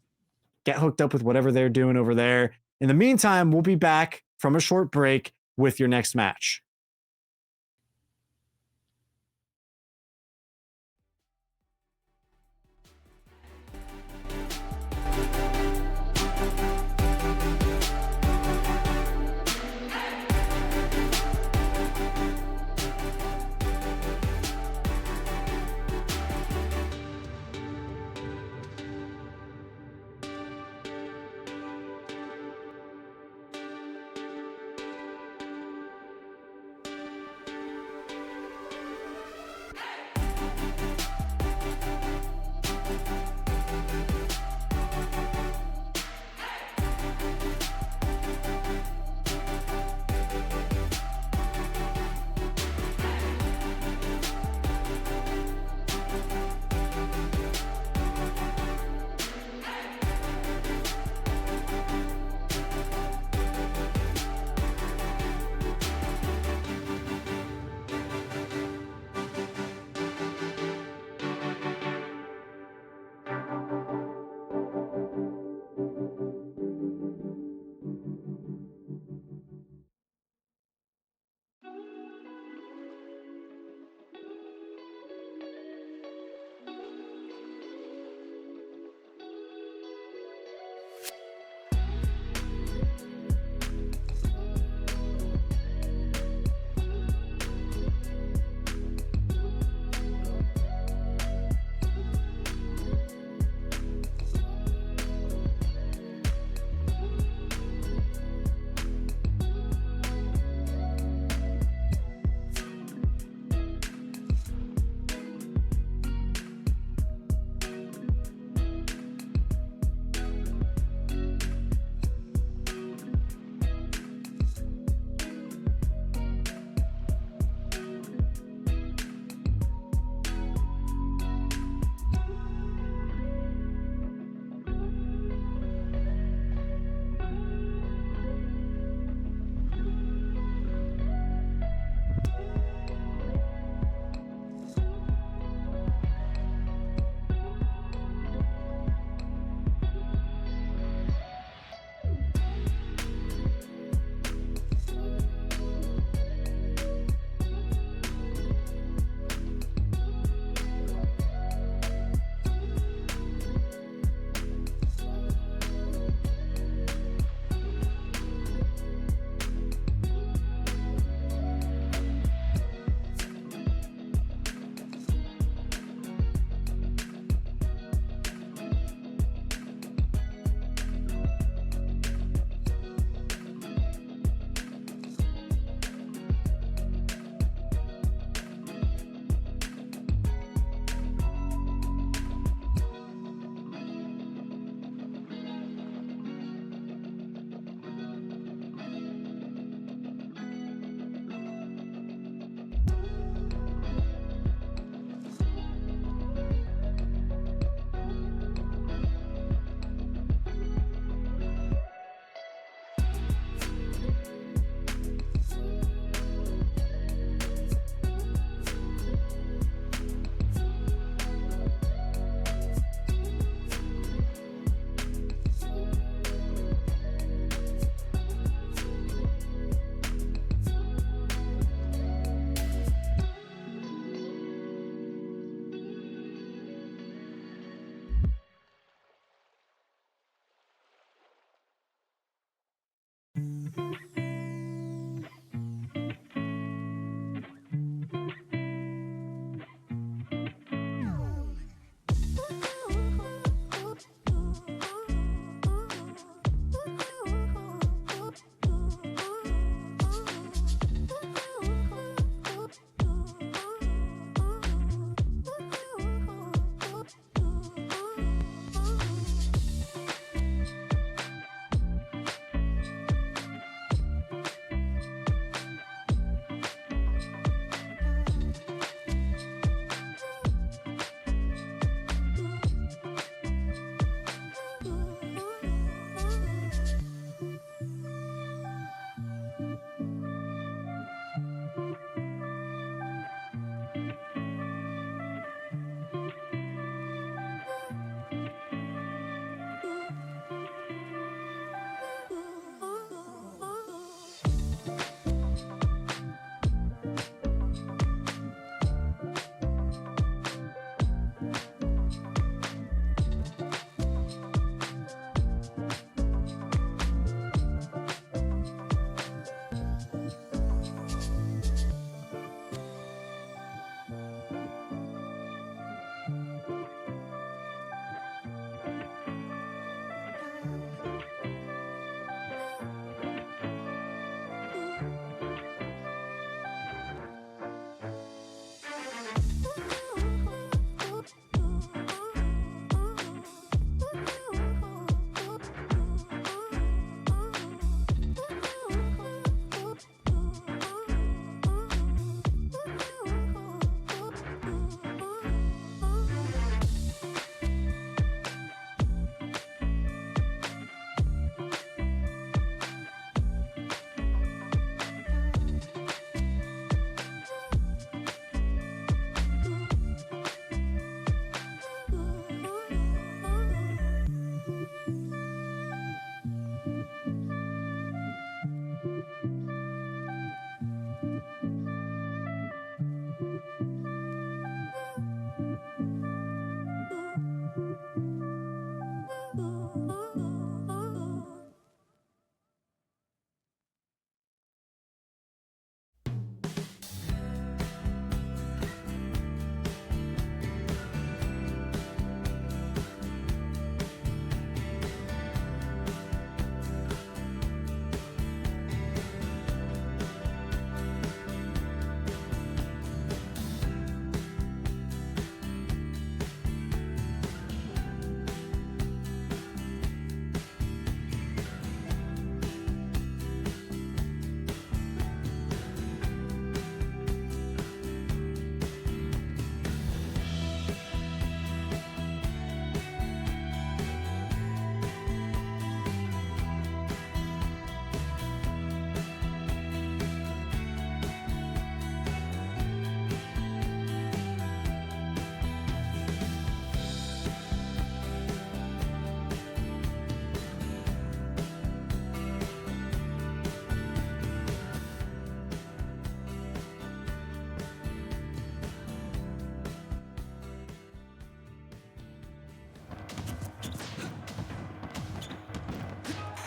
get hooked up with whatever they're doing over there. In the meantime, we'll be back from a short break with your next match.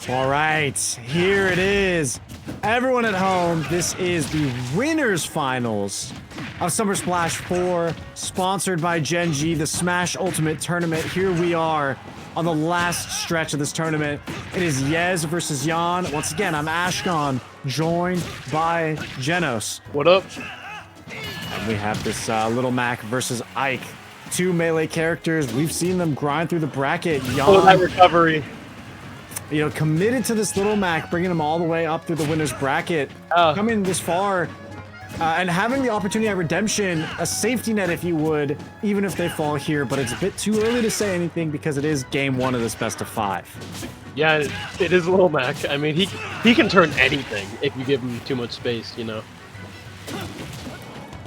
All right, here it is. Everyone at home, this is the winners finals of Summer Splash 4, sponsored by Gen G, the Smash Ultimate Tournament. Here we are on the last stretch of this tournament. It is Yez versus Jan. Once again, I'm Ashkon, joined by Genos. What up? And we have this Little Mac versus Ike. Two melee characters. We've seen them grind through the bracket. Jan, Oh, that recovery. you know, committed to this Little Mac, bringing them all the way up through the winner's bracket. Coming this far and having the opportunity at redemption, a safety net, if you would, even if they fall here. But it's a bit too early to say anything because it is game one of this best of 5. Yeah, it is Lil Mac. I mean, he can turn anything if you give him too much space, you know.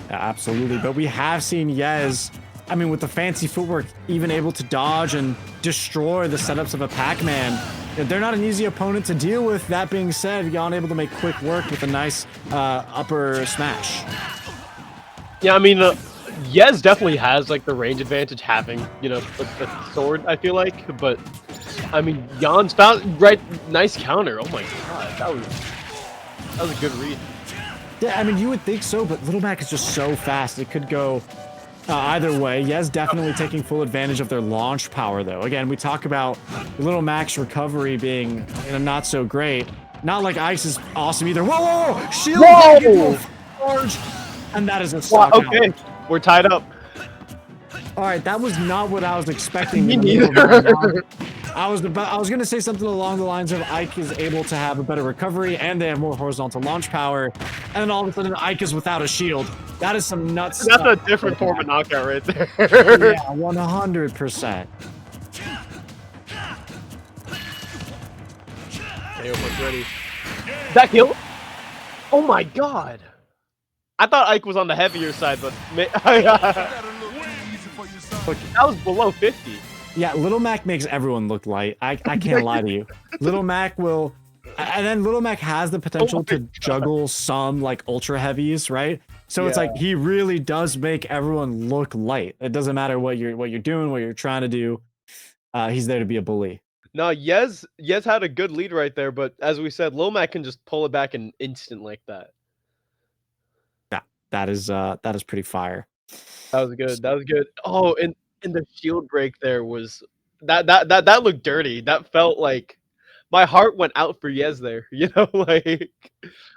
Yeah, absolutely. But we have seen Yez, I mean, with the fancy footwork, even able to dodge and destroy the setups of a Pac-Man. They're not an easy opponent to deal with. That being said, Jan able to make quick work with a nice upper smash. Yeah, I mean, Yez definitely has like the range advantage having, you know, the sword, I feel like. But I mean, Jan's found nice counter. Oh my god, that was a good read. Yeah, I mean, you would think so, but Little Mac is just so fast. It could go either way. Yez definitely taking full advantage of their launch power, though. Again, we talk about Little Mac's recovery being, you know, not so great. Not like Ice is awesome either. Whoa, whoa, whoa! Shield! Whoa! Charge! And that is a stock out. Okay, we're tied up. All right, that was not what I was expecting. Me neither. I was gonna say something along the lines of Ike is able to have a better recovery and they have more horizontal launch power, and then all of a sudden Ike is without a shield. That is some nuts. That's a different form of knockout right there. Yeah, 100%. Ready. That kill? Oh my god! I thought Ike was on the heavier side, but that was below 50. Yeah, Little Mac makes everyone look light. I can't lie to you. Little Mac will, and then Little Mac has the potential to juggle some like ultra heavies, right? So it's like he really does make everyone look light. It doesn't matter what you're doing, what you're trying to do. He's there to be a bully. No, Yez had a good lead right there, but as we said, Lil Mac can just pull it back in instant like that. Yeah, that is pretty fire. That was good. That was good. Oh, and the shield break there was that looked dirty. That felt like my heart went out for Yez there. You know, like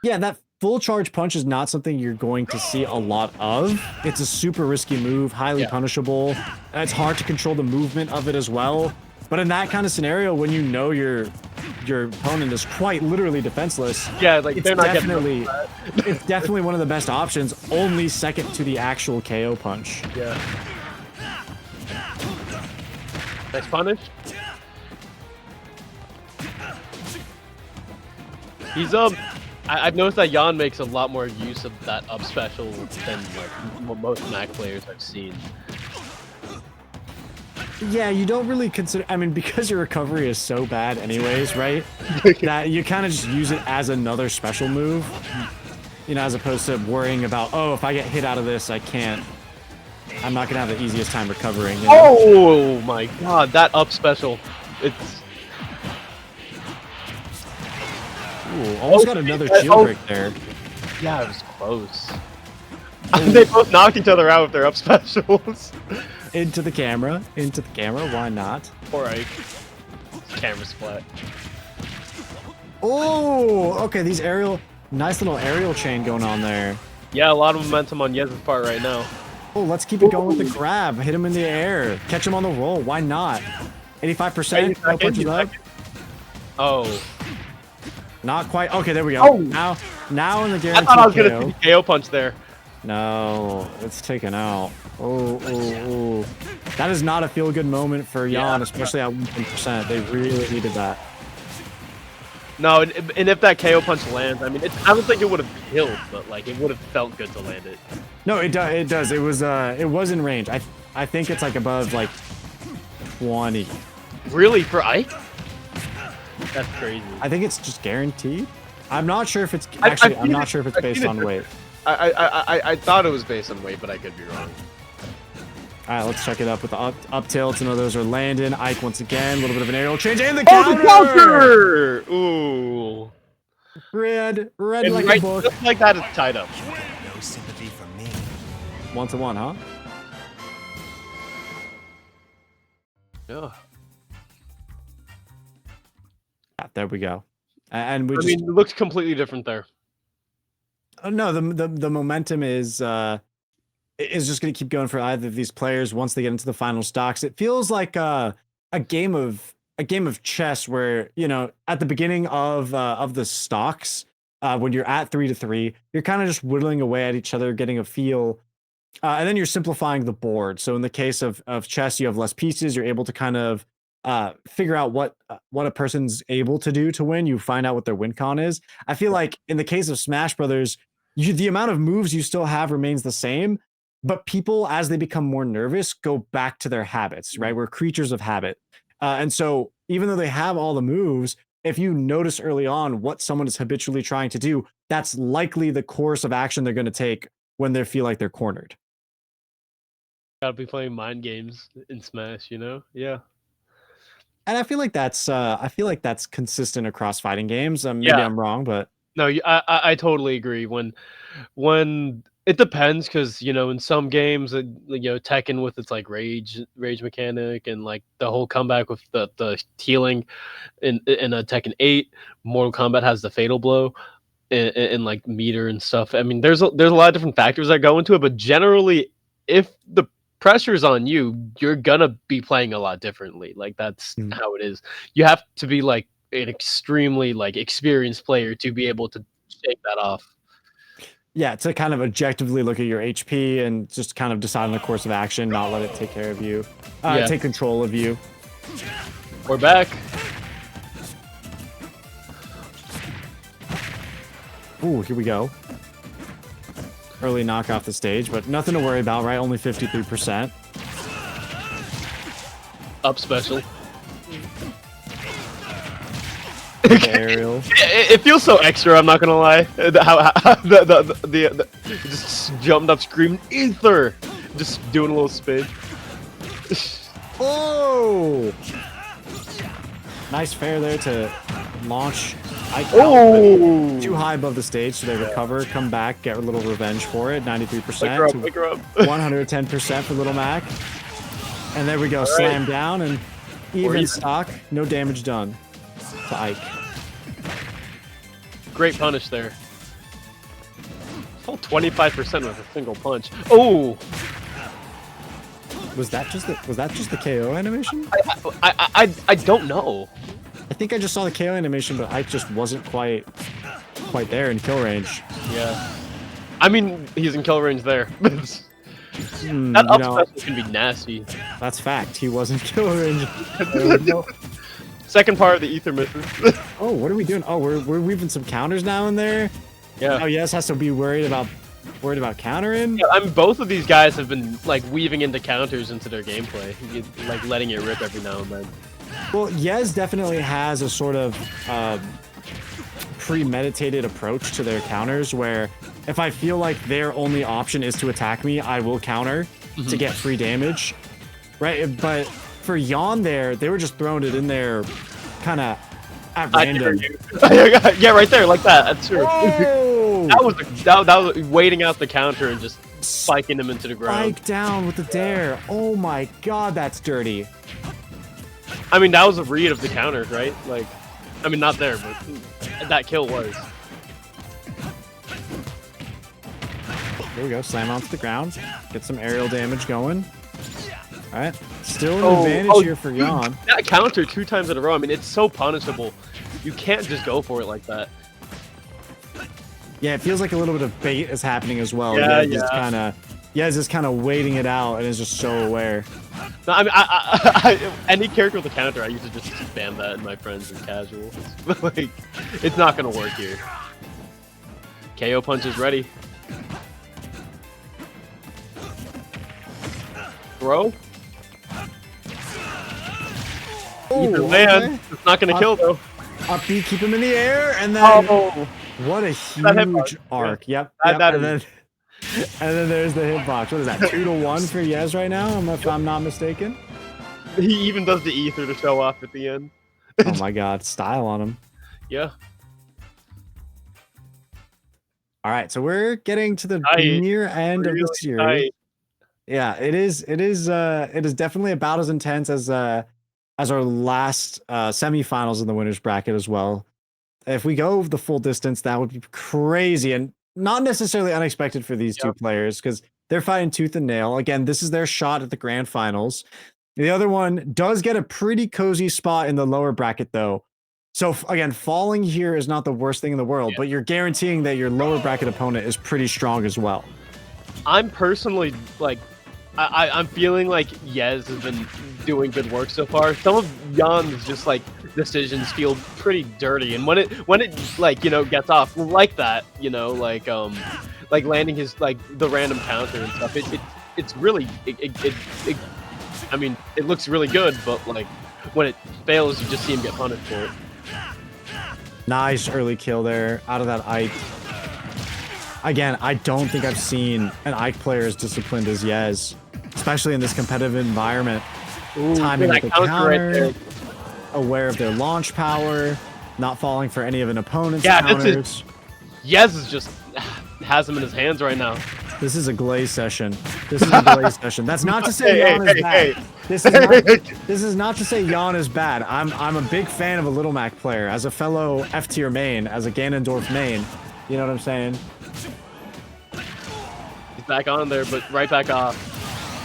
yeah, that full charge punch is not something you're going to see a lot of. It's a super risky move, highly punishable. And it's hard to control the movement of it as well. But in that kind of scenario, when you know your opponent is quite literally defenseless, yeah, like it's definitely one of the best options. Only second to the actual KO punch. Yeah. Nice punish. He's I've noticed that Jan makes a lot more use of that up special than like most Mac players I've seen. Yeah, you don't really consider, I mean, because your recovery is so bad anyways, right? That you kind of just use it as another special move. You know, as opposed to worrying about, oh, if I get hit out of this, I'm not gonna have the easiest time recovering. You know? Oh my god, that up special. It's almost got another shield break there. Yeah, it was close. They both knocked each other out with their up specials. Into the camera, why not? Poor Ike. Camera's flat. Oh, okay, these nice little aerial chain going on there. Yeah, a lot of momentum on Yez's part right now. Oh, let's keep it going with the grab. Hit him in the air. Catch him on the roll. Why not? 85%. Oh. Not quite. Okay, there we go. Oh. Now in the guarantee I thought I was KO. gonna see the KO punch there. No, it's taken out. Oh. That is not a feel-good moment for Jan, especially at 1%. They really needed that. No, and if that KO punch lands, I mean, I don't think it would have killed, but like it would have felt good to land it. No, it does. It was in range. I think it's like above like 20. Really, for Ike? That's crazy. I think it's just guaranteed. I'm not sure if it's actually. I'm not sure if it's based on weight. I thought it was based on weight, but I could be wrong. All right, let's check it up with the up tilts. I know those are landing. Ike once again, a little bit of an aerial change, and the Oh, counter! the counter! Ooh. Red And like right, a book. just like that, it's tied up. No sympathy from me. 1-1, huh? Yeah. Yeah, there we go. And we I mean, it looks completely different there. no, the momentum is just going to keep going for either of these players once they get into the final stocks. It feels like a game of chess where, you know, at the beginning of the stocks, when you're at 3-3, you're kind of just whittling away at each other, getting a feel, and then you're simplifying the board. So in the case of chess, you have less pieces. You're able to kind of figure out what a person's able to do to win. You find out what their win con is. I feel like in the case of Smash Brothers, the amount of moves you still have remains the same, but people, as they become more nervous, go back to their habits, right? We're creatures of habit. And so even though they have all the moves, if you notice early on what someone is habitually trying to do, that's likely the course of action they're going to take when they feel like they're cornered. Gotta be playing mind games in Smash, you know? Yeah. And I feel like that's consistent across fighting games. Maybe I'm wrong, but No, I totally agree. When it depends, because you know, in some games, you know, Tekken with its like rage mechanic and like the whole comeback with the healing in a Tekken 8, Mortal Kombat has the fatal blow and like meter and stuff. I mean, there's a lot of different factors that go into it, but generally, if the pressure's on you, you're gonna be playing a lot differently. Like that's how it is. You have to be like an extremely like experienced player to be able to shake that off. yeah, to kind of objectively look at your HP and just kind of decide on the course of action, not let it take care of you, take control of you. We're back. Ooh, here we go. Early knock off the stage, but nothing to worry about, right? Only 53%. Up special. Aerial. It feels so extra. I'm not gonna lie. How the just jumped up, screaming ether, just doing a little spin. Oh! Nice fair there to launch. Oh! Too high above the stage, so they recover, come back, get a little revenge for it. 93% Pick her up. 110% for Little Mac. And there we go, slam down and even stock, no damage done to Ike. Great punish there. Full 25% with a single punch. Oh! Was that just the KO animation? I don't know. I think I just saw the KO animation, but Ike just wasn't quite there in kill range. Yeah. I mean, he's in kill range there. That up special can be nasty. That's fact. He was in kill range. Second part of the ether misses. Oh, what are we doing? Oh, we're weaving some counters now in there. Yeah. Oh, yes, has to be worried about countering. Yeah, I mean, both of these guys have been like weaving into counters into their gameplay, like letting it rip every now and then. Well, Yez definitely has a sort of premeditated approach to their counters where if I feel like their only option is to attack me, I will counter to get free damage, right? But for Yon there, they were just throwing it in there kind of at random. Yeah, right there, like that. That's true. Oh! that was waiting out the counter and just spiking them into the ground. Spike down with the dare. Oh my god, that's dirty. I mean, that was a read of the counter, right? Like, I mean, not there, but that kill was. Here we go, slam onto the ground. Get some aerial damage going. Alright, still an advantage here for Yon. That counter 2 times in a row, I mean, it's so punishable. You can't just go for it like that. Yeah, it feels like a little bit of bait is happening as well. Yeah, Yez is kind of waiting it out and is just so aware. No, I mean, any character with a counter, I used to just spam that in my friends and casual. Like, it's not gonna work here. KO punch is ready. Throw. Either land. It's not gonna kill though. Up B, keep him in the air, and then what a huge arc. Yep. And then And then there's the hitbox. What is that? 2-1 for Yez right now, if I'm not mistaken. He even does the ether to show off at the end. Oh my god, style on him. Yeah. All right, so we're getting to the Tight. near end of the Really series. tight. Yeah, it is definitely about as intense as our last semifinals in the winners bracket as well. If we go the full distance, that would be crazy and not necessarily unexpected for these two players because they're fighting tooth and nail. Again, this is their shot at the grand finals. The other one does get a pretty cozy spot in the lower bracket though. So again, falling here is not the worst thing in the world, but you're guaranteeing that your lower bracket opponent is pretty strong as well. I'm personally like, I'm feeling like Yez has been doing good work so far. Some of Jan's just like decisions feel pretty dirty, and when it like gets off like that, like landing his like the random counter and stuff. It's really I mean, it looks really good, but like when it fails, you just see him get punished for it. Nice early kill there out of that Ike. Again, I don't think I've seen an Ike player as disciplined as Yez, especially in this competitive environment. Ooh, timing with the counter, right aware of their launch power, not falling for any of an opponent's Yeah, counters. Yez is just has him in his hands right now. This is a glaze session. This is a glaze session. That's not to say Jan is bad. Hey. This is not to say Jan is bad. I'm a big fan of a Little Mac player as a fellow F tier main, as a Ganondorf main. You know what I'm saying? He's back on there, but right back off.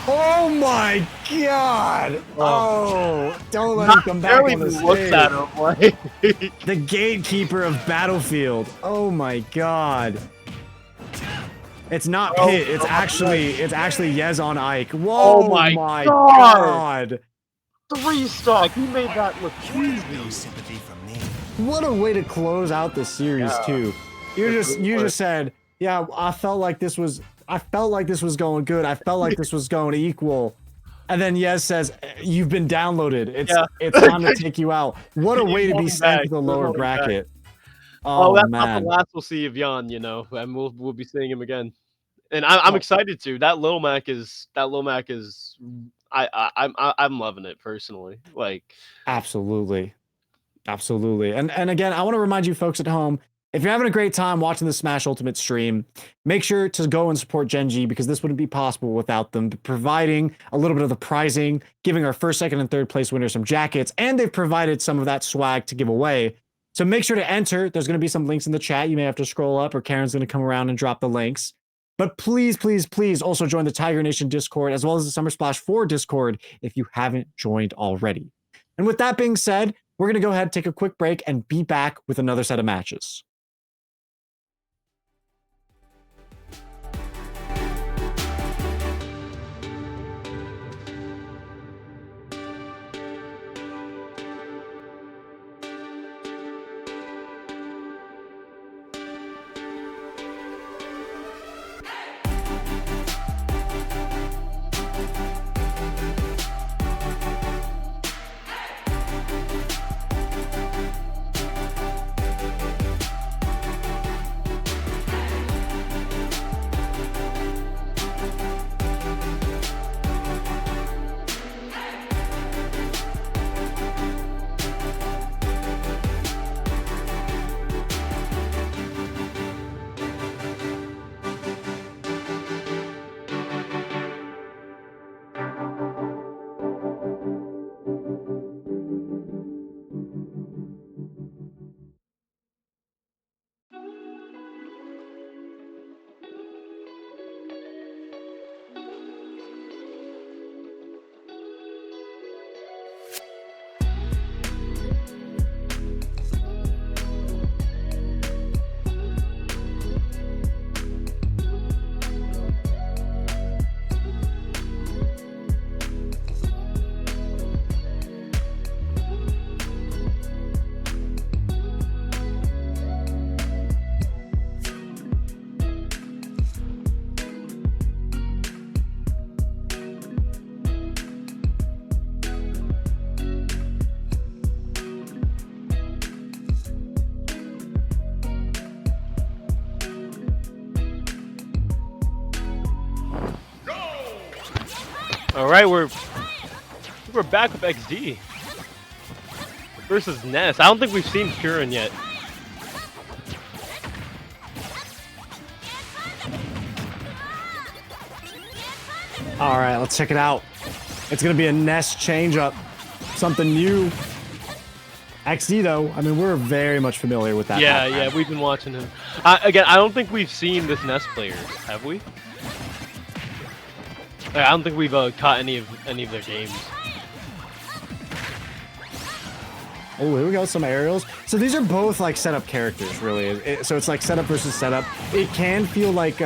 Oh my god! Oh, don't let him come back on the stage. Looks at him like The gatekeeper of Battlefield. Oh my god. It's not Pit. It's actually Yez on Ike. Whoa, Oh my god. 3-stock. He made that look easy. No sympathy from me. What a way to close out the series too. You just said, yeah, I felt like this was going good. I felt like this was going equal. And then Yez says, you've been downloaded. It's time to take you out. What a way to be sent to the lower bracket. Oh, that's man. not the last we'll see of Jan, and we'll be seeing him again. And I'm excited to. That Lil Mac is I'm loving it personally. Like Absolutely. And again, I want to remind you folks at home, if you're having a great time watching the Smash Ultimate stream, make sure to go and support Gen G because this wouldn't be possible without them providing a little bit of the prizing, giving our first, second, and third place winners some jackets, and they've provided some of that swag to give away. So make sure to enter. There's going to be some links in the chat. You may have to scroll up or Karen's going to come around and drop the links. But please, please, please also join the Tiger Nation Discord as well as the Summer Splash 4 Discord if you haven't joined already. And with that being said, we're going to go ahead, take a quick break, and be back with another set of matches. All right, we're back with XD versus Ness. I don't think we've seen Caren yet. All right, let's check it out. It's gonna be a Ness change-up, something new. XD though, I mean, we're very much familiar with that. Yeah, Pac-Man. yeah, we've been watching him. Again, I don't think we've seen this Ness player, have we? I don't think we've caught any of their games. Oh, here we go, some aerials. So these are both like setup characters, really. So it's like setup versus setup. It can feel like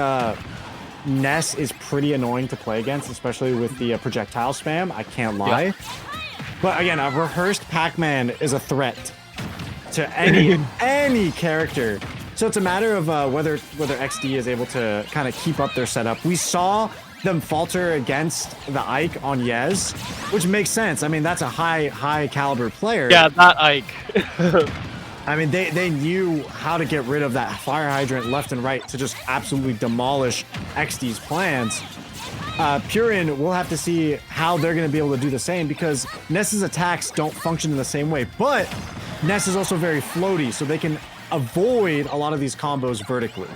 Ness is pretty annoying to play against, especially with the projectile spam. I can't lie. Yeah. But again, a rehearsed Pac-Man is a threat to any character. So it's a matter of whether XD is able to kind of keep up their setup. We saw them falter against the Ike on Yez, which makes sense. I mean, that's a high caliber player. Yeah, that Ike. I mean, they knew how to get rid of that fire hydrant left and right to just absolutely demolish XD's plans. Purin, we'll have to see how they're going to be able to do the same because Ness's attacks don't function in the same way, but Ness is also very floaty, so they can avoid a lot of these combos vertically.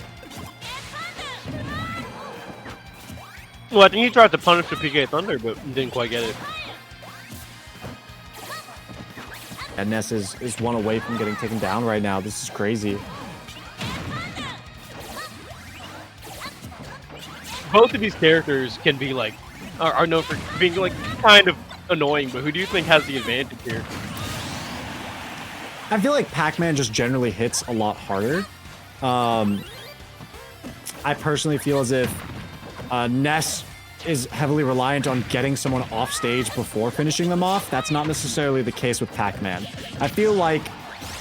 Well, I think he tried to punish the PK Thunder, but didn't quite get it. And Ness is one away from getting taken down right now. This is crazy. Both of these characters can be like, are known for being like kind of annoying, but who do you think has the advantage here? I feel like Pac-Man just generally hits a lot harder. I personally feel as if Ness is heavily reliant on getting someone off stage before finishing them off. That's not necessarily the case with Pac-Man. I feel like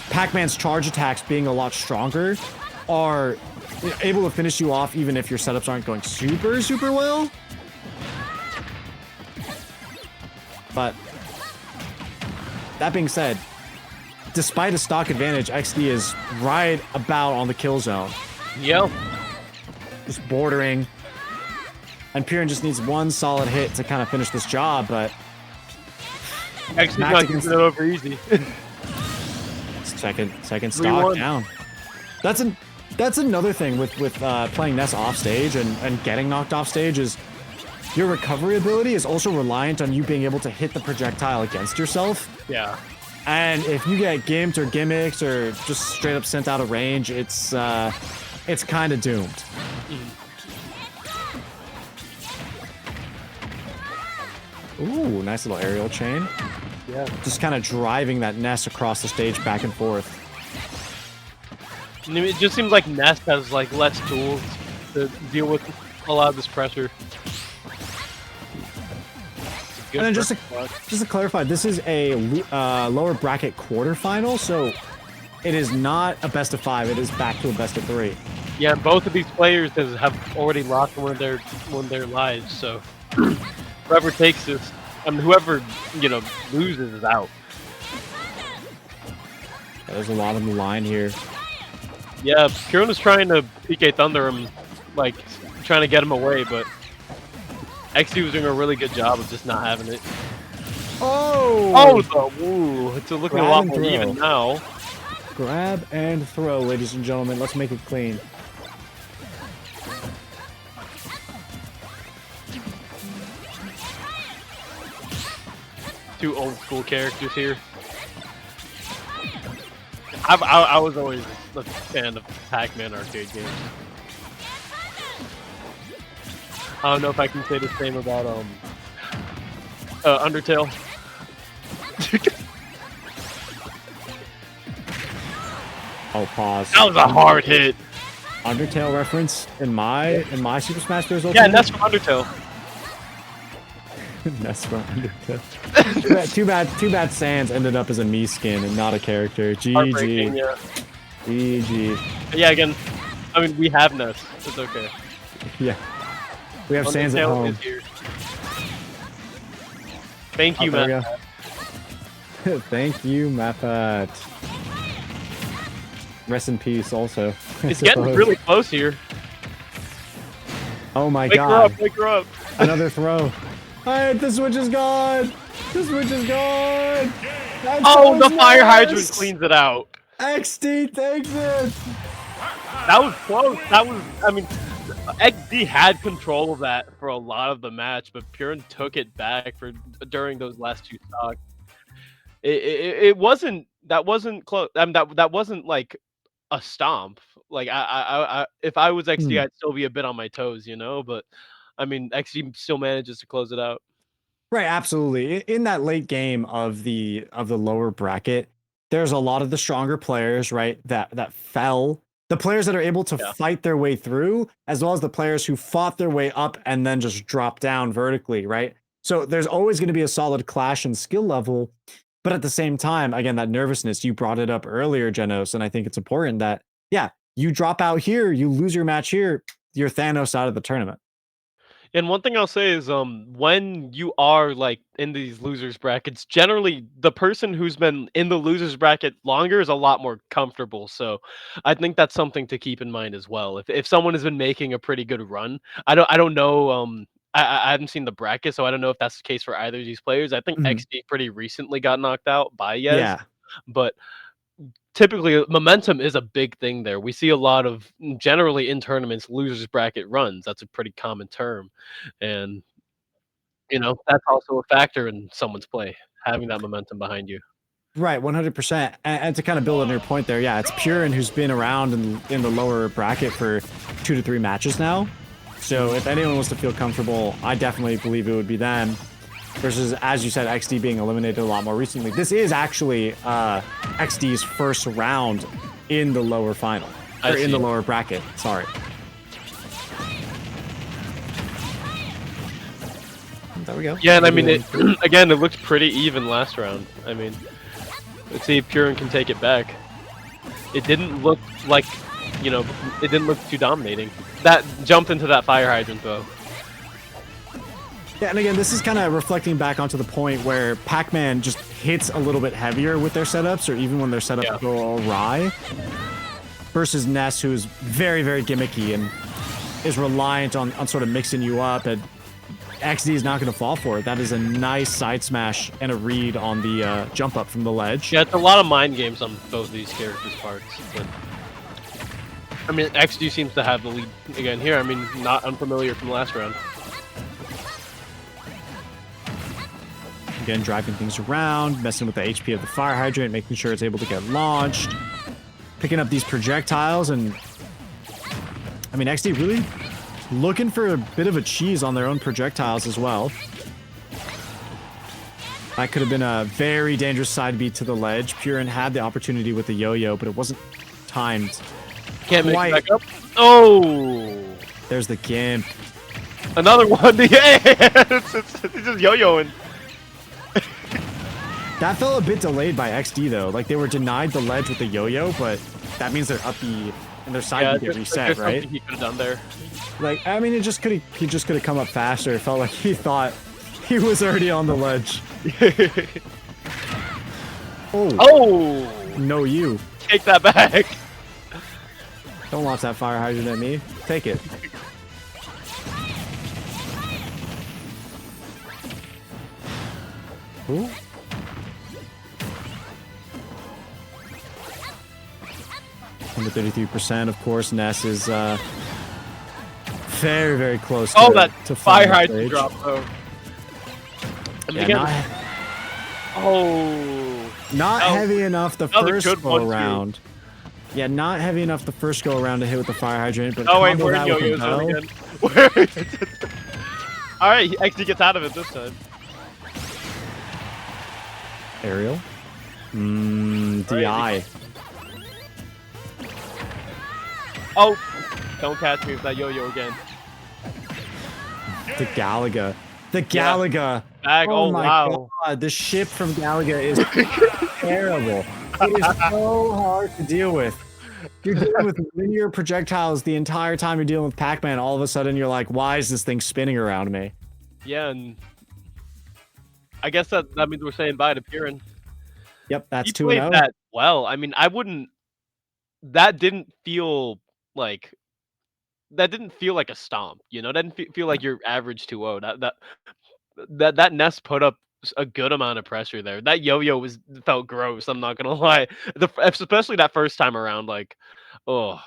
Pac-Man's charge attacks being a lot stronger are able to finish you off even if your setups aren't going super well. But that being said, despite a stock advantage, XD is right about on the kill zone. Yep. Just bordering. And Purin just needs one solid hit to kind of finish this job, but Actually, not getting it over easy. second stock down. That's another thing with playing Ness off stage and getting knocked off stage is your recovery ability is also reliant on you being able to hit the projectile against yourself. Yeah. And if you get gimped or gimmicks or just straight up sent out of range, it's kind of doomed. Ooh, nice little aerial chain. Yeah. Just kind of driving that Ness across the stage back and forth. I mean, it just seems like Ness has like less tools to deal with a lot of this pressure. And then just to clarify, this is a lower bracket quarterfinal, so it is not a best of 5. It is back to a best of 3. Yeah, both of these players have already lost one of their lives. So whoever takes this, I mean, whoever loses is out. There's a lot on the line here. Yeah, Caren is trying to PK Thunder him, like trying to get him away, but XD was doing a really good job of just not having it. Oh! Ooh, it's looking Grab a lot and more throw. even now. Grab and throw, ladies and gentlemen. Let's make it clean. Two old school characters here. I was always a fan of Pac-Man arcade games. I don't know if I can say the same about Undertale. Oh, pause. That was a hard hit. Undertale reference in my Super Smash Bros. Yeah, Ultimate? that's from Undertale. That's from Undertale. Too bad Sans ended up as a Mii skin and not a character. Heartbreaking, GG. yeah. GG. But yeah, again, I mean, we have Ness. It's okay. Yeah. We have Sans at Undertale home. is here. Thank you, Oh, there man. we go. Thank you, Mapat. Rest in peace, also. I It's getting suppose. really close here. Oh my Wake her god. up, wake her up. Another throw. Alright, the switch is gone. The switch is gone. That's Oh, so the fire hydrant nice. cleans it out. XD takes it. That was close. That was, I mean, XD had control of that for a lot of the match, but Purin took it back for during those last two stocks. It wasn't, that wasn't close. I mean, that wasn't like a stomp. Like if I was XD, I'd still be a bit on my toes, you know. But I mean, XD still manages to close it out. Right, absolutely. In that late game of the lower bracket, there's a lot of the stronger players, right, that fell. The players that are able to fight their way through, as well as the players who fought their way up and then just dropped down vertically, right? So there's always going to be a solid clash in skill level, but at the same time, again, that nervousness, you brought it up earlier, Genos, and I think it's important that, yeah, you drop out here, you lose your match here, you're Thanos out of the tournament. And one thing I'll say is, when you are like in these losers brackets, generally the person who's been in the losers bracket longer is a lot more comfortable. So I think that's something to keep in mind as well. If someone has been making a pretty good run, I don't know. I haven't seen the bracket, so I don't know if that's the case for either of these players. I think XD pretty recently got knocked out by Yez, Yeah. but typically momentum is a big thing there. We see a lot of, generally in tournaments, losers bracket runs. That's a pretty common term. And you know, that's also a factor in someone's play, having that momentum behind you. Right, 100%. And to kind of build on your point there, yeah, it's Purin who's been around in the lower bracket for 2 to 3 matches now. So if anyone was to feel comfortable, I definitely believe it would be them. Versus, as you said, XD being eliminated a lot more recently. This is actually XD's first round in the lower final. Or in the lower bracket, sorry. There we go. Yeah, and I mean, again, it looked pretty even last round. I mean, let's see if Purin can take it back. It didn't look like, you know, it didn't look too dominating. That jumped into that fire hydrant, though. Yeah, and again, this is kind of reflecting back onto the point where Pac-Man just hits a little bit heavier with their setups, or even when their setups go awry, versus Ness, who's very, very gimmicky and is reliant on sort of mixing you up, and XD is not going to fall for it. That is a nice side smash and a read on the jump up from the ledge. Yeah, it's a lot of mind games on both these characters' parts. But, I mean, XD seems to have the lead again here. I mean, not unfamiliar from last round. Again, driving things around, messing with the HP of the fire hydrant, making sure it's able to get launched, picking up these projectiles, and I mean, XD really looking for a bit of a cheese on their own projectiles as well. That could have been a very dangerous side beat to the ledge. Purin had the opportunity with the yo-yo, but it wasn't timed. Can't make it back up. Oh! There's the gimp. Another one. Yeah, it's just yo-yoing. That felt a bit delayed by XD though. Like they were denied the ledge with the yo-yo, but that means they're up B and their side beat get reset, right? He could have done there. Like I mean, he just could have come up faster. It felt like he thought he was already on the ledge. Oh! No, you. Take that back. Don't launch that fire hydrant at me. Take it. Ooh. Under 33%, of course. Ness is very, very close to that to fire final hydrant stage. drop, though. I mean, Yeah, not heavy enough the first go around. Yeah, not heavy enough the first go around to hit with the fire hydrant, but oh wait, combo we're that in with the yo-yo zone bell. again. All right, he actually gets out of it this time. Aerial. DI. Oh, don't catch me with that yo-yo again. The Galaga. The Galaga. Back. Oh, my wow. God. The ship from Galaga is terrible. It is so hard to deal with. You're dealing with linear projectiles the entire time you're dealing with Pac-Man. All of a sudden, you're like, why is this thing spinning around me? Yeah, and I guess that means we're saying bye to Purin. Yep, that's He 2-0. played that well. I mean, I wouldn't. That didn't feel like. That didn't feel like a stomp. You know, that didn't feel like your average 2-0. that nest put up a good amount of pressure there. That yo-yo felt gross. I'm not gonna lie. Especially that first time around, like, oh.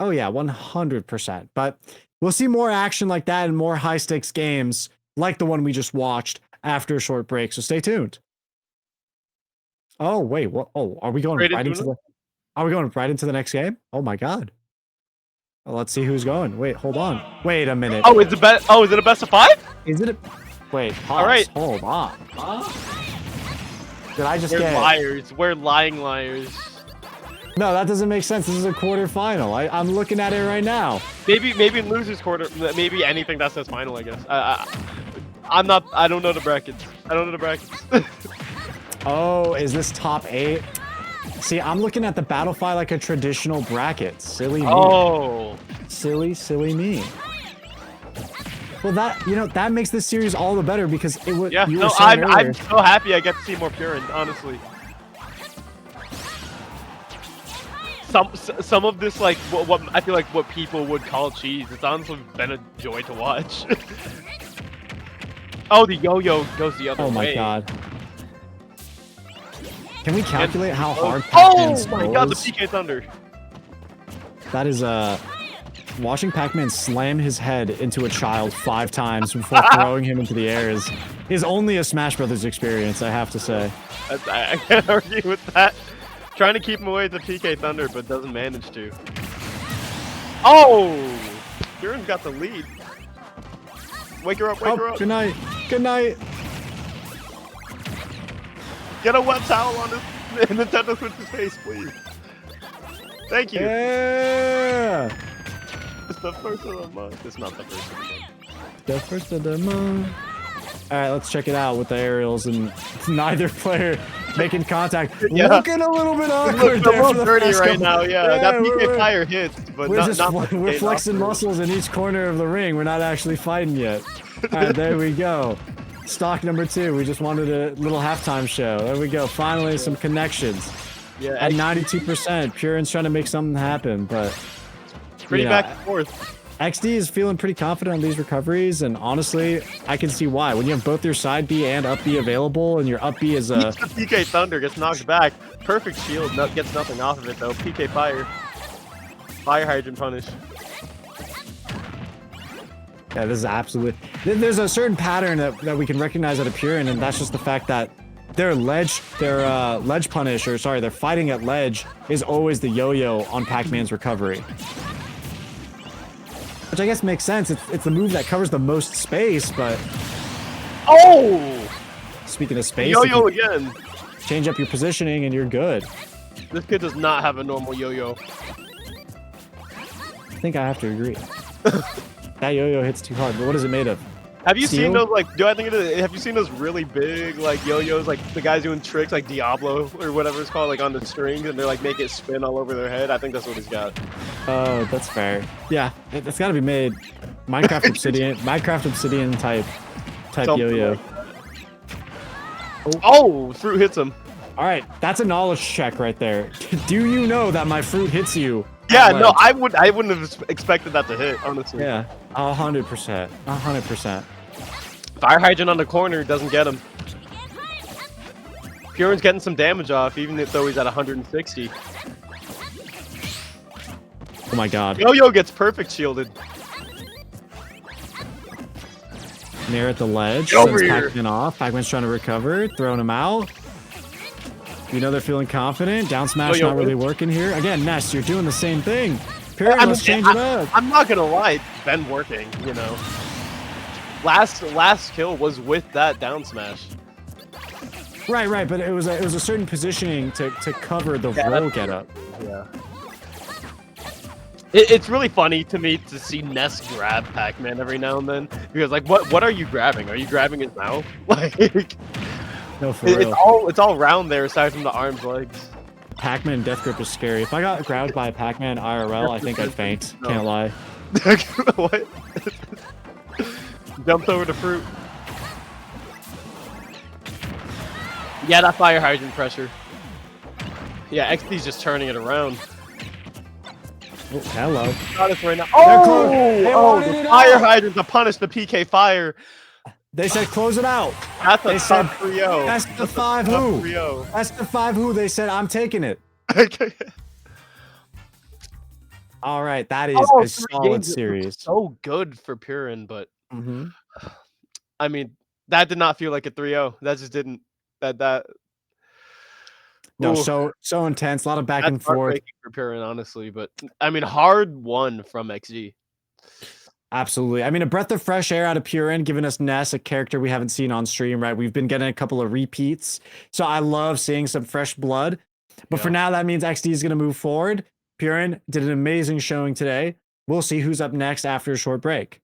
Oh yeah, 100%. But we'll see more action like that and more high stakes games like the one we just watched after a short break. So stay tuned. Oh wait, what? Oh, are we going right into the? Are we going right into the next game? Oh my god. Well, let's see who's going. Wait, hold on. Wait a minute. Oh, is it a best of 5? Is it a? Wait, pause. All right. Hold on. Did I just We're get? liars. We're lying liars. No, that doesn't make sense. This is a quarterfinal. I'm looking at it right now. Maybe in losers quarter. Maybe anything that says final. I guess. I'm not. I don't know the brackets. I don't know the brackets. Oh, is this top 8? See, I'm looking at the Battlefy like a traditional bracket. Silly me. Oh. Silly me. Well, that makes this series all the better because it would. Yeah. You No, were saying I'm earlier, so happy I get to see more Purin. Honestly. Some of this, like what I feel like what people would call cheese, it's honestly been a joy to watch. Oh, the yo-yo goes the other way. Oh my god. Can we calculate how hard Oh Pac-Man my god, the scrolls? PK Thunder. That is watching Pac-Man slam his head into a child 5 times before throwing him into the air is only a Smash Brothers experience, I have to say. I can't argue with that. Trying to keep him away with the PK Thunder, but doesn't manage to. Oh! Kieran's got the lead. Wake her up, wake her up. Good night. Good night. Get a wet towel on his Nintendo Switch's face, please. Thank you. Yeah. It's the first of the month. It's not the first of the month. The first of the month. All right, let's check it out with the aerials and neither player making contact. Yeah. Looking a little bit awkward It's a there for little the dirty first right couple- now, yeah. That PK Fire hits, but we're flexing muscles in each corner of the ring. We're not actually fighting yet. All right, there we go. Stock number 2. We just wanted a little halftime show. There we go. Finally, some connections. Yeah, At 92%, Purin's trying to make something happen, but pretty back and forth. XD is feeling pretty confident on these recoveries, and honestly, I can see why. When you have both your side B and up B available, and your up B is a PK Thunder gets knocked back. Perfect shield, gets nothing off of it though. PK Fire. Fire Hydrant punish. yeah, this is absolutely. There's a certain pattern that we can recognize at a Purin, and that's just the fact that their ledge punish, or sorry, their fighting at ledge is always the yo-yo on Pac-Man's recovery. Which I guess makes sense. It's the move that covers the most space, but Oh! speaking of space, Yo-yo if you again. change up your positioning and you're good. This kid does not have a normal yo-yo. I think I have to agree. That yo-yo hits too hard, but what is it made of? Have you Steel? seen those, like, have you seen those really big, like, yo-yos, like, the guys doing tricks, like Diablo, or whatever it's called, like, on the strings, and they're, like, make it spin all over their head? I think that's what he's got. Oh, that's fair. Yeah, it's got to be made. Minecraft Obsidian type Something yo-yo. like Oh, fruit hits him. All right, that's a knowledge check right there. Do you know that my fruit hits you? Yeah, at no, ledge? I wouldn't have expected that to hit, honestly. Yeah, 100%. 100%. Fire Hydrant on the corner doesn't get him. Purin's getting some damage off, even though he's at 160. Oh my god. Yo-yo gets perfect shielded. Near at the ledge. Over Sends here. Pac-Man off. Pac-Man's trying to recover. Throwing him out. You know they're feeling confident. Down smash Yo-yo not really wins. working here. Again, Ness, you're doing the same thing. Purin, let's change it up. I'm not gonna lie, it's been working, you know. Last kill was with that down smash. Right, but it was a certain positioning to cover the roll that's- getup. Yeah. It's really funny to me to see Ness grab Pac-Man every now and then, because like, what are you grabbing? Are you grabbing his mouth? Like, No, for real. it's all round there aside from the arms, legs. Pac-Man Death Grip is scary. If I got grabbed by a Pac-Man IRL, I think I'd faint. No. Can't lie. What? Jumped over the fruit. Yeah, that fire hydrant pressure. Yeah, XD's just turning it around. Oh, hello. Got us right now. They're close. Oh, They oh, wanted the it fire out. hydrant to punish the PK Fire. They said close it out. That's a They said tough 3-0. that's the 5 who. 3-0. That's the 5 who. They said I'm taking it. All right, that is a solid series. So good for Purin, but Mm-hmm. I mean, that did not feel like a 3-0. That just didn't. That. No, Ooh, so intense. A lot of back that's and forth. heartbreaking for Purin, honestly. But I mean, hard won from XG. Absolutely. I mean, a breath of fresh air out of Purin, giving us Ness, a character we haven't seen on stream, right? We've been getting a couple of repeats. So I love seeing some fresh blood. But for now, that means XD is going to move forward. Purin did an amazing showing today. We'll see who's up next after a short break.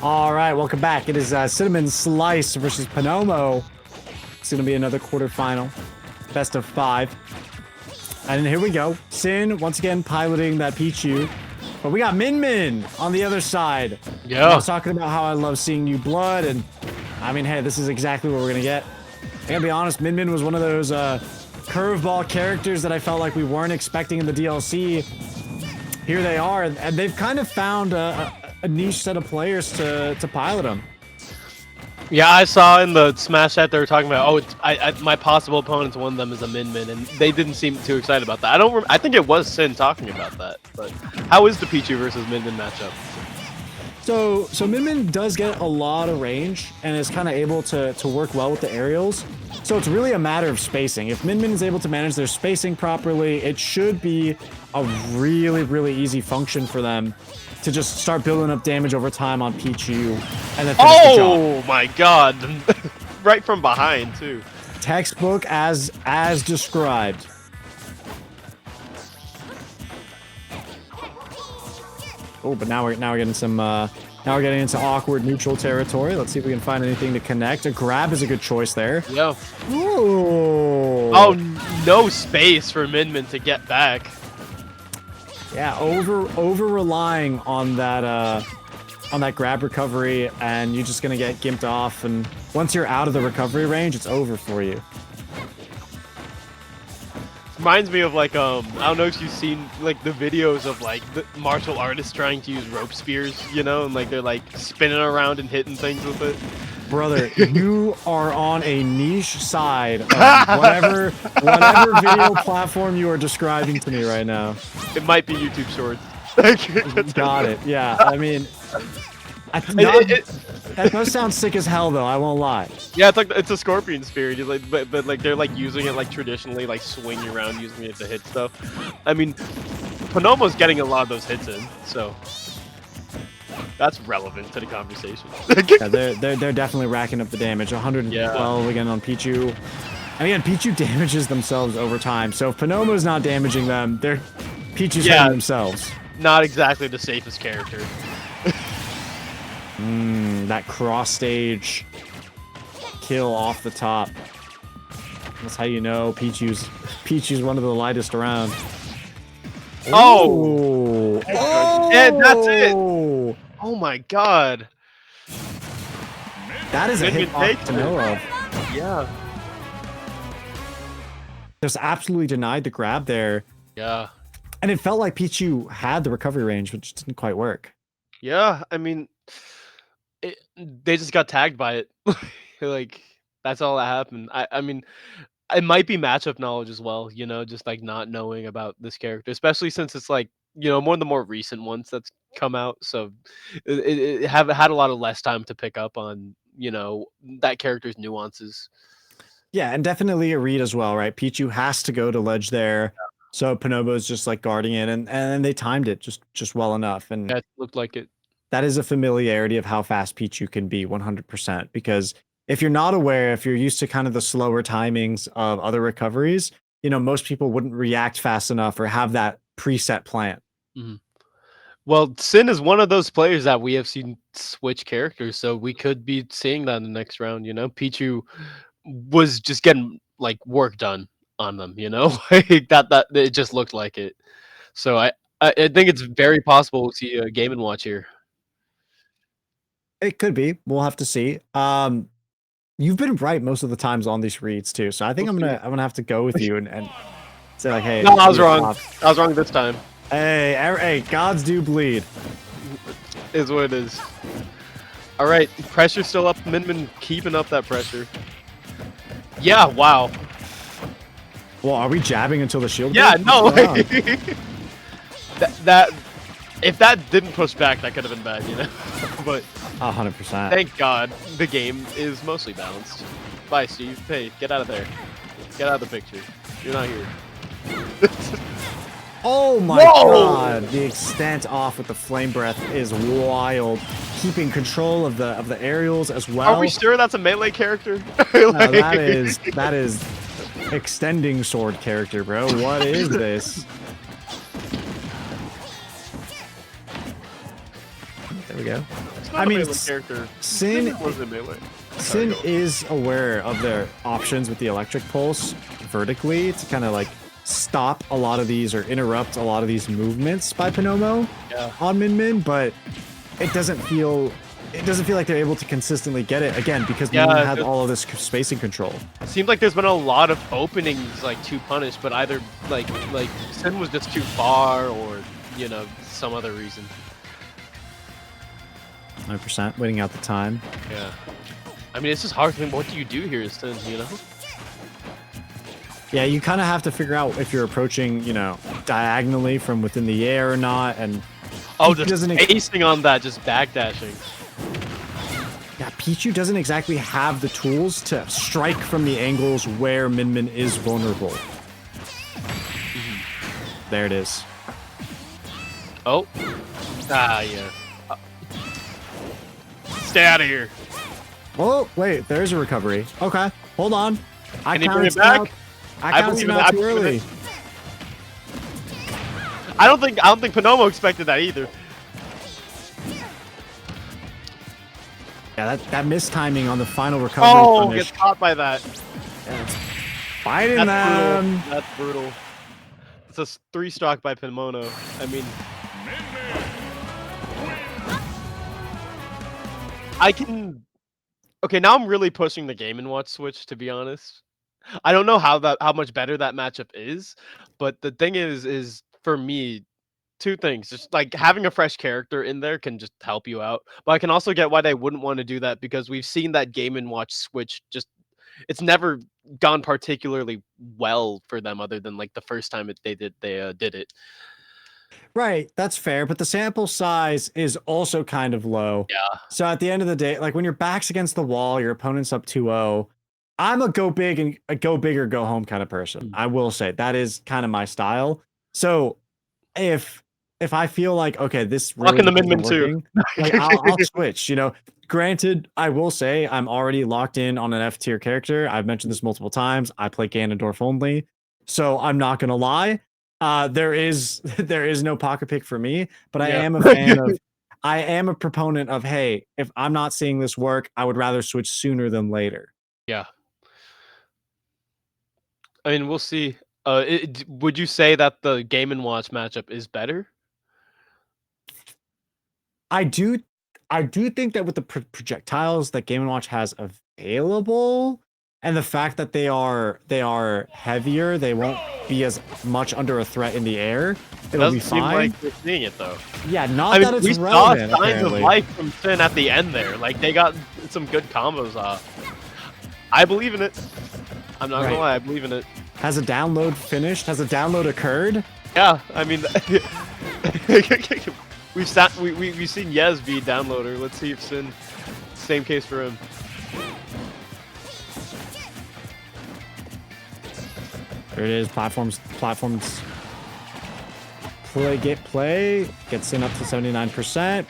All right, welcome back. It is Cinnamon Slice versus Panomo. It's going to be another quarterfinal. Best of 5. And here we go. Sin, once again, piloting that Pichu. But we got Min Min on the other side. Yeah. I was talking about how I love seeing new blood. And, I mean, hey, this is exactly what we're going to get. I gotta be honest, Min Min was one of those curveball characters that I felt like we weren't expecting in the DLC. Here they are. And they've kind of found a niche set of players to pilot them. Yeah, I saw in the Smash chat they were talking about, oh, my possible opponents, one of them is a Min Min, and they didn't seem too excited about that. I think it was Sin talking about that. But how is the Pichu versus Min Min matchup? So Min Min does get a lot of range and is kind of able to work well with the aerials. So it's really a matter of spacing. If Min Min is able to manage their spacing properly, it should be a really, really easy function for them to just start building up damage over time on Pichu and then finish the job. Oh my god. Right from behind too. Textbook as described. Oh, but now we're getting some now we're getting into awkward neutral territory. Let's see if we can find anything to connect. A grab is a good choice there. Yo. Ooh. Oh, no space for Min Min to get back. Yeah, over relying on that grab recovery, and you're just gonna get gimped off. And once you're out of the recovery range, it's over for you. Reminds me of like I don't know if you've seen like the videos of like the martial artists trying to use rope spears, you know, and like they're like spinning around and hitting things with it. Brother, you are on a niche side of whatever video platform you are describing to me right now. It might be YouTube Shorts. Got it. Yeah, I mean, It- that does sound sick as hell, though. I won't lie. Yeah, it's a scorpion spear. He's like, but like they're like using it like traditionally, like swinging around, using it to hit stuff. I mean, Panomo's getting a lot of those hits in, so that's relevant to the conversation. Yeah, they're definitely racking up the damage. 112 again on Pichu. And again, Pichu damages themselves over time. So if Panomo's not damaging them, Pichu's hurting themselves. Not exactly the safest character. That cross stage kill off the top. That's how you know Pichu's one of the lightest around. Oh! And that's it! Oh! Oh my god. That is a Min-min hit to know of. Yeah. Just absolutely denied the grab there. Yeah. And it felt like Pichu had the recovery range, which didn't quite work. Yeah, I mean, they just got tagged by it. Like, that's all that happened. I mean, it might be matchup knowledge as well, you know, just like not knowing about this character, especially since it's like, you know, one of the more recent ones that's come out. So it have had a lot of less time to pick up on, you know, that character's nuances. Yeah, and definitely a read as well, right? Pichu has to go to ledge there. So Panobo's just like guarding it, and they timed it just well enough. And That looked like it. that is a familiarity of how fast Pichu can be 100%. Because if you're not aware, if you're used to kind of the slower timings of other recoveries, you know, most people wouldn't react fast enough or have that preset plan. Mm-hmm. Well, Sin is one of those players that we have seen switch characters, so we could be seeing that in the next round. You know, Pichu was just getting like work done on them. You know, like that it just looked like it. So I think it's very possible we'll see a Game and Watch here. It could be. We'll have to see. You've been right most of the times on these reads too, so I think I'm gonna have to go with you and say like, hey. No, I was wrong. I was wrong this time. Hey, gods do bleed. Is what it is. All right, pressure still up. Min keeping up that pressure. Yeah, wow. Well, are we jabbing until the shield? Yeah, goes? no. What's going on? that if that didn't push back, that could have been bad, you know. But 100%. thank God the game is mostly balanced. Bye, Steve. Hey, get out of there. Get out of the picture. You're not here. Oh my god, the extent off with the flame breath is wild. Keeping control of the aerials as well. Are we sure that's a melee character? No, that is extending sword character, bro. What is this? There we go. I mean, Sin is aware of their options with the electric pulse vertically to kind of like stop a lot of these or interrupt a lot of these movements by Panomo on Min, but it doesn't feel like they're able to consistently get it again because Min had all of this spacing control. Seems like there's been a lot of openings like to punish, but either like Sin was just too far or, you know, some other reason. 100% waiting out the time. Yeah. I mean, it's just hard to think, what do you do here, Sin, you know? Yeah, you kind of have to figure out if you're approaching, you know, diagonally from within the air or not, and just acing on that, just backdashing. Yeah, Pichu doesn't exactly have the tools to strike from the angles where Min is vulnerable. There it is. Oh. Ah, yeah. Stay out of here. Oh, wait, there's a recovery. Okay, hold on. Can you bring it back? I counted him out too early. I don't think Panomo expected that either. Yeah, that mistiming on the final recovery. Oh, gets caught by that. Yeah, it's fighting them. That's brutal. It's a 3-stock by Panomo. I mean, Okay, now I'm really pushing the Game and Watch switch, to be honest. I don't know how much better that matchup is, but the thing is for me, two things. Just like having a fresh character in there can just help you out. But I can also get why they wouldn't want to do that because we've seen that Game and Watch switch it's never gone particularly well for them other than like the first time they did it. Right, that's fair, but the sample size is also kind of low. Yeah. So at the end of the day, like when your back's against the wall, your opponent's up 2-0. I'm a go big and a go big or go home kind of person. Mm. I will say that is kind of my style. So if I feel like okay, this really Locking the isn't min too. working, like I'll switch. You know, granted, I will say I'm already locked in on an F tier character. I've mentioned this multiple times. I play Ganondorf only, so I'm not gonna lie. There is no pocket pick for me, but I Yeah. am a fan of. I am a proponent of hey, if I'm not seeing this work, I would rather switch sooner than later. Yeah. I mean, we'll see. Would you say that the Game and Watch matchup is better? I do think that with the projectiles that Game & Watch has available and the fact that they are heavier, they won't be as much under a threat in the air. It'll be Doesn't seem fine. like we're seeing it though. Yeah, not I that mean, it's we saw relevant. signs Apparently. of life from Sin at the end there. Like they got some good combos off. I believe in it. I'm not gonna Right. lie, I believe in it. Has a download finished? Has a download occurred? Yeah, I mean, we've seen Yez be downloader. Let's see if Sin, same case for him. There it is. Platforms. Play. Gets in up to 79%.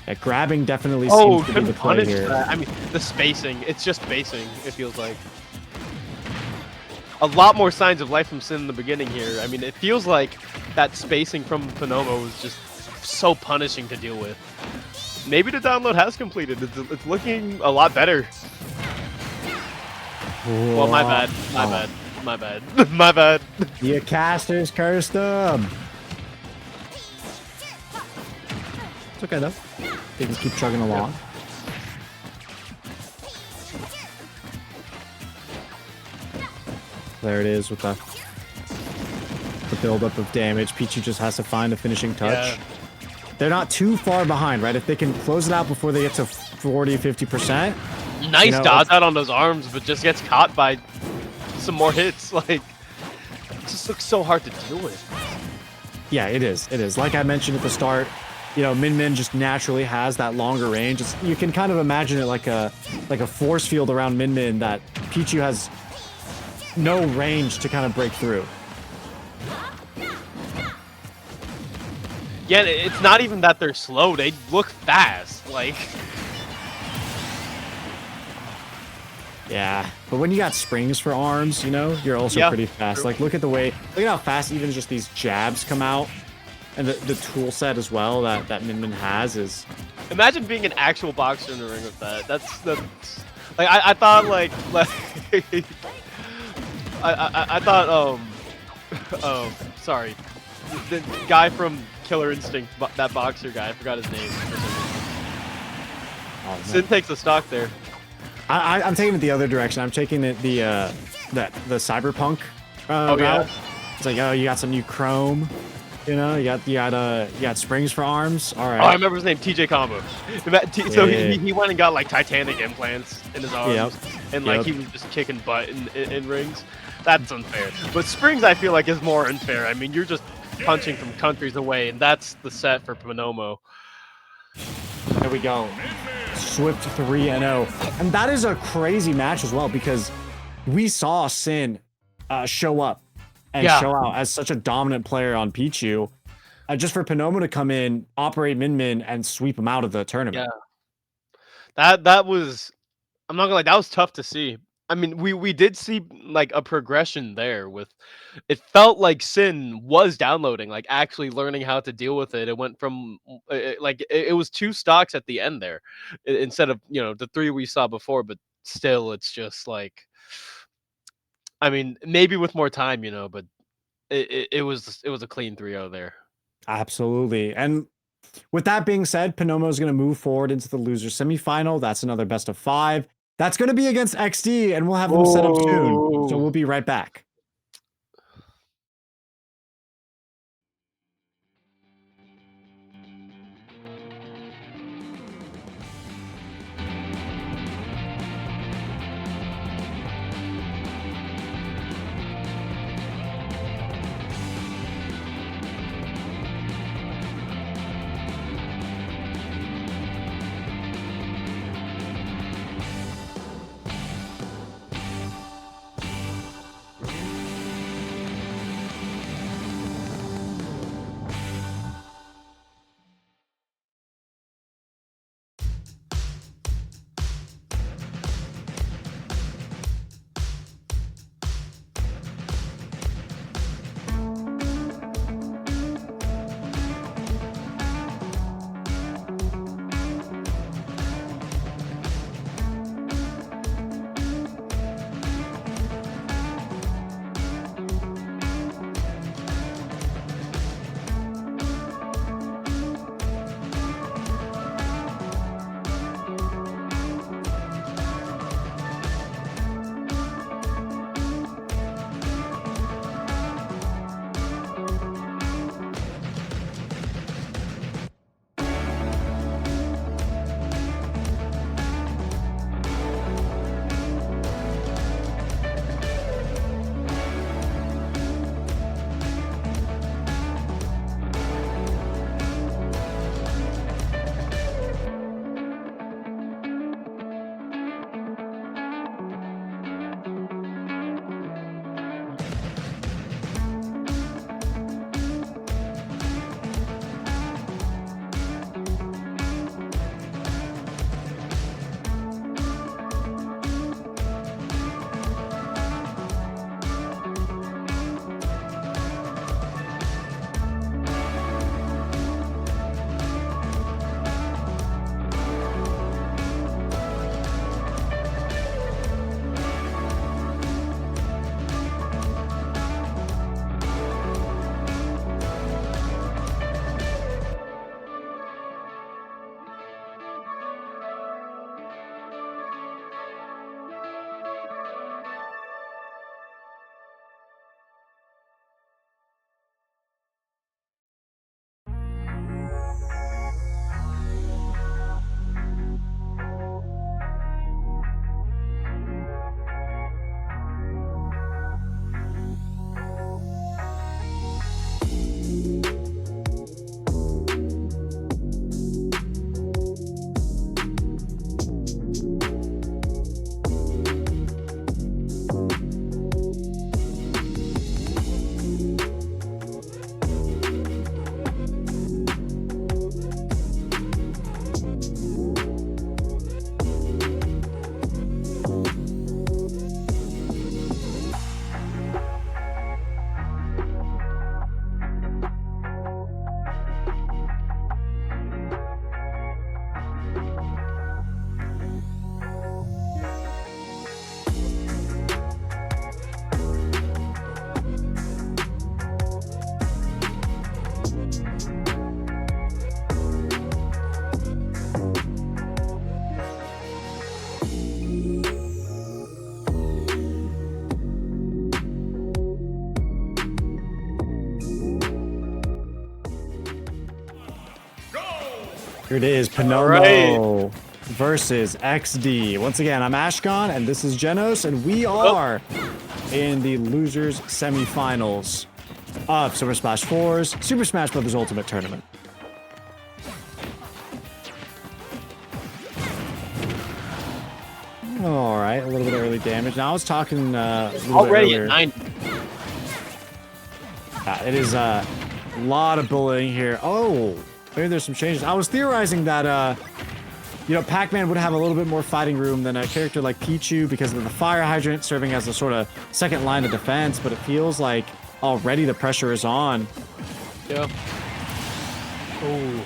Yeah, grabbing definitely seems to be the couldn't play punish here. that. I mean, the spacing. It's just spacing. It feels like a lot more signs of life from Sin in the beginning here. I mean, it feels like that spacing from Panomo was just so punishing to deal with. Maybe the download has completed. It's looking a lot better. Well, my bad. My bad. My bad. The casters cursed them. It's okay though. They just keep chugging along. There it is with the buildup of damage. Pichu just has to find a finishing touch. Yeah. They're not too far behind, right? If they can close it out before they get to 40, 50%. Nice You know, dodge out on those arms, but just gets caught by some more hits. Like, it just looks so hard to deal with. Yeah, it is. It is. Like I mentioned at the start, you know, Min Min just naturally has that longer range. You can kind of imagine it like a force field around Min Min that Pichu has no range to kind of break through. Yeah, it's not even that they're slow. They look fast. Like, Yeah, but when you got springs for arms, you know, you're also pretty fast. True. Like, look at how fast even just these jabs come out. And the tool set as well that Min Min has is... imagine being an actual boxer in the ring with that. That's like I thought like I thought oh sorry, the guy from Killer Instinct, that boxer guy, I forgot his name. Oh, Sin takes the stock there. I'm taking it the other direction. I'm taking it the cyberpunk route. Yeah. It's like, oh, you got some new chrome. You know, you got springs for arms. All right. Oh, I remember his name, TJ Combo. So Yeah. he went and got like Titanic implants in his arms, Yep. and like he was just kicking butt in rings. That's unfair. But springs, I feel like, is more unfair. I mean, you're just punching from countries away, and that's the set for Panomo. There we go. Swift 3-0. And that is a crazy match as well because we saw Sin show up and show out as such a dominant player on Pichu. Just for Panomo to come in, operate Min Min, and sweep him out of the tournament. Yeah. That was, I'm not gonna lie, that was tough to see. I mean, we did see like a progression there with, it felt like Sin was downloading, like actually learning how to deal with it. It went from it was 2 stocks at the end there instead of, you know, the 3 we saw before, but still it's just like, I mean, maybe with more time, you know, but it was a clean 3-0 there. Absolutely. And with that being said, Panomo is going to move forward into the loser semifinal. That's another best of 5. That's going to be against XD, and we'll have them set up soon. So we'll be right back. Here it is, Panomo versus XD. Once again, I'm Ashkon, and this is Genos, and we are in the losers semifinals of Super Smash 4's Super Smash Bros. Ultimate Tournament. All right, a little bit of early damage. Now I was talking already at 90. It is a lot of bullying here. Oh, maybe there's some changes. I was theorizing that you know, Pac-Man would have a little bit more fighting room than a character like Pichu because of the fire hydrant serving as a sort of second line of defense, but it feels like already the pressure is on. Yeah. Oh.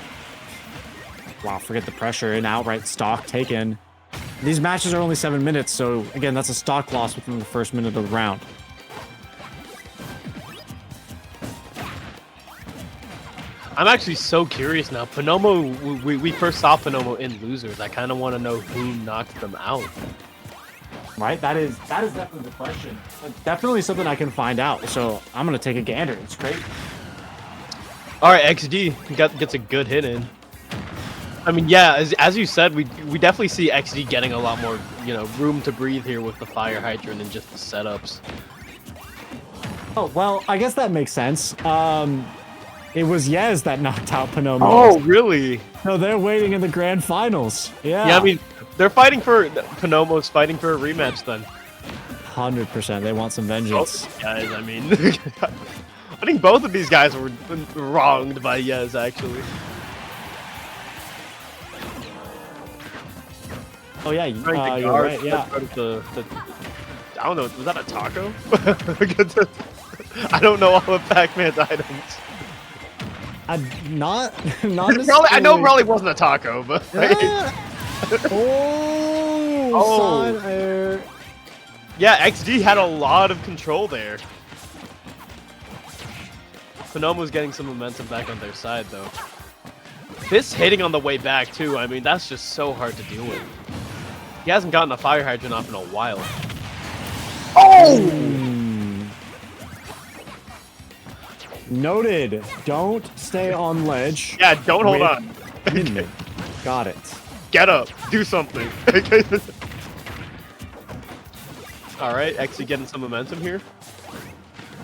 Wow, forget the pressure. An outright stock taken. These matches are only 7 minutes, so again, that's a stock loss within the first minute of the round. I'm actually so curious now. Panomo, we first saw Panomo in losers. I kind of want to know who knocked them out. Right? That is definitely the question. Definitely something I can find out. So I'm gonna take a gander. It's great. All right, XD gets a good hit in. I mean, yeah, as you said, we definitely see XD getting a lot more, you know, room to breathe here with the fire hydrant and just the setups. Oh well, I guess that makes sense. It was Yez that knocked out Panomo. Oh, really? No, they're waiting in the grand finals. Yeah. Yeah, I mean, they're fighting for Panomo's fighting for a rematch then. 100%. They want some vengeance. Both guys, I mean, I think both of these guys were wronged by Yez actually. Oh yeah, you're right. Yeah. I don't know. Was that a taco? I don't know all of Pac-Man's items. Not Probably, I know probably wasn't a taco, but oh, side air. Yeah, XD had a lot of control there. Panomo's getting some momentum back on their side though. This hitting on the way back too, I mean, that's just so hard to deal with. He hasn't gotten a fire hydrant off in a while. Oh! Noted. Don't stay on ledge. Yeah, don't hold on. Got it. Get up. Do something. All right, actually getting some momentum here.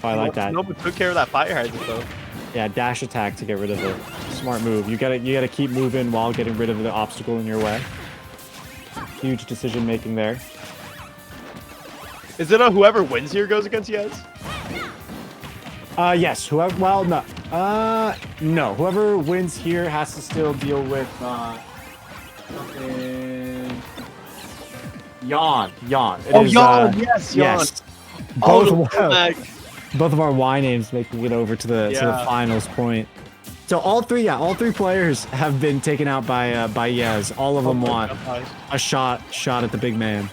Oh, I like that. Nobody took care of that fire hydrant though. Yeah, dash attack to get rid of it. Smart move. You gotta keep moving while getting rid of the obstacle in your way. Huge decision making there. Is it a whoever wins here goes against Yez? Yes. Whoever. Well, no. No. Whoever wins here has to still deal with Yawn. Yawn. Yawn. Yes. Yawn. Yes. Both of our Y names making it over to the finals point. So all three players have been taken out by Yez. All of them want a shot at the big man.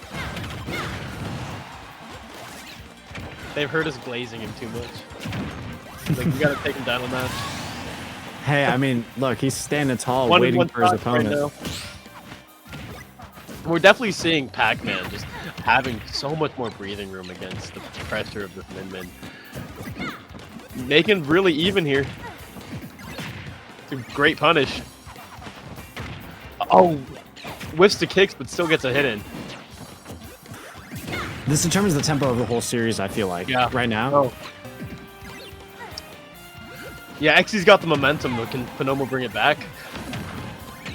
They've heard us glazing him too much. Like, we gotta take him down on that. Hey, I mean, look, he's standing tall, waiting for his opponent. We're definitely seeing Pac-Man just having so much more breathing room against the pressure of this Min-Min. Making really even here. Great punish. Oh, whiffs the kicks, but still gets a hit in. This determines the tempo of the whole series, I feel like. Yeah. Right now. Oh. Yeah, XC's got the momentum, but can Panomo bring it back?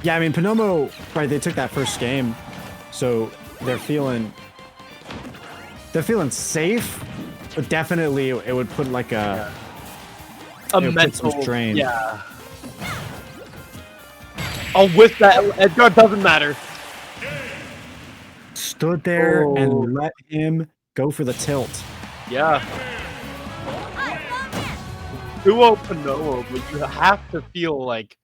Yeah, I mean, Panomo, right, they took that first game, so they're feeling safe, but definitely it would put like a mental strain. Yeah. Oh, with that, Edgar doesn't matter. Stood there and let him go for the tilt. Yeah. Duo Panomo, but you have to feel like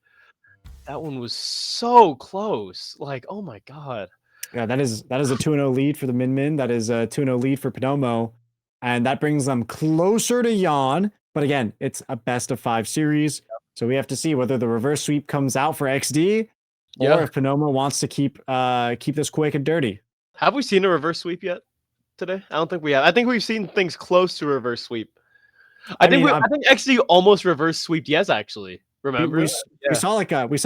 that one was so close. Like, oh my god. Yeah, that is a 2-0 lead for the Min-Min. That is a 2-0 lead for Panomo. And that brings them closer to Yawn. But again, it's a best of 5 series. So we have to see whether the reverse sweep comes out for XD or if Panomo wants to keep this quick and dirty. Have we seen a reverse sweep yet today? I don't think we have. I think we've seen things close to reverse sweep. I think XD almost reverse sweeped Yez actually. Remember? We saw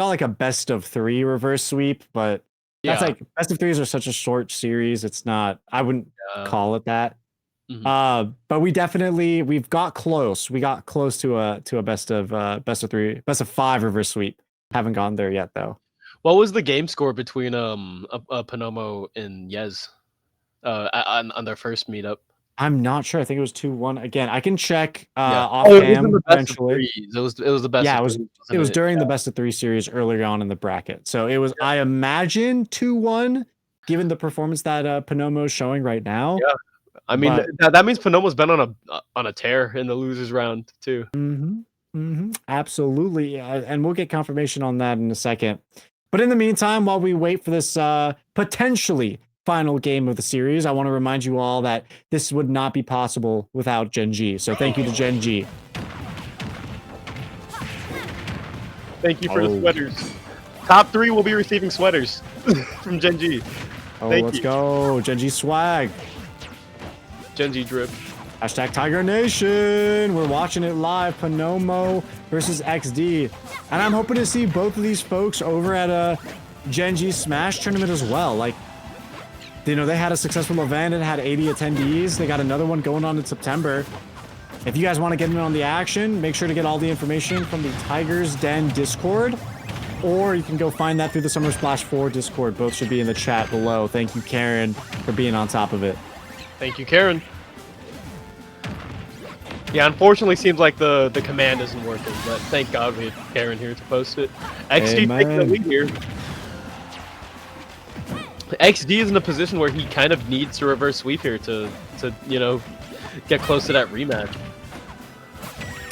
like a best of 3 reverse sweep, but that's like best of 3s are such a short series. It's not. I wouldn't call it that. But we've got close. We got close to a best of 5 reverse sweep. Haven't gone there yet though. What was the game score between Panomo and Yez on their first meetup? I'm not sure. I think it was 2-1. Again, I can check off it was cam in the best eventually. It was the best. Yeah, of it was during the best of 3 series earlier on in the bracket. So it was, I imagine, 2-1, given the performance that Panomo is showing right now. Yeah, I mean that means Panomo's been on a tear in the losers round too. Absolutely, and we'll get confirmation on that in a second. But in the meantime, while we wait for this potentially final game of the series, I want to remind you all that this would not be possible without Gen G. So thank you to Gen G. Thank you for the sweaters. Top 3 will be receiving sweaters from Gen G. Let's go. Gen G swag. Gen G drip. Hashtag Tiger Nation. We're watching it live. Panomo versus XD. And I'm hoping to see both of these folks over at a Gen G Smash tournament as well. Like, you know, they had a successful event. It had 80 attendees. They got another one going on in September. If you guys want to get in on the action, make sure to get all the information from the Tigers Den Discord. Or you can go find that through the Summer Splash 4 Discord. Both should be in the chat below. Thank you, Caren, for being on top of it. Thank you, Caren. Yeah, unfortunately, seems like the command isn't working, but thank God we had Caren here to post it. XD taking the lead here. XD is in a position where he kind of needs to reverse sweep here to you know, get close to that rematch.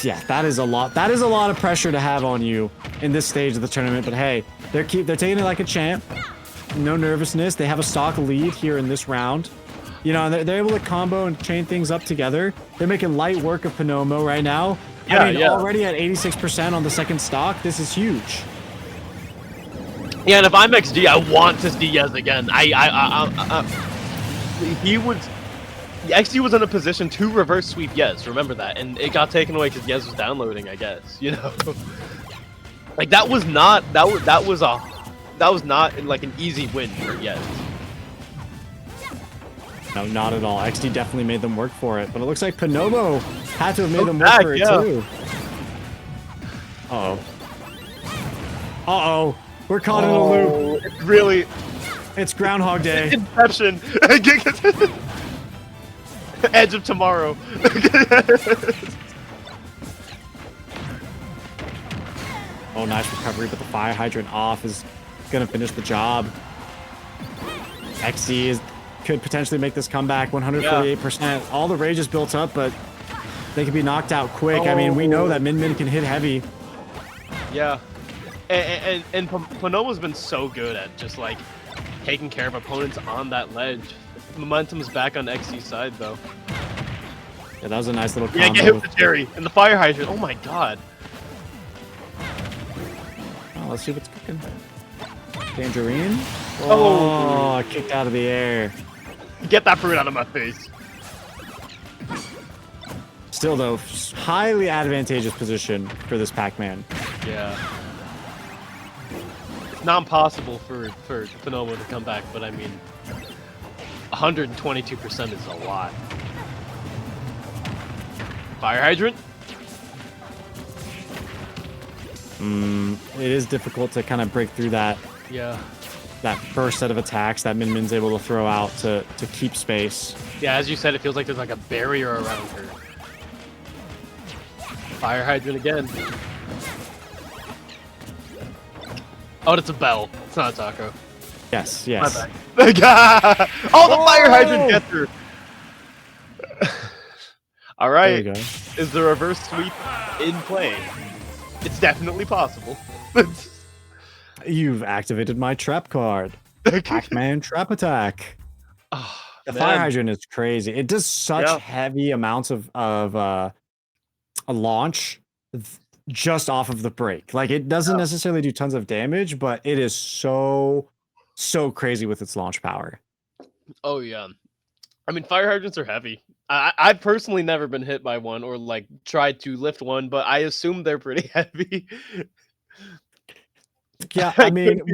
Yeah, that is a lot. That is a lot of pressure to have on you in this stage of the tournament. But hey, they're taking it like a champ. No nervousness. They have a stock lead here in this round. You know, they're able to combo and chain things up together. They're making light work of Panomo right now. Yeah, I mean, already at 86% on the second stock. This is huge. Yeah, and if I'm XD, I want to see Yez again. XD was in a position to reverse sweep Yez. Remember that, and it got taken away because Yez was downloading. I guess, you know, like that was not like an easy win for Yez. No, not at all. XD definitely made them work for it, but it looks like Panomo had to have made them work for it too. Uh-oh. We're caught in a loop. It's really... It's Groundhog Day. Inception. Edge of Tomorrow. Oh, nice recovery, but the fire hydrant off is going to finish the job. XD could potentially make this comeback. 148%. All the rage is built up, but they could be knocked out quick. I mean, we know that Min can hit heavy. Yeah. And Panomo's been so good at just like taking care of opponents on that ledge. Momentum's back on XD's side though. Yeah, that was a nice little combo. Yeah, get hit with the Jerry and the fire hydrant. Oh my god. Oh, let's see what's cooking. Tangerine. Oh, kicked out of the air. Get that fruit out of my face. Still though, highly advantageous position for this Pac-Man. Yeah. It's not impossible for Panomo to come back, but I mean, 122% is a lot. Fire hydrant? It is difficult to kind of break through that. Yeah. That first set of attacks that Min's able to throw out to keep space. Yeah, as you said, it feels like there's like a barrier around her. Fire hydrant again. Oh, it's a bell. It's not a taco. Yes. My bad. Oh, the fire hydrant gets her. All right. There you go. Is the reverse sweep in play? It's definitely possible. You've activated my trap card. Pac-Man trap attack. Oh, the fire hydrant is crazy. It does such heavy amounts of a launch just off of the break. Like it doesn't necessarily do tons of damage, but it is so crazy with its launch power. Oh yeah. I mean, fire hydrants are heavy. I've personally never been hit by one or like tried to lift one, but I assume they're pretty heavy. Yeah, I I could mean, be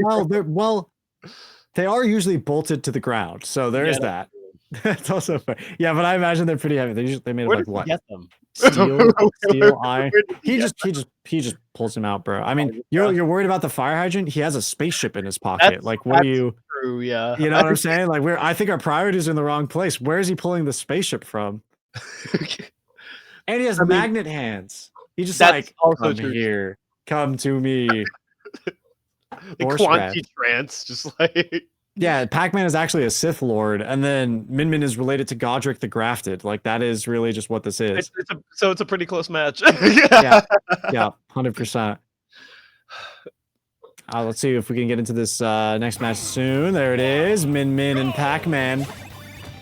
they are usually bolted to the ground, so there's Yeah, that. That's also fair. Yeah, but I imagine they're pretty heavy. They made of where like does he what? get them? Steel, iron. Where does He get just pulls him out, bro. I mean, them? you're worried about the fire hydrant. He has a spaceship in his pocket. That's Like, what are that's you? true, yeah. You know what I'm saying? Like, I think our priorities are in the wrong place. Where is he pulling the spaceship from? And he has I mean, magnet hands. He just that's like, also come true. here, come to me. The Force Quanti grab. trance, just like Yeah, Pac-Man is actually a Sith Lord, and then Min is related to Godric the Grafted. Like, that is really just what this is. it's a pretty close match. Yeah, 100%. Let's see if we can get into this next match soon. There it is, Min and Pac-Man.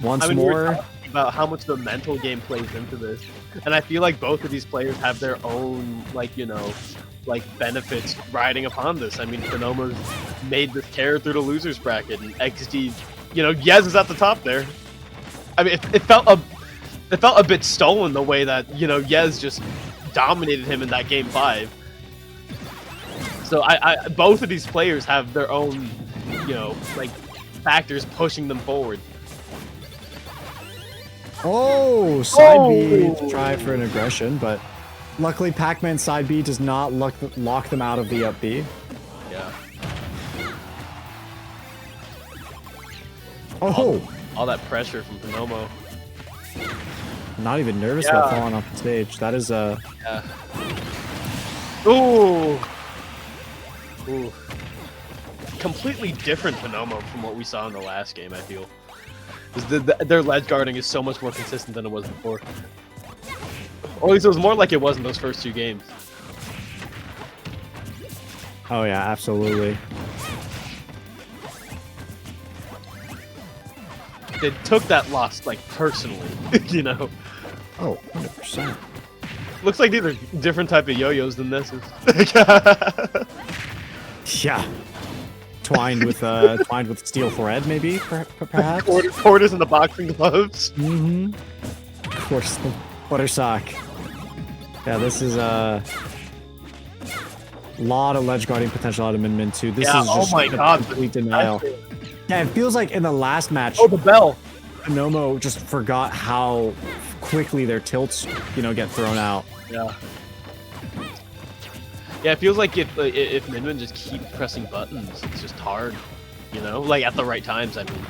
Once We were more. talking about how much the mental game plays into this, and I feel like both of these players have their own, like, you know, like benefits riding upon this. I mean, Konoma's made this carry through the losers bracket, and XD, you know, Yez is at the top there. I mean, it felt a bit stolen the way that, you know, Yez just dominated him in that game 5. So I both of these players have their own, you know, like factors pushing them forward. Oh, side B to try for an aggression, but luckily Pac-Man side B does not lock them out of the up B. Yeah. Oh, All that pressure from Konomo. not even nervous about falling off the stage. That is Yeah. Ooh. Ooh. Completely different Konomo from what we saw in the last game, I feel. 'Cause their ledge guarding is so much more consistent than it was before. Or at least it was more like it was in those first 2 games. Oh yeah, absolutely. They took that loss, like, personally, you know? Oh, 100%. Looks like these are different type of yo-yos than this is. Yeah. Twined with steel thread, maybe, perhaps? Quarters in the boxing gloves. Mm-hmm. Of course, the butter sock. Yeah, this is a lot of ledge guarding potential out of Min too. This is just complete denial. Yeah, it feels like in the last match, Oh, the bell. Konomo just forgot how quickly their tilts, you know, get thrown out. Yeah. Yeah, it feels like if Min just keeps pressing buttons, it's just hard, you know, like at the right times. I mean,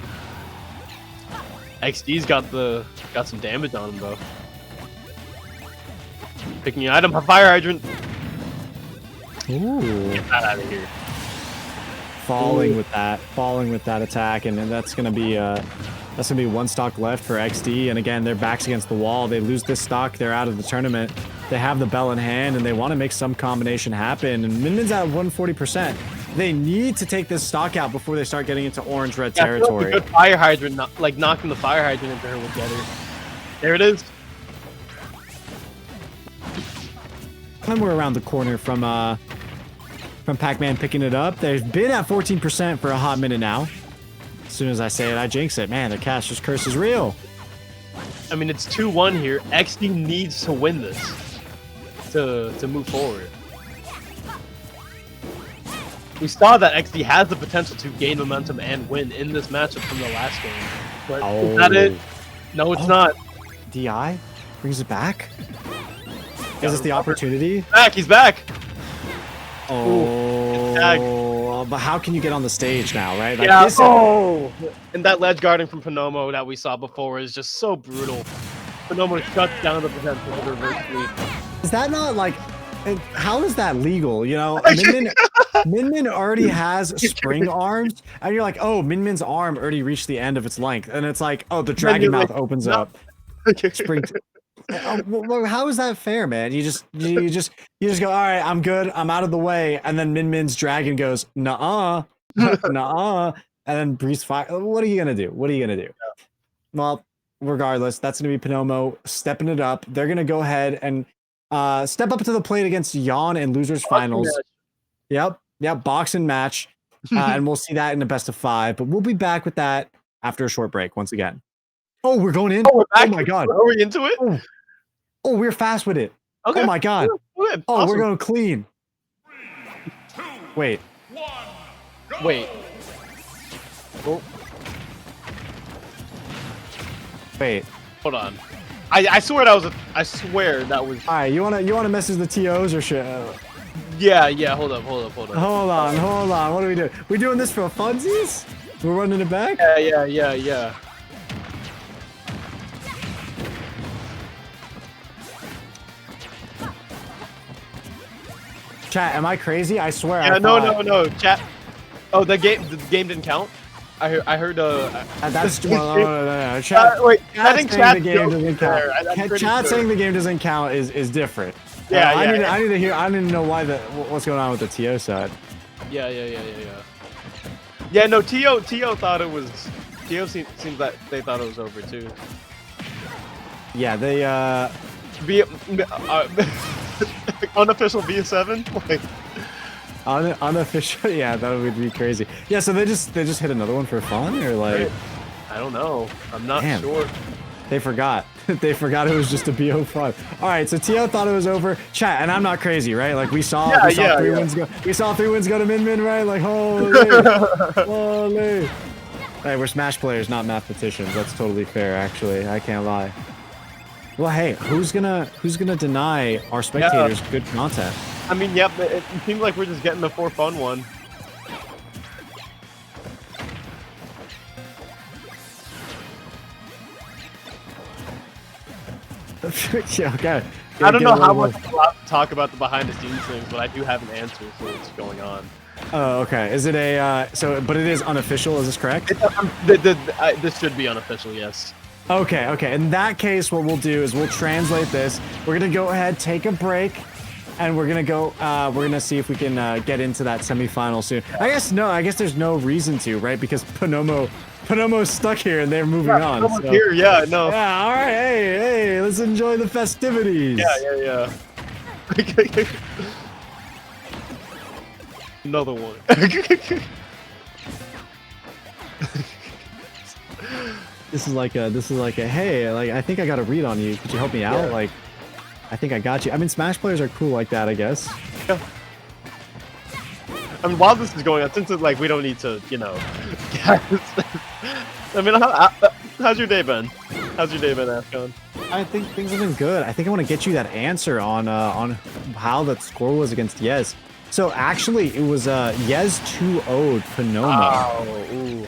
XD's got some damage on him though. Picking an item, a fire hydrant. Ooh. Get that out of here. Falling with that attack, and then that's gonna be one stock left for XD. And again, their backs against the wall. They lose this stock, they're out of the tournament. They have the bell in hand, and they want to make some combination happen. And Min's at 140%. They need to take this stock out before they start getting into orange-red territory. I feel like a good fire hydrant, like knocking the fire hydrant into her would get her. There it is. And we're around the corner from Pac-Man picking it up. They've been at 14% for a hot minute now. As soon as I say it, I jinx it. Man, the caster's curse is real. I mean, it's 2-1 here. XD needs to win this to move forward. We saw that XD has the potential to gain momentum and win in this matchup from the last game. But is that it? No, it's not. DI brings it back. Is this the opportunity? He's back. Oh, but how can you get on the stage now, right? Like, Yeah. Oh, and that ledge guarding from Konomo that we saw before is just so brutal. Konomo shuts down the potential of the reverse sweep. Is that not like? How is that legal? You know, Min already has spring arms, and you're like, oh, Min Arm already reached the end of its length, and it's like, oh, the dragon mouth opens up. Spring. How is that fair, man? You just go, all right, I'm good, I'm out of the way, and then Min's dragon goes, nuh-uh, nuh-uh, and then breathes fire. What are you gonna do? What are you gonna do? Well, regardless, that's gonna be Konomo stepping it up. They're gonna go ahead and step up to the plate against Jan in losers finals. Yep, boxing match, and we'll see that in the best of 5. But we'll be back with that after a short break once again. Oh, we're going in. Oh, we're back. Oh my god. Are we into it? Oh, we're fast with it. Okay. Oh my god. Okay. Oh, Awesome. we're going clean. Wait. Wait. Oh, Wait. hold on. I swear that was I swear that was. All right, you wanna message the TOs or shit? Yeah. Hold up. Hold on. What are we doing? We doing this for funsies? We're running it back? Yeah. Chat, am I crazy? I swear. Yeah. I thought... No. Chat. Oh, the game didn't count. I heard. That's no. Chat. Wait. Chat I think saying chat the game doesn't count. Chat sure. saying the game doesn't count is different. Yeah, I need to hear. I need to know what's going on with the TO side. Yeah. Yeah. No. To thought it was. To seems that they thought it was over too. Yeah, they Unofficial B7. Like. Unofficial, yeah, that would be crazy. Yeah, so they just hit another one for fun, or like, I don't know. I'm not damn. sure. They forgot. They forgot it was just a BO5. All right, so TO thought it was over. Chat, and I'm not crazy, right? Like we saw three wins go. We saw 3 wins go to Min, right? Like holy. Hey, we're Smash players, not mathematicians. That's totally fair, actually. I can't lie. Well, hey, who's gonna deny our spectators good content? I mean, yep. It seems like we're just getting the for fun one. Yeah, okay. I don't know how much I'm allowed to talk about the behind the scenes things, but I do have an answer for what's going on. Oh, okay. Is it a but it is unofficial, is this correct? This should be unofficial, yes. Okay. In that case, what we'll do is we'll translate this. We're gonna go ahead, take a break, and we're gonna see if we can get into that semifinal soon. I guess there's no reason to, right? Because Panomo's stuck here and they're moving on. So. Here, yeah, no. Yeah, all right. Hey, let's enjoy the festivities. Yeah. Another one. This is like a hey, like I think I got a read on you. Could you help me out? Like, I think I got you. I mean, Smash players are cool like that, I guess. Yeah. I mean, while this is going on, since it's like we don't need to, you know. I mean, how's your day been? How's your day been, Ashkon? I think things have been good. I think I want to get you that answer on how that score was against Yez. So actually, it was Yez 2-0'd Panomo. Oh, ooh.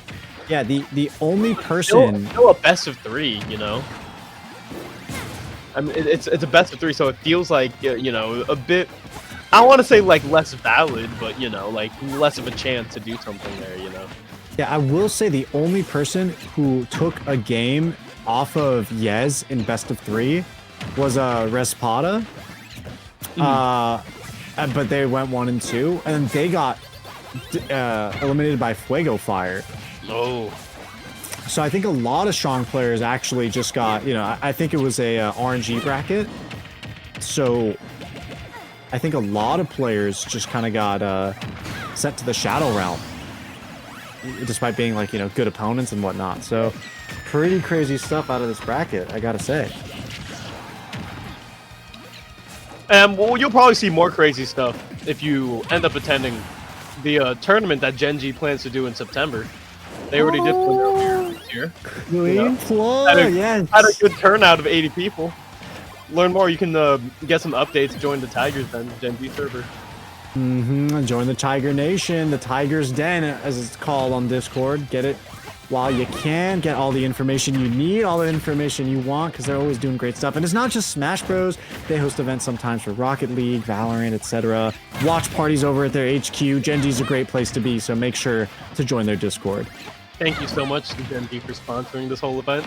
Yeah, the only person. Still a best of 3, you know. I mean, it's a best of 3, so it feels like you know a bit. I don't want to say like less valid, but you know, like less of a chance to do something there, you know. Yeah, I will say the only person who took a game off of Yez in best of 3 was Respada. But they went 1 and 2, and they got eliminated by Fuego Fire. Oh. So I think a lot of strong players actually just got, you know, I think it was a RNG bracket. So I think a lot of players just kind of got sent to the Shadow Realm, despite being like, you know, good opponents and whatnot. So pretty crazy stuff out of this bracket, I gotta say. Well, you'll probably see more crazy stuff if you end up attending the tournament that Gen G plans to do in September. They already did one earlier this year. Clean plug, yes. Had a good turnout of 80 people. Learn more. You can get some updates. Join the Tigers then, Gen G server. Join the Tiger Nation, the Tiger's Den, as it's called on Discord. Get it while you can. Get all the information you need, all the information you want, because they're always doing great stuff. And it's not just Smash Bros. They host events sometimes for Rocket League, Valorant, etc. Watch parties over at their HQ. Gen G's a great place to be, so make sure to join their Discord. Thank you so much to Gen G for sponsoring this whole event.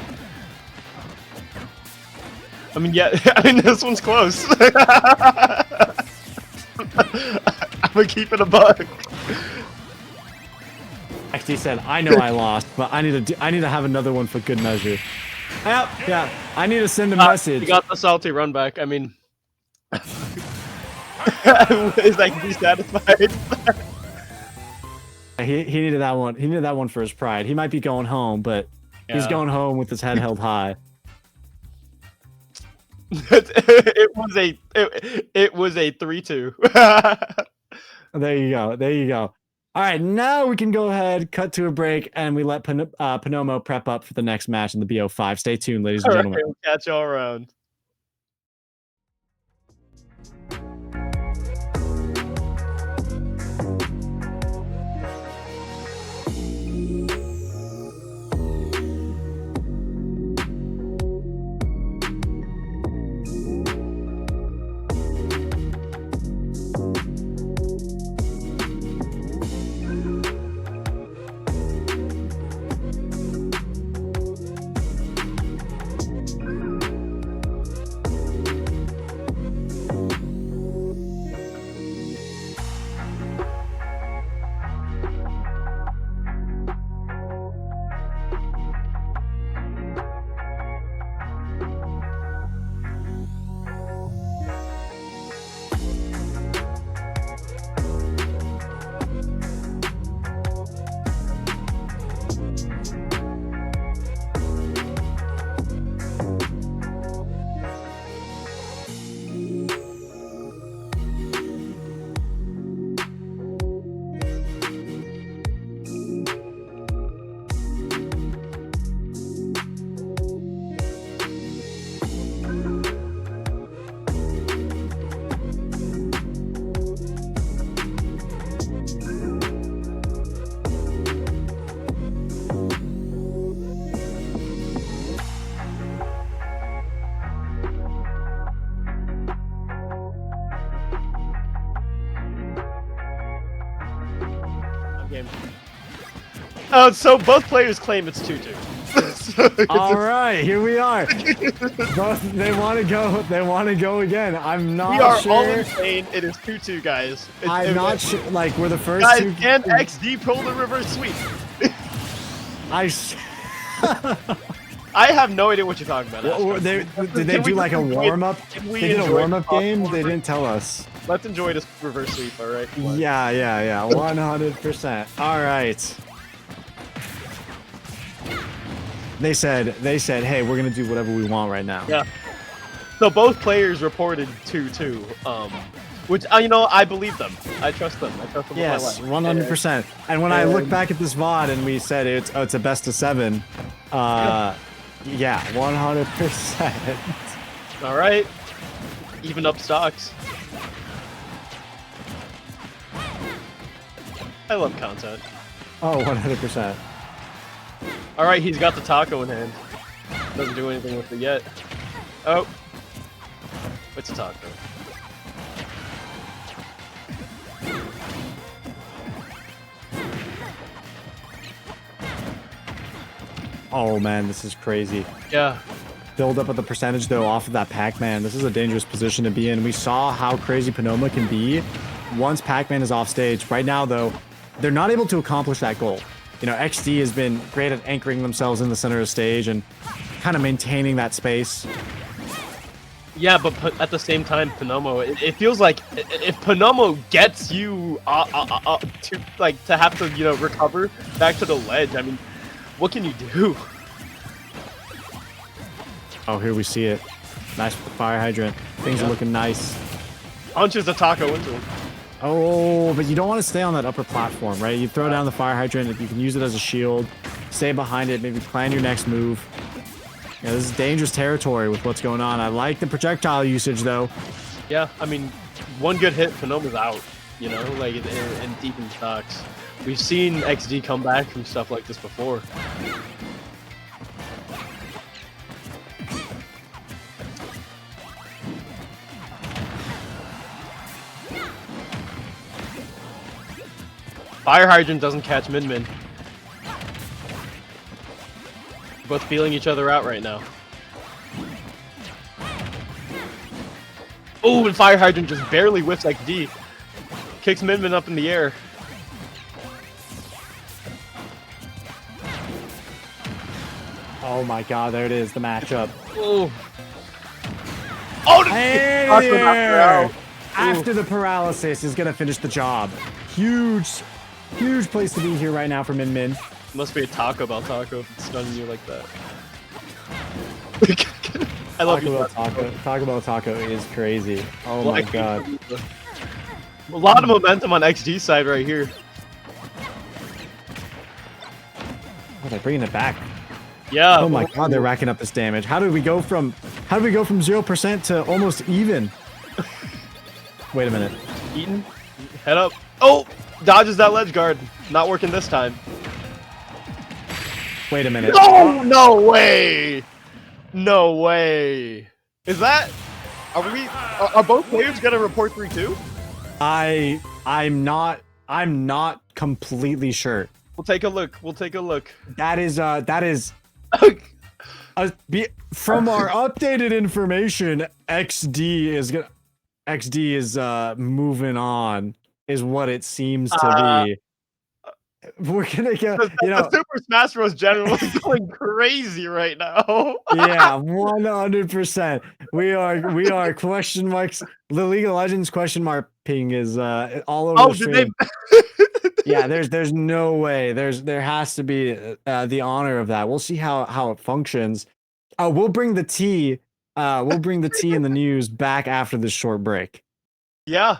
I mean, yeah, I mean, this one's close. I'm gonna keep it a buck. Actually said, I know I lost, but I need to have another one for good measure. Yep, yeah. I need to send a message. You got the salty run back. I mean, is like be satisfied. He needed that one. He needed that one for his pride. He might be going home, but He's Yeah. going home with his head held high. it was a 3-2. There you go. There you go. All right, now we can go ahead, cut to a break, and we let Panomo prep up for the next match in the BO5. Stay tuned, ladies and All right, gentlemen. we'll catch y'all around. Game. So both players claim it's 2-2. All right, here we are. Both, they want to go. They want to go again. I'm not We are sure. all insane. It is 2-2, guys. I'm not sure. Like we're the first Guys, two. and XD pulled the reverse sweep. I have no idea what you're talking about. Ashkon. Did they do like a warm up? Can we They did a enjoy warm up the game. They popcorn? didn't tell us. Let's enjoy this reverse sweep, all right? Come on. Yeah, 100%. All right. They said, hey, we're gonna do whatever we want right now. Yeah. So both players reported 2-2. Which I believe them. I trust them. I trust them. Yes, with my life. 100%. And when I look back at this VOD and we said it's a best of 7, yeah, 100%. All right. Even up stocks. I love content. Oh, 100%. All right, he's got the taco in hand. Doesn't do anything with it yet. Oh. It's a taco. Oh man, this is crazy. Yeah. Build up at the percentage though off of that Pac-Man. This is a dangerous position to be in. We saw how crazy Panoma can be once Pac-Man is off stage. Right now though, they're not able to accomplish that goal. You know, XD has been great at anchoring themselves in the center of the stage and kind of maintaining that space. Yeah, but at the same time, Panomo, it feels like if Panomo gets you to have to recover back to the ledge, I mean, what can you do? Oh, here we see it. Nice with the fire hydrant. Things are looking nice. Punches the taco into him. Oh, but you don't want to stay on that upper platform, right? You throw down the fire hydrant, if you can use it as a shield, stay behind it, maybe plan your next move. Yeah, this is dangerous territory with what's going on. I like the projectile usage, though. Yeah, I mean, one good hit, Panoma's out, like in deep in stocks. We've seen XD come back from stuff like this before. Fire Hydrant doesn't catch Min. Both feeling each other out right now. Oh, and Fire Hydrant just barely whiffs XD. Kicks Min up in the air. Oh my god, there it is, the matchup. Oh, oh, And after the paralysis is gonna finish the job. Huge place to be here right now for Min. Must be a Taco Bell taco stunning you like that. I love you. Taco Bell taco is crazy. Oh my god. A lot of momentum on XG side right here. Oh, they're bringing it back. Yeah. Oh my god, they're racking up this damage. How did we go from 0% to almost even? Wait a minute. Eaton, head up. Oh, dodges that ledge guard. Not working this time. Wait a minute. Oh, no way. No way. Is that? Are both players gonna report 3-2? I'm not completely sure. We'll take a look. We'll take a look. That is from our updated information, XD is moving on, is what it seems to be. We're gonna get, the Super Smash Bros. General is going crazy right now. Yeah, 100%. We are question marks. The League of Legends question mark ping is all over the stream. Yeah, there's no way. There has to be the honor of that. We'll see how it functions. We'll bring the tea. We'll bring the tea and the news back after this short break. Yeah.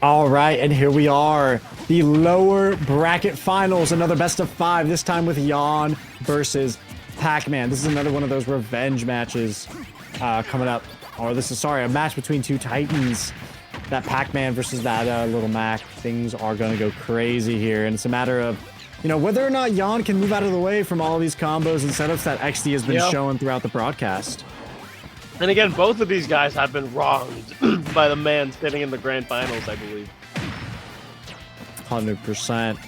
All right, and here we are, the lower bracket finals, another best of 5, this time with Jan versus Pac-Man. This is another one of those revenge matches coming up. Or this is, sorry, a match between two titans. That Pac-Man versus that Little Mac. Things are going to go crazy here, and it's a matter of, you know, whether or not Jan can move out of the way from all of these combos and setups that XD has been showing throughout the broadcast. And again, both of these guys have been wronged by the man sitting in the grand finals, I believe. 100%.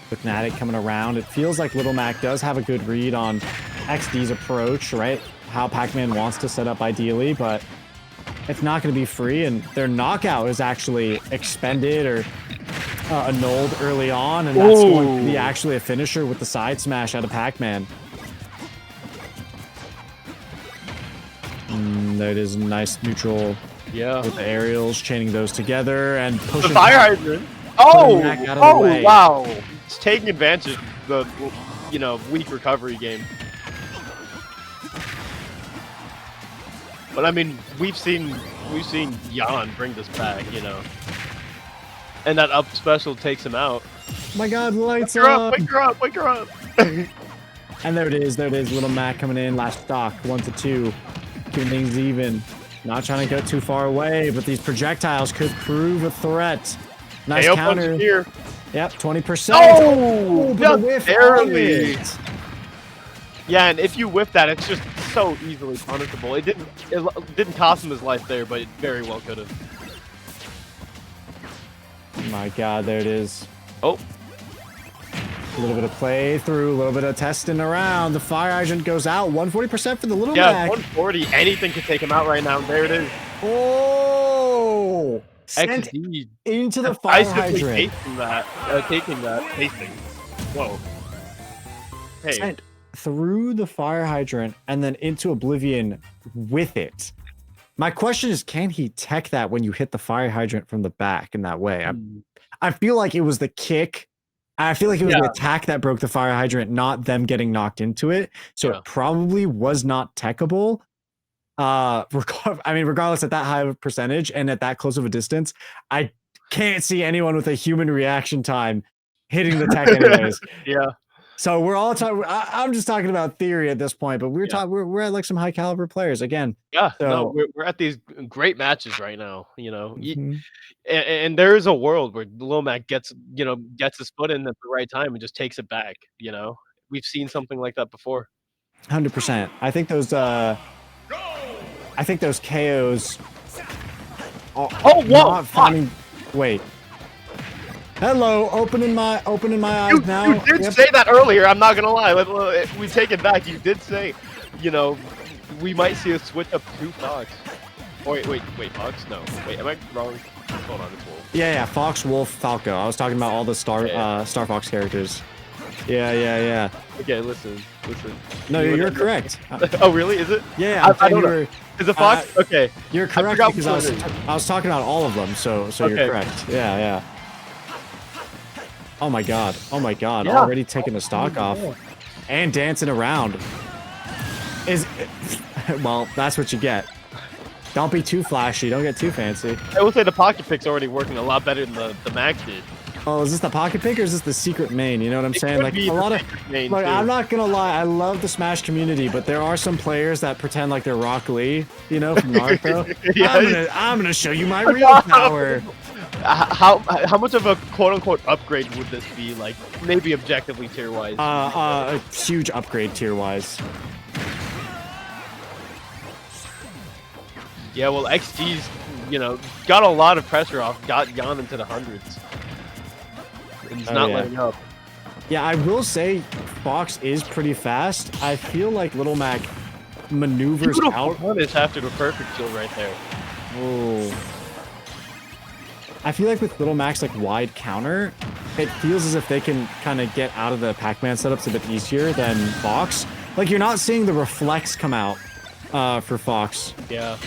With Fnatic coming around, it feels like Little Mac does have a good read on XD's approach, right? How Pac-Man wants to set up ideally, but it's not going to be free, and their knockout is actually expended or annulled early on, and that's going to be actually a finisher with the side smash out of Pac-Man. There it is, nice neutral with the aerials, chaining those together and pushing the fire hydrant. Oh, wow! It's taking advantage of the, you know, weak recovery game. But I mean, we've seen Jan bring this back, you know, and that up special takes him out. Oh my God, lights up! Wake her up! Wake her up! And there it is, Little Mac coming in, last stock, 1 to 2. Keeping things even. Not trying to go too far away, but these projectiles could prove a threat. Nice counter. Here. Yep, 20%. Oh, but whiff barely. Yeah, and if you whip that, it's just so easily punishable. It didn't cost him his life there, but it very well could have. Oh my God, there it is. Oh. A little bit of play through, a little bit of testing around. The fire hydrant goes out. 140% for the Little Mac. 140. Anything can take him out right now. There it is. Oh! Sent XD into the fire hydrant. Taking that. Tasting. Whoa. Hey. Sent through the fire hydrant and then into oblivion with it. My question is, can he tech that when you hit the fire hydrant from the back in that way? I feel like it was the kick. I feel like it was the attack that broke the fire hydrant, not them getting knocked into it. So it probably was not techable. I mean, regardless at that high of a percentage and at that close of a distance, I can't see anyone with a human reaction time hitting the tech anyways. So we're all talking. I'm just talking about theory at this point, but we're talking. We're at like some high caliber players again. Yeah, so, no, we're at these great matches right now. You know, and there is a world where Lil Mac gets his foot in at the right time and just takes it back. You know, we've seen something like that before. 100%. I think those. KOs. Wait. Hello, opening my eyes now. You did say that earlier. I'm not gonna lie. We take it back. You did say, you know, we might see a switch up to Fox. Oh, wait, Fox? No, wait, am I wrong? Hold on, it's Wolf. Yeah, Fox, Wolf, Falco. I was talking about all the Star Fox characters. Yeah. Okay, listen. No, you're correct. Oh, really? Is it? Yeah, I don't know. Is it Fox? Okay. You're correct because I was talking about all of them. So you're correct. Yeah. Oh my God. Yeah. Already taking the stock off and dancing around. Well, that's what you get. Don't be too flashy. Don't get too fancy. I will say the pocket pick's already working a lot better than the Mac did. Oh, is this the pocket pick or is this the secret main? You know what I'm saying? Like a lot of, like, I'm not gonna lie, I love the Smash community, but there are some players that pretend like they're Rock Lee, you know, from Naruto. I'm gonna show you my real power. How much of a quote unquote upgrade would this be? Like maybe objectively tier wise. A huge upgrade tier wise. Yeah, well, XD's, you know, got a lot of pressure off, got Jan into the hundreds. And he's not letting up. Yeah, I will say Fox is pretty fast. I feel like Little Mac maneuvers out. Punish after the perfect kill right there. Oh. I feel like with Little Mac's like wide counter, it feels as if they can kind of get out of the Pac-Man setups a bit easier than Fox. Like you're not seeing the reflex come out for Fox. Yeah.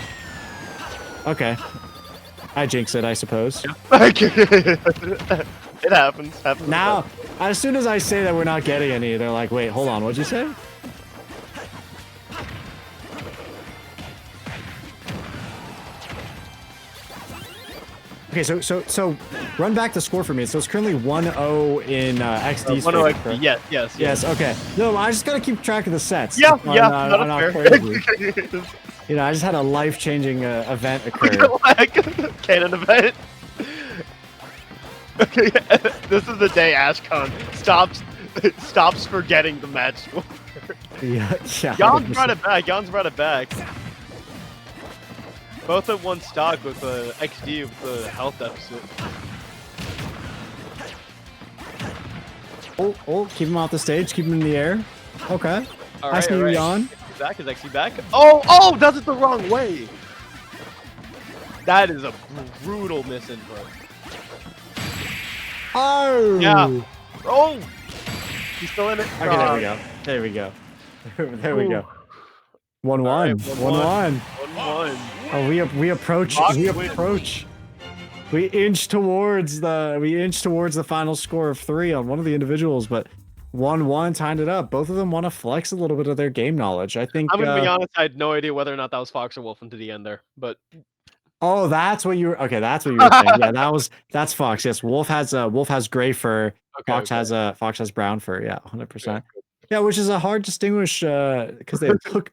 Okay. I jinx it, I suppose. It happens. Now, as soon as I say that we're not getting any, they're like, wait, hold on, what'd you say? Okay, so run back the score for me. So it's currently 1-0 in XD's 1-0 favor, XD. correct? Yes. Yes. Okay. No, I just gotta keep track of the sets. Yeah, on, not on our fair. crazy. You know, I just had a life-changing event occur. Like, canon event. Okay, this is the day Ashkon stops forgetting the match score. Yeah. Jan's brought it back. Both at one stock with the XD with the health deficit. Oh, keep him off the stage. Keep him in the air. Okay. All I see you, Jan. Is XD back? Oh, does it the wrong way. That is a brutal misinput. Oh. Yeah. Oh. He's still in it. Okay, there we go. There we go. 1-1. Right, 1-1. 1-1. Oh, we approach. We inch towards the final score of 3 on one of the individuals, but 1-1 tied it up. Both of them want to flex a little bit of their game knowledge. I think. I'm gonna be honest. I had no idea whether or not that was Fox or Wolf into the end there, but. Oh, that's what you were. Okay, that's what you were saying. Yeah, that's Fox. Yes, Wolf has gray fur. Okay, Fox has brown fur. Yeah, 100%. Yeah, which is a hard distinguish because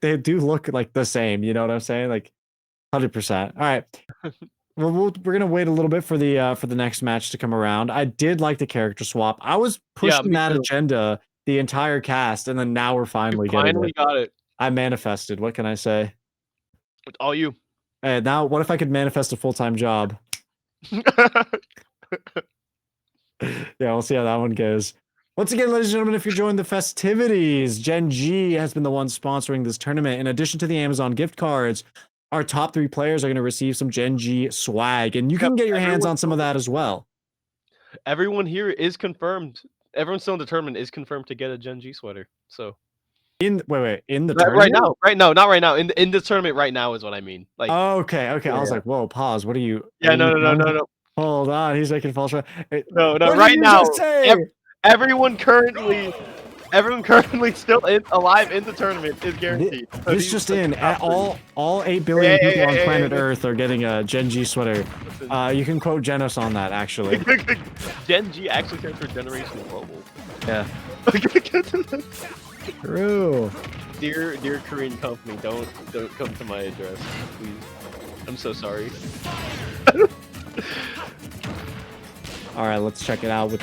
they do look like the same. You know what I'm saying? Like 100%. All right. Well, we're gonna wait a little bit for the next match to come around. I did like the character swap. I was pushing that agenda the entire cast, and then now we're finally getting it. Got it. I manifested. What can I say? It's all you. And now, what if I could manifest a full-time job? Yeah, we'll see how that one goes. Once again, ladies and gentlemen, if you're joining the festivities, Gen G has been the one sponsoring this tournament. In addition to the Amazon gift cards, our top 3 players are going to receive some Gen G swag, and you can get your hands on some of that as well. Everyone here is confirmed. Everyone still in the tournament is confirmed to get a Gen G sweater. So in the tournament? Not right now. In this tournament right now is what I mean. Like okay. I was like, whoa, pause. What are you? Yeah, no. Hold on, he's making false. No. Right now, everyone currently still alive in the tournament is guaranteed. This just in, all 8 billion people on planet Earth are getting a Gen G sweater. You can quote Genos on that, actually. Gen G actually stands for Generation Global. Yeah. True. Dear Korean company, don't come to my address, please. I'm so sorry. All right, let's check it out with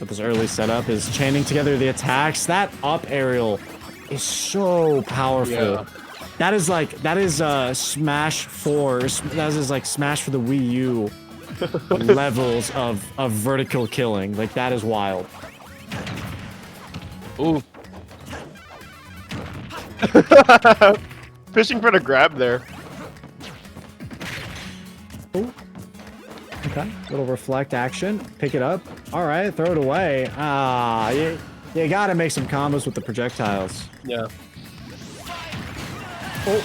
this early setup. Is chaining together the attacks. That up aerial is so powerful. Yeah. That is Smash 4. That is like Smash for the Wii U levels of vertical killing. Like, that is wild. Ooh. Fishing for the grab there. Ooh. Okay, little reflect action. Pick it up. All right, throw it away. You gotta make some combos with the projectiles. Yeah.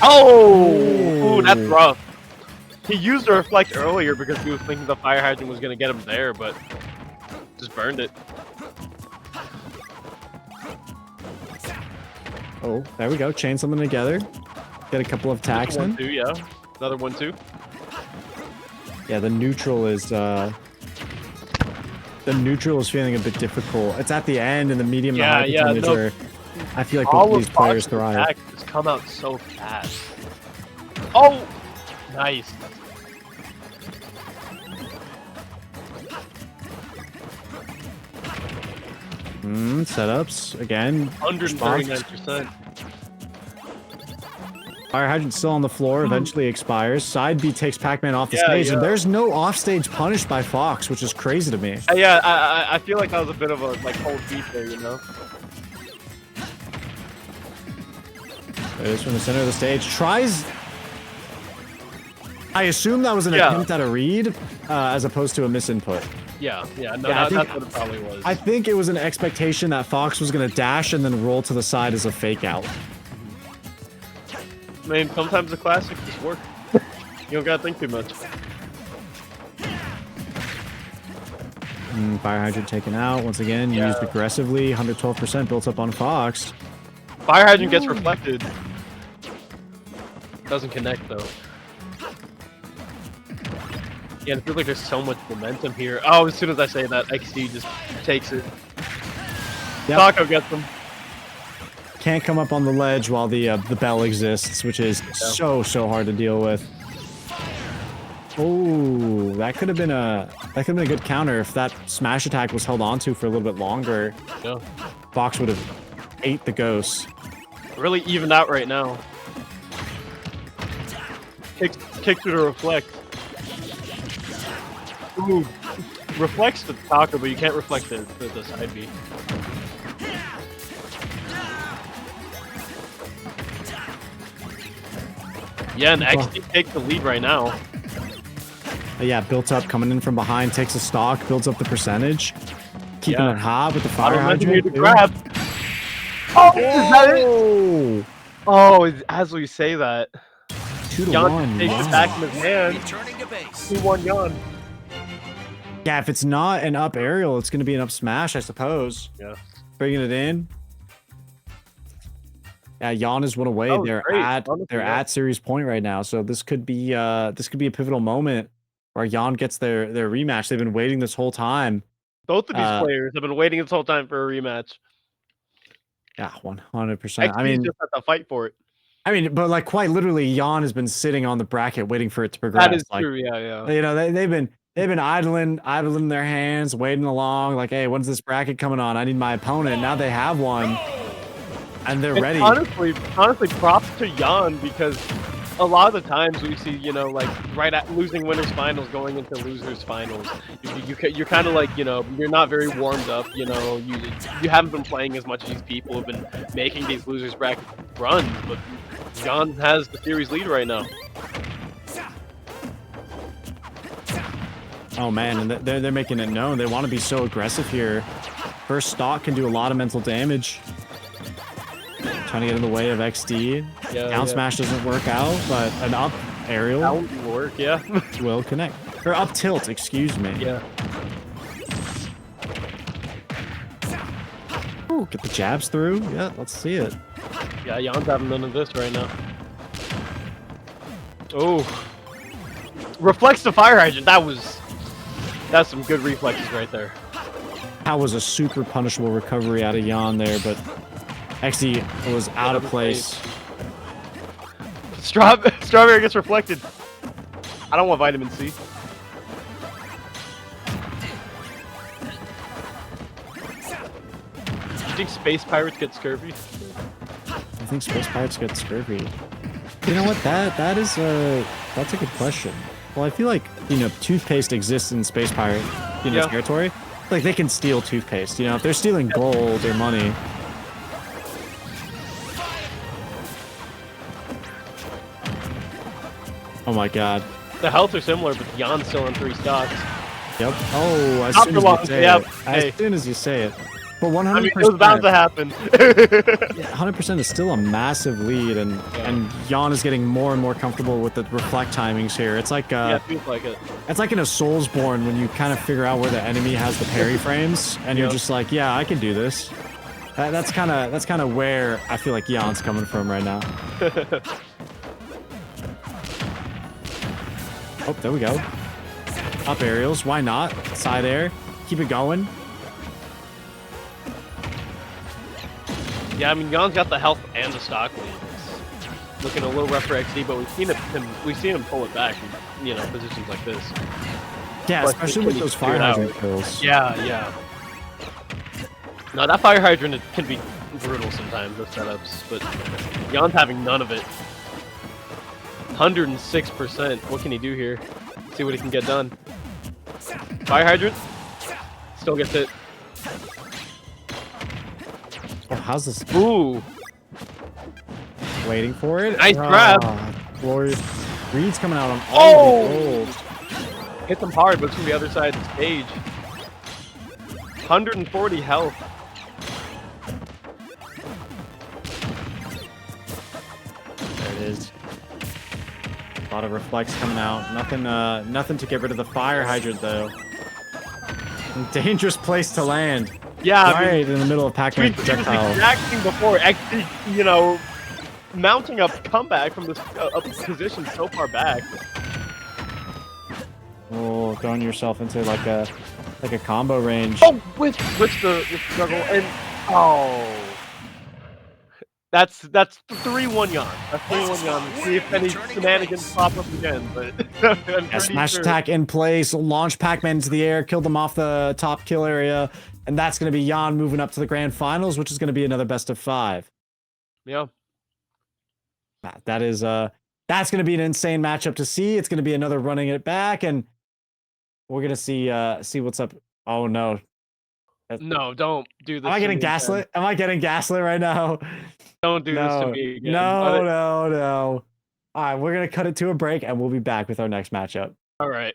Oh! Ooh, that's rough. He used a reflect earlier because he was thinking the fire hydrant was gonna get him there, but just burned it. Oh, there we go. Chain something together. Get a couple of attacks in. 1-2, yeah. Another 1-2. Yeah, the neutral is feeling a bit difficult. It's at the end, and the medium to high percentage are, I feel like both of these players thrive. Just come out so fast. Oh, nice. Setups again. 139%. Fire hydrant still on the floor, eventually expires. Side B takes Pac-Man off the stage, and there's no offstage punish by Fox, which is crazy to me. Yeah, I feel like that was a bit of a cold beat there, you know? It is from the center of the stage. Tries... I assume that was an attempt at a read, as opposed to a misinput. That's what it probably was. I think it was an expectation that Fox was going to dash and then roll to the side as a fake out. I mean, sometimes the classics just work. You don't gotta think too much. Fire hydrant taken out once again. Used aggressively. 112% built up on Fox. Fire hydrant gets reflected. Doesn't connect though. Yeah, it feels like there's so much momentum here. Oh, as soon as I say that, XD just takes it. Yep. Taco gets them. Can't come up on the ledge while the bell exists, which is so hard to deal with. Oh, that could have been a good counter if that smash attack was held onto for a little bit longer. Yeah. Fox would have ate the ghost. Really evened out right now. Kick through to reflect. Ooh, reflects the taco, but you can't reflect the side B. Yeah, and XD takes the lead right now. Yeah, built up, coming in from behind, takes a stock, builds up the percentage, keeping it hot with the fire hydrant. Grab. Oh, is that it? Oh, as we say that, 2-1. takes it back in his hand. Returning to base. 2-1 Jan. Yeah, if it's not an up aerial, it's going to be an up smash, I suppose. Yeah. Bringing it in. Yeah, Jan is one away. Oh, They're great. at series point right now, so this could be a pivotal moment where Jan gets their rematch. They've been waiting this whole time. Both of these players have been waiting this whole time for a rematch. Yeah, 100%. Just have to fight for it. I mean, but like quite literally, Jan has been sitting on the bracket waiting for it to progress. That is like, true. Yeah. You know, they've been idling their hands, waiting along. Like, hey, when's this bracket coming on? I need my opponent. Now they have one, and they're ready. Honestly, props to Jan, because a lot of the times we see, you know, like right at losing winners finals, going into losers finals, you're kind of like, you know, you're not very warmed up. You know, you haven't been playing as much as these people have been making these losers bracket runs, but Jan has the series lead right now. Oh man, and they're making it known. They want to be so aggressive here. First stock can do a lot of mental damage. Trying to get in the way of XD. Down smash doesn't work out, but an up aerial that would work, yeah. will connect. Or up tilt, excuse me. Yeah. Ooh, get the jabs through. Yeah, let's see it. Yeah, Jan's having none of this right now. Oh. Reflects the fire hydrant. That's some good reflexes right there. That was a super punishable recovery out of Jan there, but XD was out of place. Strawberry gets reflected. I don't want vitamin C. Do you think Space Pirates get scurvy? I think Space Pirates get scurvy. You know what? That's a good question. Well, I feel like, you know, toothpaste exists in Space Pirate, territory. Like, they can steal toothpaste, you know, if they're stealing gold or money. Oh my god. The health are similar, but Jan's still in 3 stocks. Yep. Oh, as soon as you say it. As soon as you say it. But 100%. I mean, it was bound to happen. 100% is still a massive lead, and Jan is getting more and more comfortable with the reflect timings here. It's like yeah, it feels like it. It's like in a Soulsborne when you kind of figure out where the enemy has the parry frames, and you're just like, yeah, I can do this. That's kind of where I feel like Jan's coming from right now. Oh, there we go. Up aerials, why not? Side air, keep it going. Yeah, I mean, Jan's got the health and the stock lead. It's looking a little rough for XD, but we've seen him pull it back in, you know, positions like this. Yeah, but especially with those fire hydrant kills. Yeah. No, that fire hydrant can be brutal sometimes, the setups, but Jan's having none of it. 106%. What can he do here? See what he can get done. Fire hydrant. Still gets it. Oh, how's this? Ooh. Waiting for it. Nice grab. Glorious. Reed's coming out on all the gold. Hits him hard, but it's from the other side of the stage. 140 health. There it is. A lot of reflects coming out. Nothing to get rid of the fire hydrant though. Dangerous place to land. Yeah, right, I mean, in the middle of Pac-Man projectile. Exact thing before, actually, you know, mounting a comeback from this position so far back. Oh, throwing yourself into like a combo range. Oh, with the struggle and that's 3-1 Jan. That's 3-1 Jan. See if any shenanigans pop up again. But I'm pretty Smash sure. attack in place. Launch Pac-Man into the air. Killed them off the top kill area. And that's going to be Jan moving up to the grand finals, which is going to be another best of 5. Yeah. That is that's going to be an insane matchup to see. It's going to be another running it back, and we're going to see what's up. Oh no. No, don't do this. Am I getting to me gaslit? again. Am I getting gaslit right now? Don't do this to me again. No. All right, we're going to cut it to a break, and we'll be back with our next matchup. All right.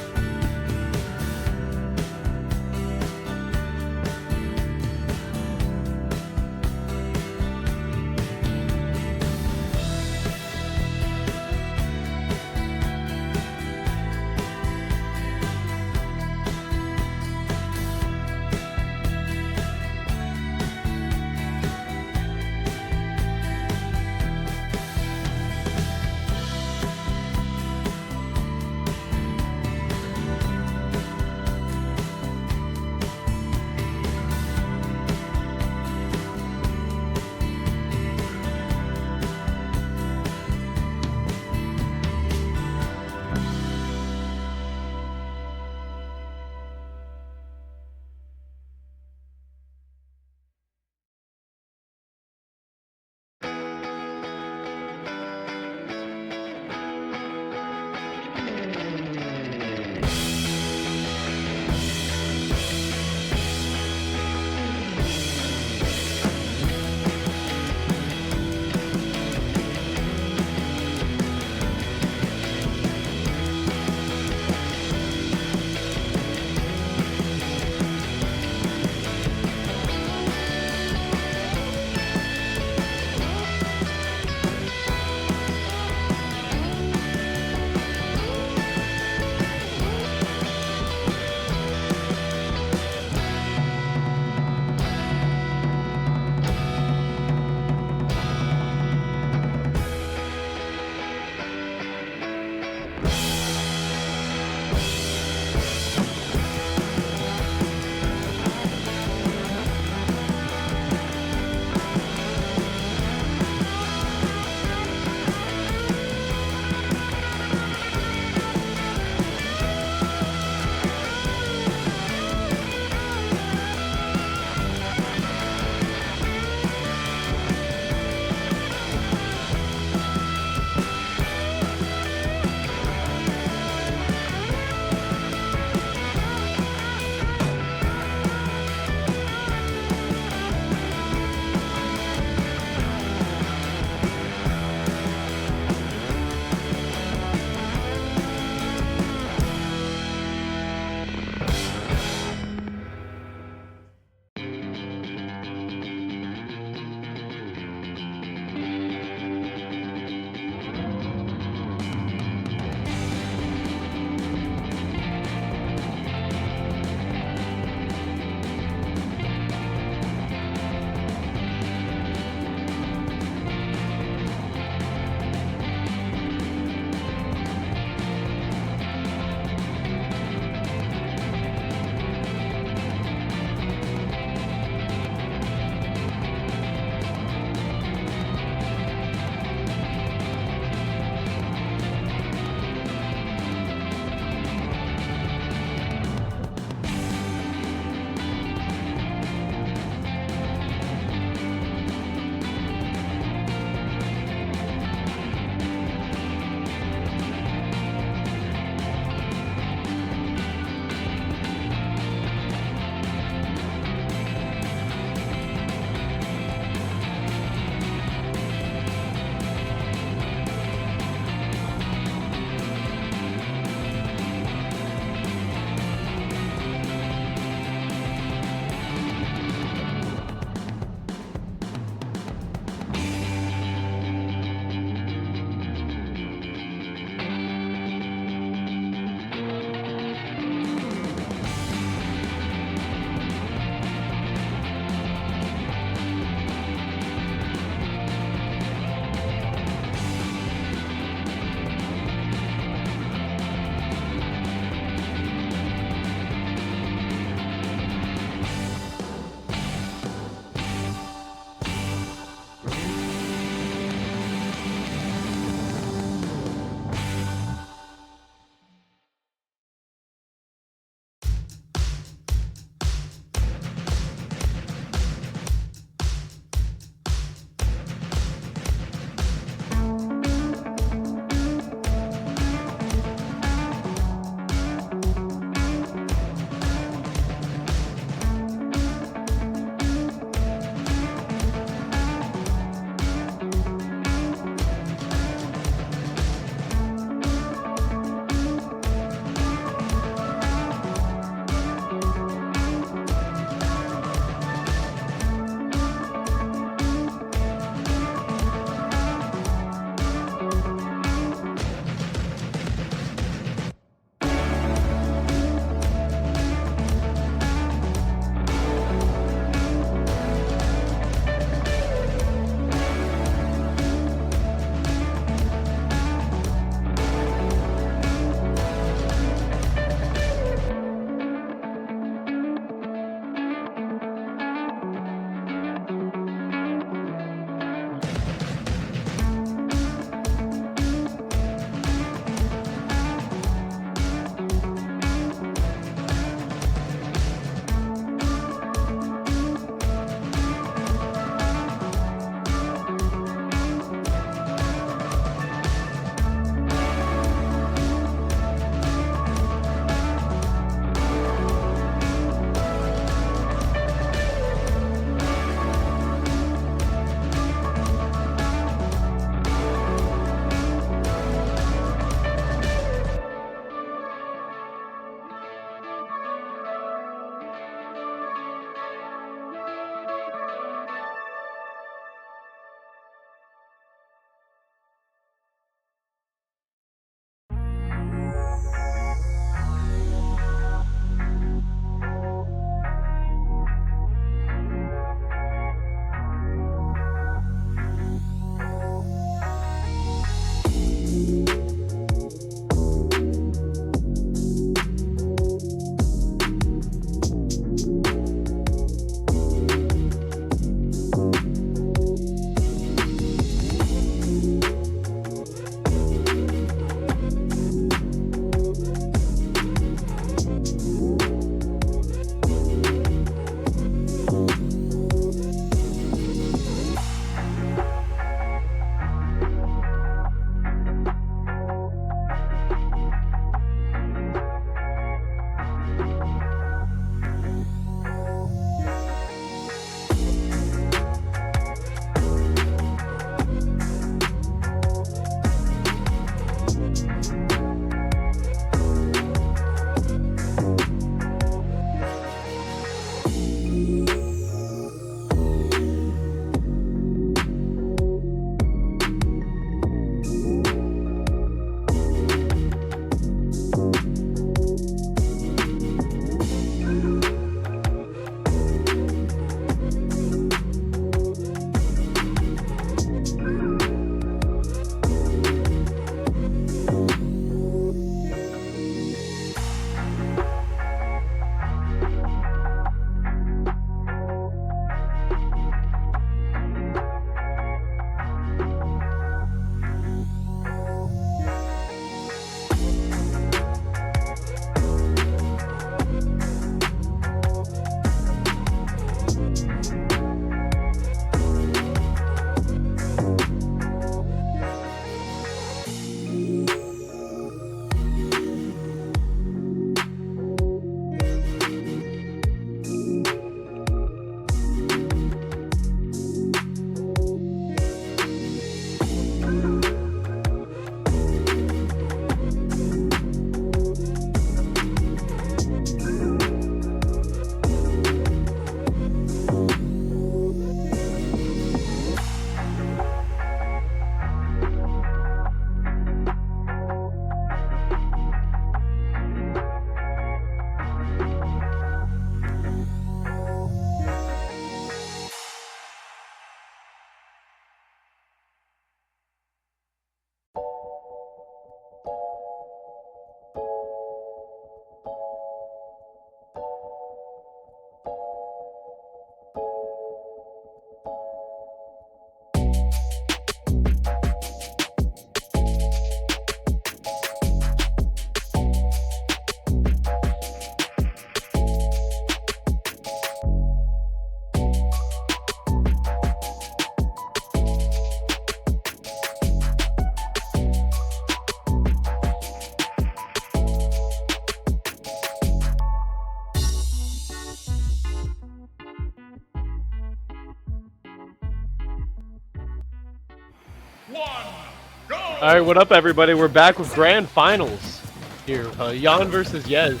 All right, what up, everybody? We're back with grand finals here. Jan versus Yez.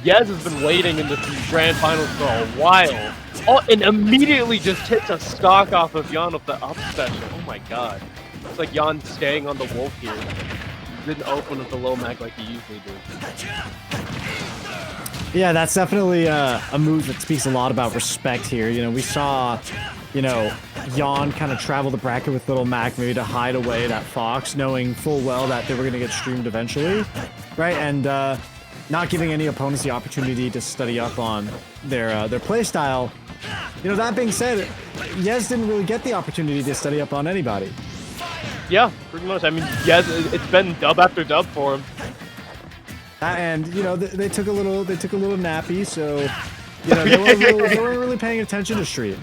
Yez has been waiting in the grand finals for a while. Oh, and immediately just hits a stock off of Jan with the up special. Oh my god. It's like Jan staying on the wolf here. Didn't open with the low mag like he usually does. Yeah, that's definitely a move that speaks a lot about respect here. You know, we saw, you know, Jan kind of travel the bracket with Little Mac maybe to hide away that Fox, knowing full well that they were going to get streamed eventually, right? And not giving any opponents the opportunity to study up on their play style. You know, that being said, Yez didn't really get the opportunity to study up on anybody. Yeah, pretty much. I mean, Yez, it's been dub after dub for him. And you know they took a little nappy, so you know they weren't really paying attention to stream.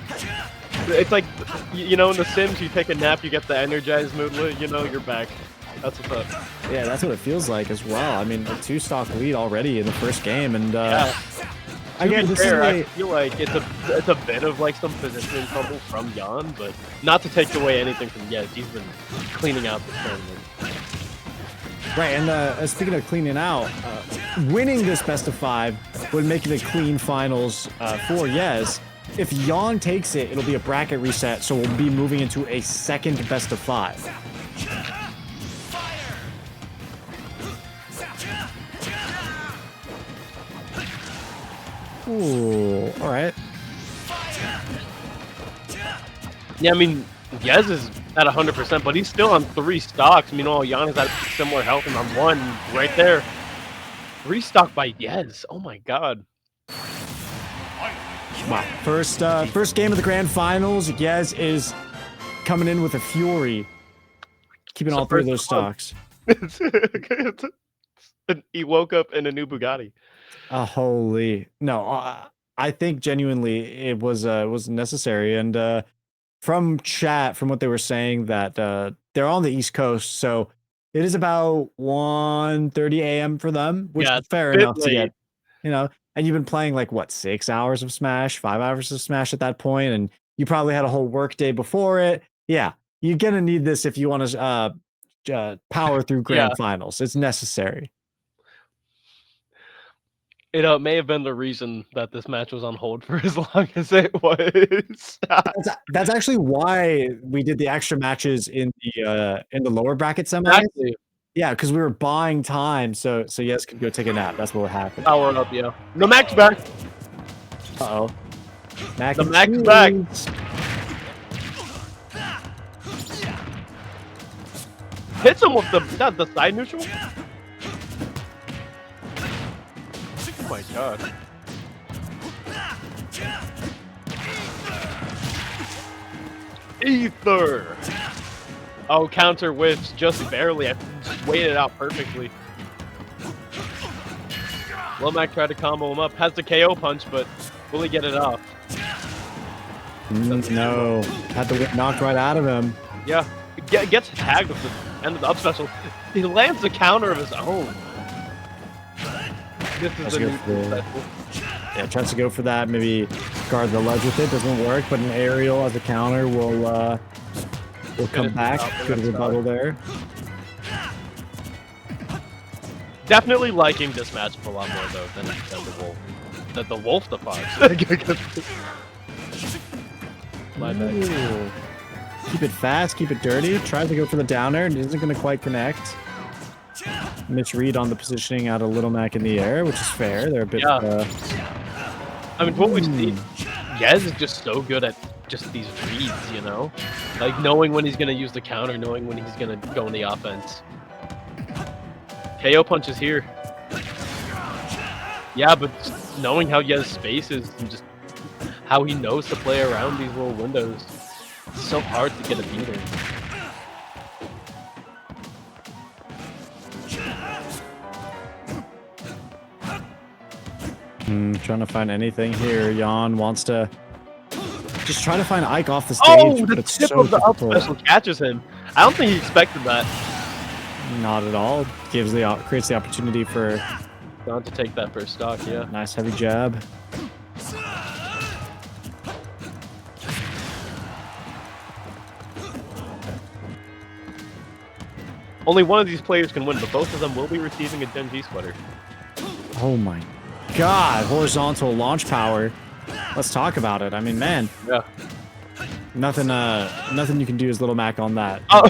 It's like, you know, in The Sims, you take a nap, you get the energized mood, you know, you're back. That's what's up. Yeah, that's what it feels like as well. I mean, a 2-stock lead already in the first game, and yeah. again, To be fair, I feel like it's a bit of like some positioning trouble from Jan, but not to take away anything from Yez. He's been cleaning out the tournament. Right, and speaking of cleaning out, winning this best of 5 would make it a clean finals for Yez. If Jan takes it, it'll be a bracket reset, so we'll be moving into a second best of 5. Ooh, all right. Yeah, I mean, Yez is at 100%, but he's still on 3 stocks. Meanwhile, Jan is at similar health and on 1 right there. 3 stock by Yez. Oh my god. Wow. First game of the grand finals. Yez is coming in with a fury, keeping all 3 of those stocks. He woke up in a new Bugatti. Holy no! I think genuinely it was necessary, and from chat, from what they were saying, that they're on the East Coast, so it is about 1:30 a.m. for them, which is fair enough to get, you know. And you've been playing like what, 6 hours of Smash, 5 hours of Smash at that point, and you probably had a whole work day before it. Yeah, you're gonna need this if you want to power through grand finals. It's necessary. It may have been the reason that this match was on hold for as long as it was. That's actually why we did the extra matches in the lower bracket semis. Exactly. Yeah, because we were buying time, so Yez could go take a nap. That's what happened. Power up, yeah. The Mac's back. Uh-oh. The Mac's back. Hits him with the side neutral. Oh my god. Ether. Oh, counter whiffs just barely. I just waited out perfectly. Lomac tried to combo him up. Has the KO punch, but will he get it off? No. Had the whip knocked right out of him. Yeah. Gets tagged with the end of the up special. He lands the counter of his own. This is the new special. Yeah, tries to go for that. Maybe guard the ledge with it. Doesn't work, but an aerial as a counter will come back. Good rebuttal there. Definitely liking this matchup a lot more though than the Wolf. The Wolf the Fox. My bad. Keep it fast, keep it dirty. Tries to go for the downer and isn't going to quite connect. Misread on the positioning out of Little Mac in the air, which is fair. They're a bit. I mean, what we've seen, Yez is just so good at just these reads, you know? Like knowing when he's going to use the counter, knowing when he's going to go in the offense. KO punch is here. Yeah, but knowing how Yez spaces and just how he knows to play around these little windows, it's so hard to get a beater. Trying to find anything here. Jan wants to just try to find Ike off the stage. Oh, but the it's tip so of the up difficult. special catches him. I don't think he expected that. Not at all. Creates the opportunity for Not to take that first stock, yeah. nice heavy jab. Only one of these players can win, but both of them will be receiving a Gen G sweater. Oh my god, horizontal launch power. Let's talk about it. I mean, man. Yeah. Nothing you can do as Little Mac on that. Oh,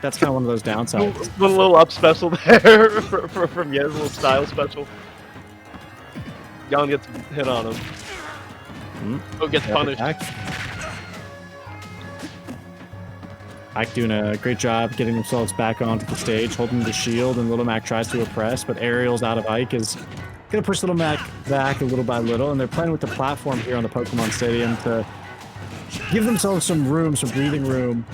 That's kind of one of those downsides. one little up special there from Yez's little style special. Jan gets hit on him. Oh, gets punished. Ike doing a great job getting themselves back onto the stage, holding the shield, and Little Mac tries to oppress, but Ariel's out of Ike is going to push Little Mac back a little by little, and they're playing with the platform here on the Pokemon Stadium to give themselves some room, some breathing room,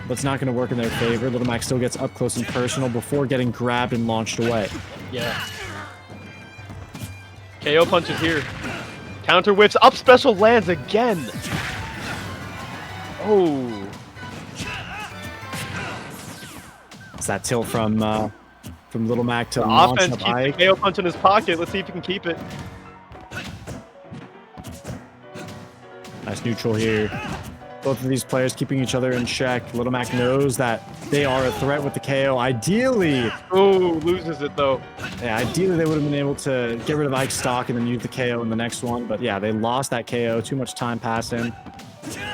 but it's not going to work in their favor. Little Mac still gets up close and personal before getting grabbed and launched away. Yeah. KO punches here. Counter whiffs. Up special lands again. Oh. It's that tilt from Little Mac to The launch offense up keeps Ike. the KO punch in his pocket. Let's see if he can keep it. Nice neutral here. Both of these players keeping each other in check. Little Mac knows that they are a threat with the KO. Ideally, Oh, loses it though. yeah, ideally they would have been able to get rid of Ike's stock and then use the KO in the next one. But yeah, they lost that KO. Too much time passed in.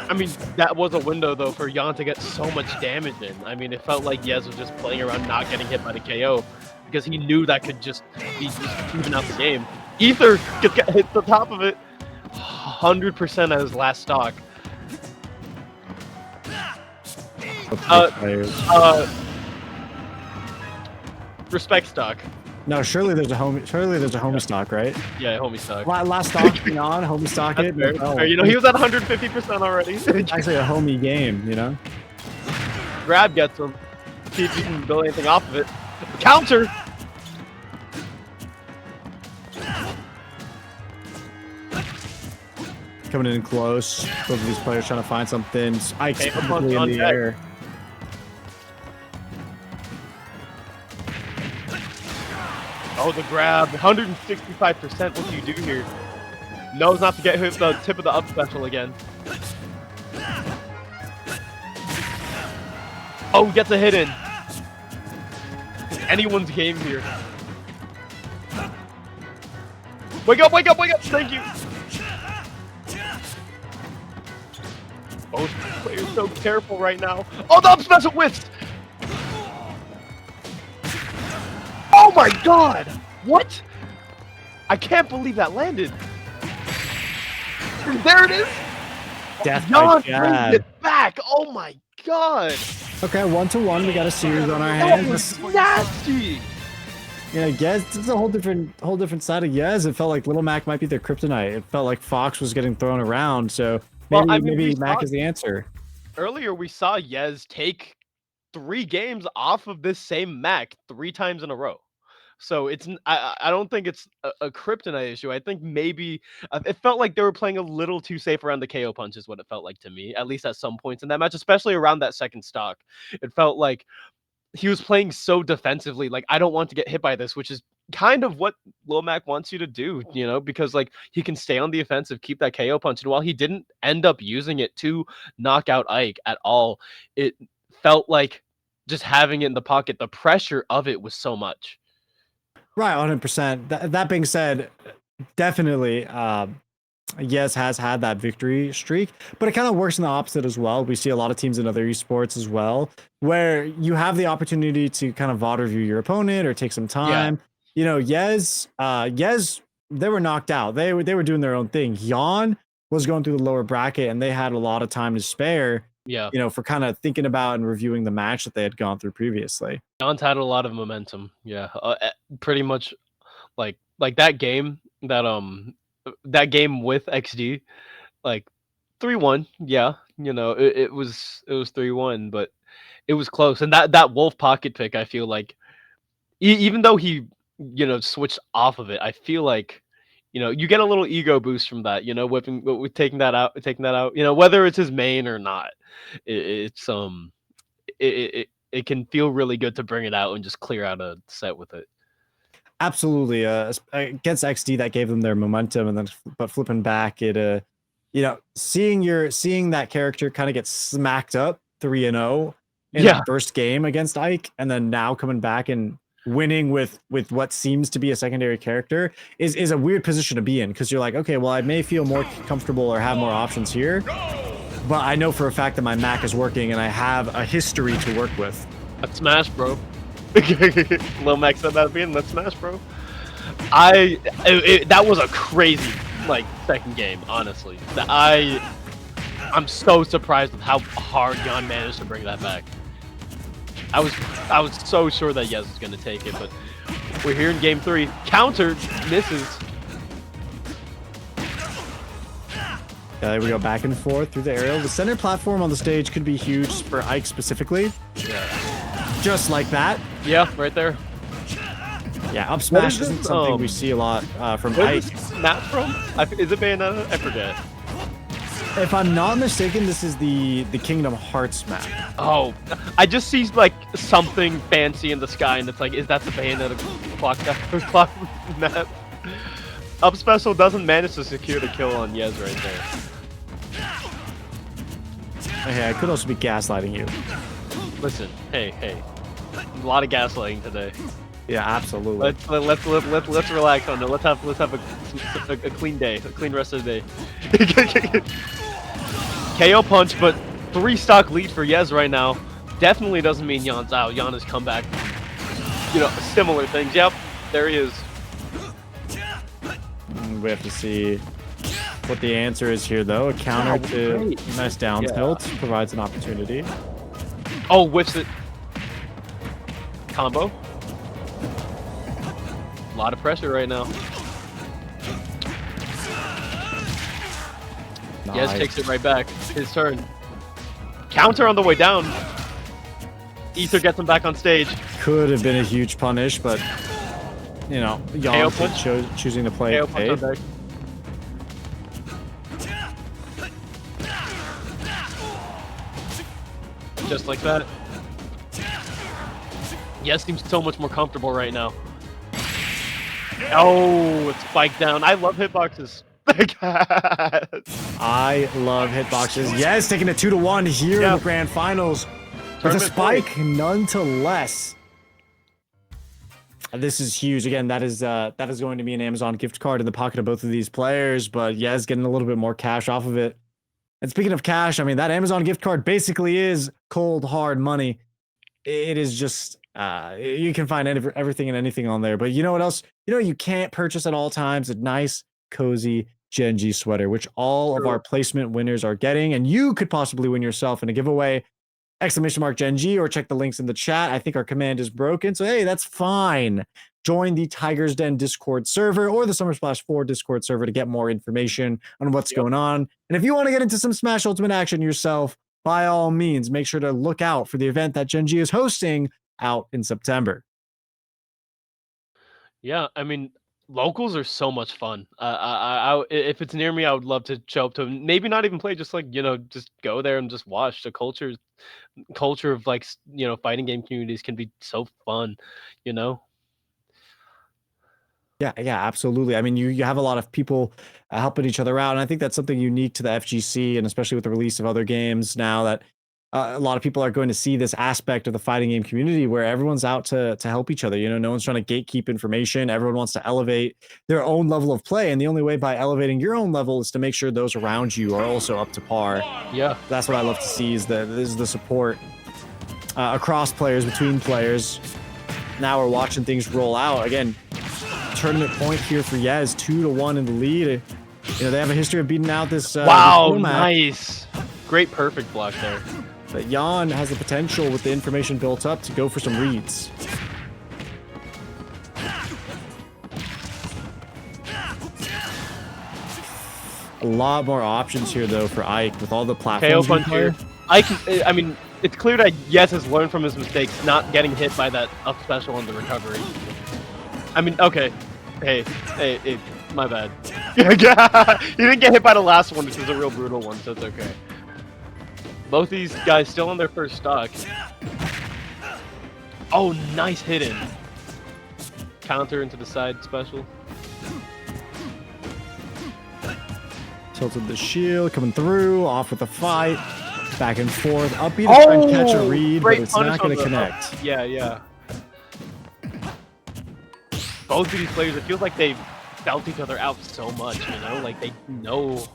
I mean, that was a window though for Jan to get so much damage in. I mean, it felt like Yez was just playing around not getting hit by the KO because he knew that could just be even out the game. Ether could get hit the top of it 100% at his last stock. Respect stock. No, surely there's a homie stock, right? Yeah, homie stock. Last stock on homie stock it. Fair, Oh, fair. You know, he was at 150% already. it's actually a homie game, you know? Grab gets him. See if he can build anything off of it. Counter! Coming in close. Both of these players trying to find something. Ike's Okay, perfectly in the deck. air. Oh, the grab. 165%. What do you do here? Knows not to get hit the tip of the up special again. Oh, gets a hit in. It's anyone's game here. Wake up, wake up, wake up! Thank you! Both players so careful right now. Oh, the up special whiffs! Oh my god! What? I can't believe that landed. There it is! Death by Jan brings jab. it back! Oh my god! Okay, 1-1. We got a series on our That hands. was nasty! Yeah, Yez, it's a whole different side of Yez. It felt like Little Mac might be their kryptonite. It felt like Fox was getting thrown around, so maybe, Well, I mean, maybe we Mac saw- is the answer. Earlier we saw Yez take 3 games off of this same Mac 3 times in a row. So I don't think it's a kryptonite issue. I think maybe it felt like they were playing a little too safe around the KO punch is what it felt like to me, at least at some points in that match, especially around that second stock. It felt like he was playing so defensively, like I don't want to get hit by this, which is kind of what Lil Mac wants you to do, you know, because like he can stay on the offensive, keep that KO punch, and while he didn't end up using it to knock out Ike at all, it felt like just having it in the pocket, the pressure of it was so much. Right, 100%. That being said, definitely, Yez has had that victory streak, but it kind of works in the opposite as well. We see a lot of teams in other esports as well, where you have the opportunity to kind of VOD review your opponent or take some time. You know, Yez, they were knocked out. They were doing their own thing. Jan was going through the lower bracket, and they had a lot of time to spare. Yeah, You know, for kind of thinking about and reviewing the match that they had gone through previously. John's had a lot of momentum. Yeah, pretty much like that game that game with XD, like 3-1. Yeah, you know, it was 3-1, but it was close. And that Wolf pocket pick, I feel like even though he, you know, switched off of it, I feel like, you know, you get a little ego boost from that, you know, taking that out, you know, whether it's his main or not, it can feel really good to bring it out and just clear out a set with it. Absolutely. Against XD, that gave them their momentum, and then but flipping back, it you know, seeing that character kind of get smacked up 3-0, in Yeah. that first game against Ike, and then now coming back and winning with what seems to be a secondary character is a weird position to be in, because you're like, okay, well, I may feel more comfortable or have more options here, but I know for a fact that my Mac is working and I have a history to work with. Let's smash, bro. Lil Mac said that being, let's smash, bro. That was a crazy like second game, honestly. I'm so surprised with how hard Jan managed to bring that back. I was so sure that Yes was gonna take it, but we're here in game 3. Counter misses. There we go, back and forth through the aerial. The center platform on the stage could be huge for Ike specifically. Yeah. Just like that. Yeah, right there. Yeah, up smash is this? isn't something we see a lot from Ike. Where's this map from? Is it Bayonetta? I forget. If I'm not mistaken, this is the Kingdom Hearts map. Oh, I just see like something fancy in the sky, and it's like, is that the Bayonetta clock map? Up special doesn't manage to secure the kill on Yes right there. Okay, I could also be gaslighting you. Listen, hey, a lot of gaslighting today. Yeah, absolutely. Let's relax on it. Let's have a clean day, a clean rest of the day. KO punch, but 3 stock lead for Yes right now. Definitely doesn't mean Jan's out. Jan has come back. You know, similar things. Yep, there he is. We have to see what the answer is here, though. A counter to nice down tilt provides an opportunity. Oh, whiffs it. Combo. A lot of pressure right now. Nice. Yes takes it right back. His turn. Counter on the way down. Ether gets him back on stage. Could have been a huge punish, but you know, Jan choosing to play it safe. Just like that. Yes seems so much more comfortable right now. Oh, it's spiked down. I love hitboxes. I love hitboxes. Yes, taking a 2-1 here in the grand finals with a spike, nonetheless. This is huge. Again, that is going to be an Amazon gift card in the pocket of both of these players, but Yes getting a little bit more cash off of it. And speaking of cash, I mean, that Amazon gift card basically is cold, hard money. It is just, you can find everything and anything on there. But you know what else? You know, you can't purchase at all times a nice, cozy Gen G sweater, which all of our placement winners are getting. And you could possibly win yourself in a giveaway. !Gen G, or check the links in the chat. I think our command is broken. So, hey, that's fine. Join the Tiger's Den Discord server or the Summer Splash 4 Discord server to get more information on what's going on. And if you want to get into some Smash Ultimate action yourself, by all means, make sure to look out for the event that Gen G is hosting out in September. Yeah, I mean, locals are so much fun. If it's near me, I would love to show up to them. Maybe not even play, just like, you know, just go there and just watch. The culture of like, you know, fighting game communities can be so fun, you know. Yeah, absolutely. I mean, you have a lot of people helping each other out, and I think that's something unique to the FGC, and especially with the release of other games now, that a lot of people are going to see this aspect of the fighting game community where everyone's out to help each other. You know, no one's trying to gatekeep information. Everyone wants to elevate their own level of play, and the only way by elevating your own level is to make sure those around you are also up to par. Yeah, that's what I love to see, is the support across players, between players. Now we're watching things roll out again. Tournament point here for Yes, 2-1 in the lead. You know, they have a history of beating out this. Wow, this nice, great, perfect block there. But Jan has the potential, with the information built up, to go for some reads. A lot more options here, though, for Ike with all the platforms. KO punch here. I mean, it's clear that Yes has learned from his mistakes, not getting hit by that up special on the recovery. I mean, okay. Hey, my bad. He didn't get hit by the last one, which was a real brutal one, so it's okay. Both these guys still on their first stock. Oh, nice hit-in. Counter into the side special. Tilted the shield, coming through, off with the fight. Back and forth. Up B to try and catch a read, but great it's punish not going on to the- connect. Yeah. Both of these players, it feels like they've felt each other out so much, you know? Like they know,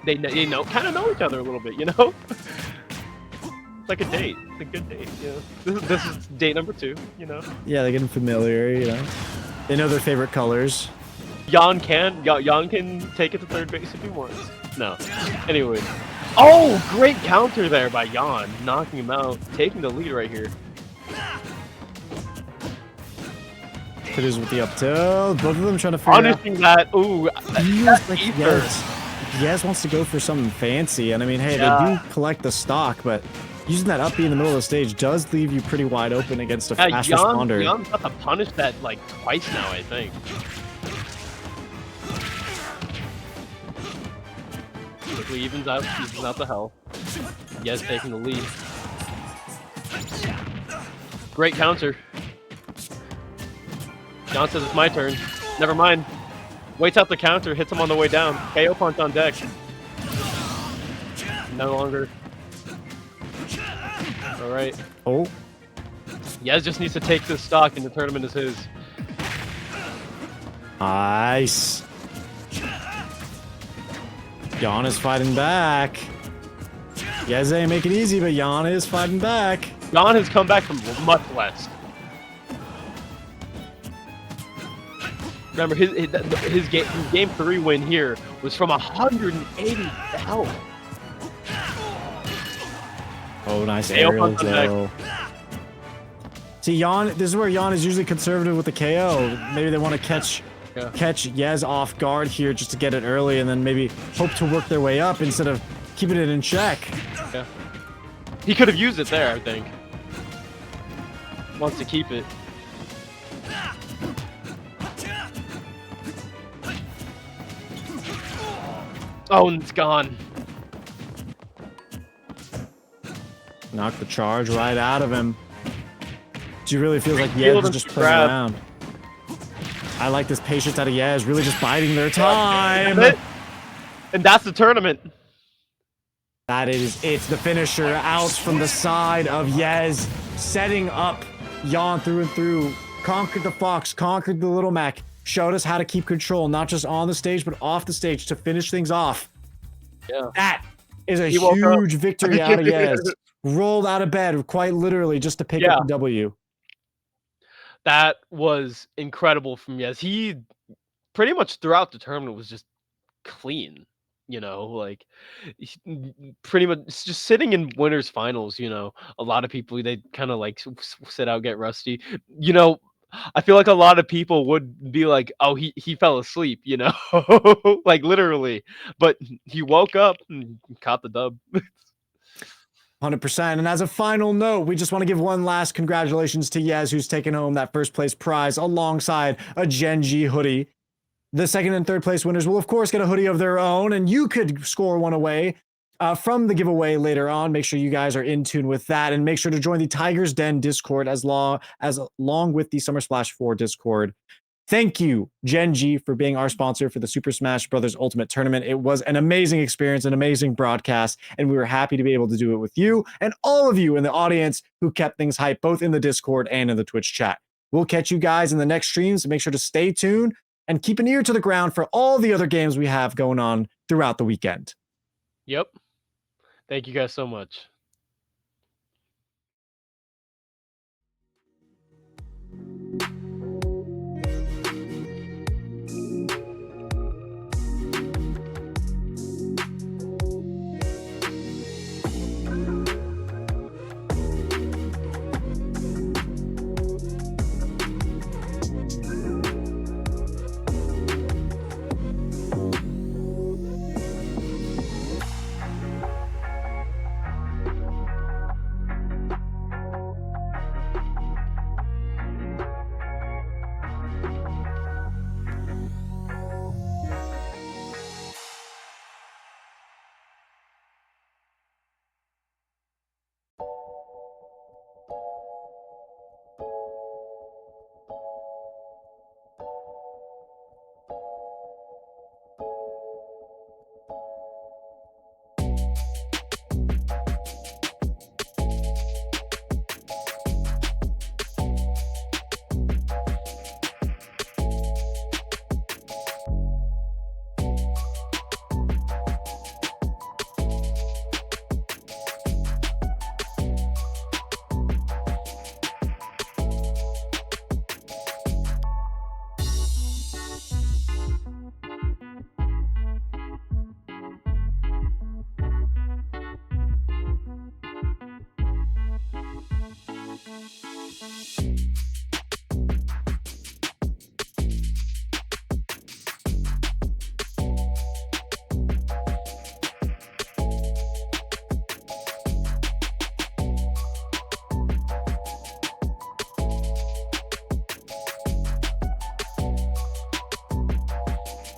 kind of know each other a little bit, you know? It's like a date. It's a good date, you know? This is date number 2, you know? Yeah, they're getting familiar, you know. They know their favorite colors. Jan can take it to third base if he wants. No. Anyway. Oh, great counter there by Jan, knocking him out, taking the lead right here. Hitters with the up tilt. Both of them trying to figure out. Punishing that. Ooh, that's Like, ether. Yes wants to go for something fancy, and I mean, hey, Yeah. they do collect the stock, but using that up B in the middle of the stage does leave you pretty wide open against a fast responder. Jan's got to punish that like twice now, I think. Quickly evens out the health. Yes, taking the lead. Great counter. Jan says it's my turn. Never mind. Waits out the counter, hits him on the way down. KO punch on deck. No longer. Alright. Oh, Yez just needs to take this stock and the tournament is his. nice. Jan is fighting back. Yes, they make it easy, but Jan is fighting back. Jan has come back from much less. Remember, his game 3 win here was from 180 down. Oh, nice KO aerial punch on deck. though. See, Jan, this is where Jan is usually conservative with the KO. Maybe they want to catch Yez off guard here just to get it early and then maybe hope to work their way up instead of keeping it in check. Yeah. He could have used it there, I think. Wants to keep it. Oh, and it's gone. Knock the charge right out of him. She really feels like Field Yez is and just playing grab. around. I like this patience out of Yez, really just biding their time. That's it. And that's the tournament. That is it. The finisher out from the side of Yez, setting up Jan through and through. Conquered the Fox, conquered the Little Mac, showed us how to keep control, not just on the stage, but off the stage to finish things off. Yeah. That is a He woke up. huge victory out of Yez. Rolled out of bed, quite literally, just to pick up the W. That was incredible from Yez. He pretty much throughout the tournament was just clean, you know, like pretty much just sitting in winners finals, you know. A lot of people, they kind of like sit out, get rusty. You know, I feel like a lot of people would be like, oh, he fell asleep, you know, like literally. But he woke up and caught the dub. 100%. And as a final note, we just want to give one last congratulations to Yez, who's taken home that first place prize alongside a Gen G hoodie. The second and third place winners will, of course, get a hoodie of their own, and you could score one away from the giveaway later on. Make sure you guys are in tune with that, and make sure to join the Tiger's Den Discord along with the Summer Splash 4 Discord. Thank you, Gen G, for being our sponsor for the Super Smash Bros. Ultimate Tournament. It was an amazing experience, an amazing broadcast, and we were happy to be able to do it with you and all of you in the audience who kept things hype, both in the Discord and in the Twitch chat. We'll catch you guys in the next streams, so make sure to stay tuned and keep an ear to the ground for all the other games we have going on throughout the weekend. Yep. Thank you guys so much.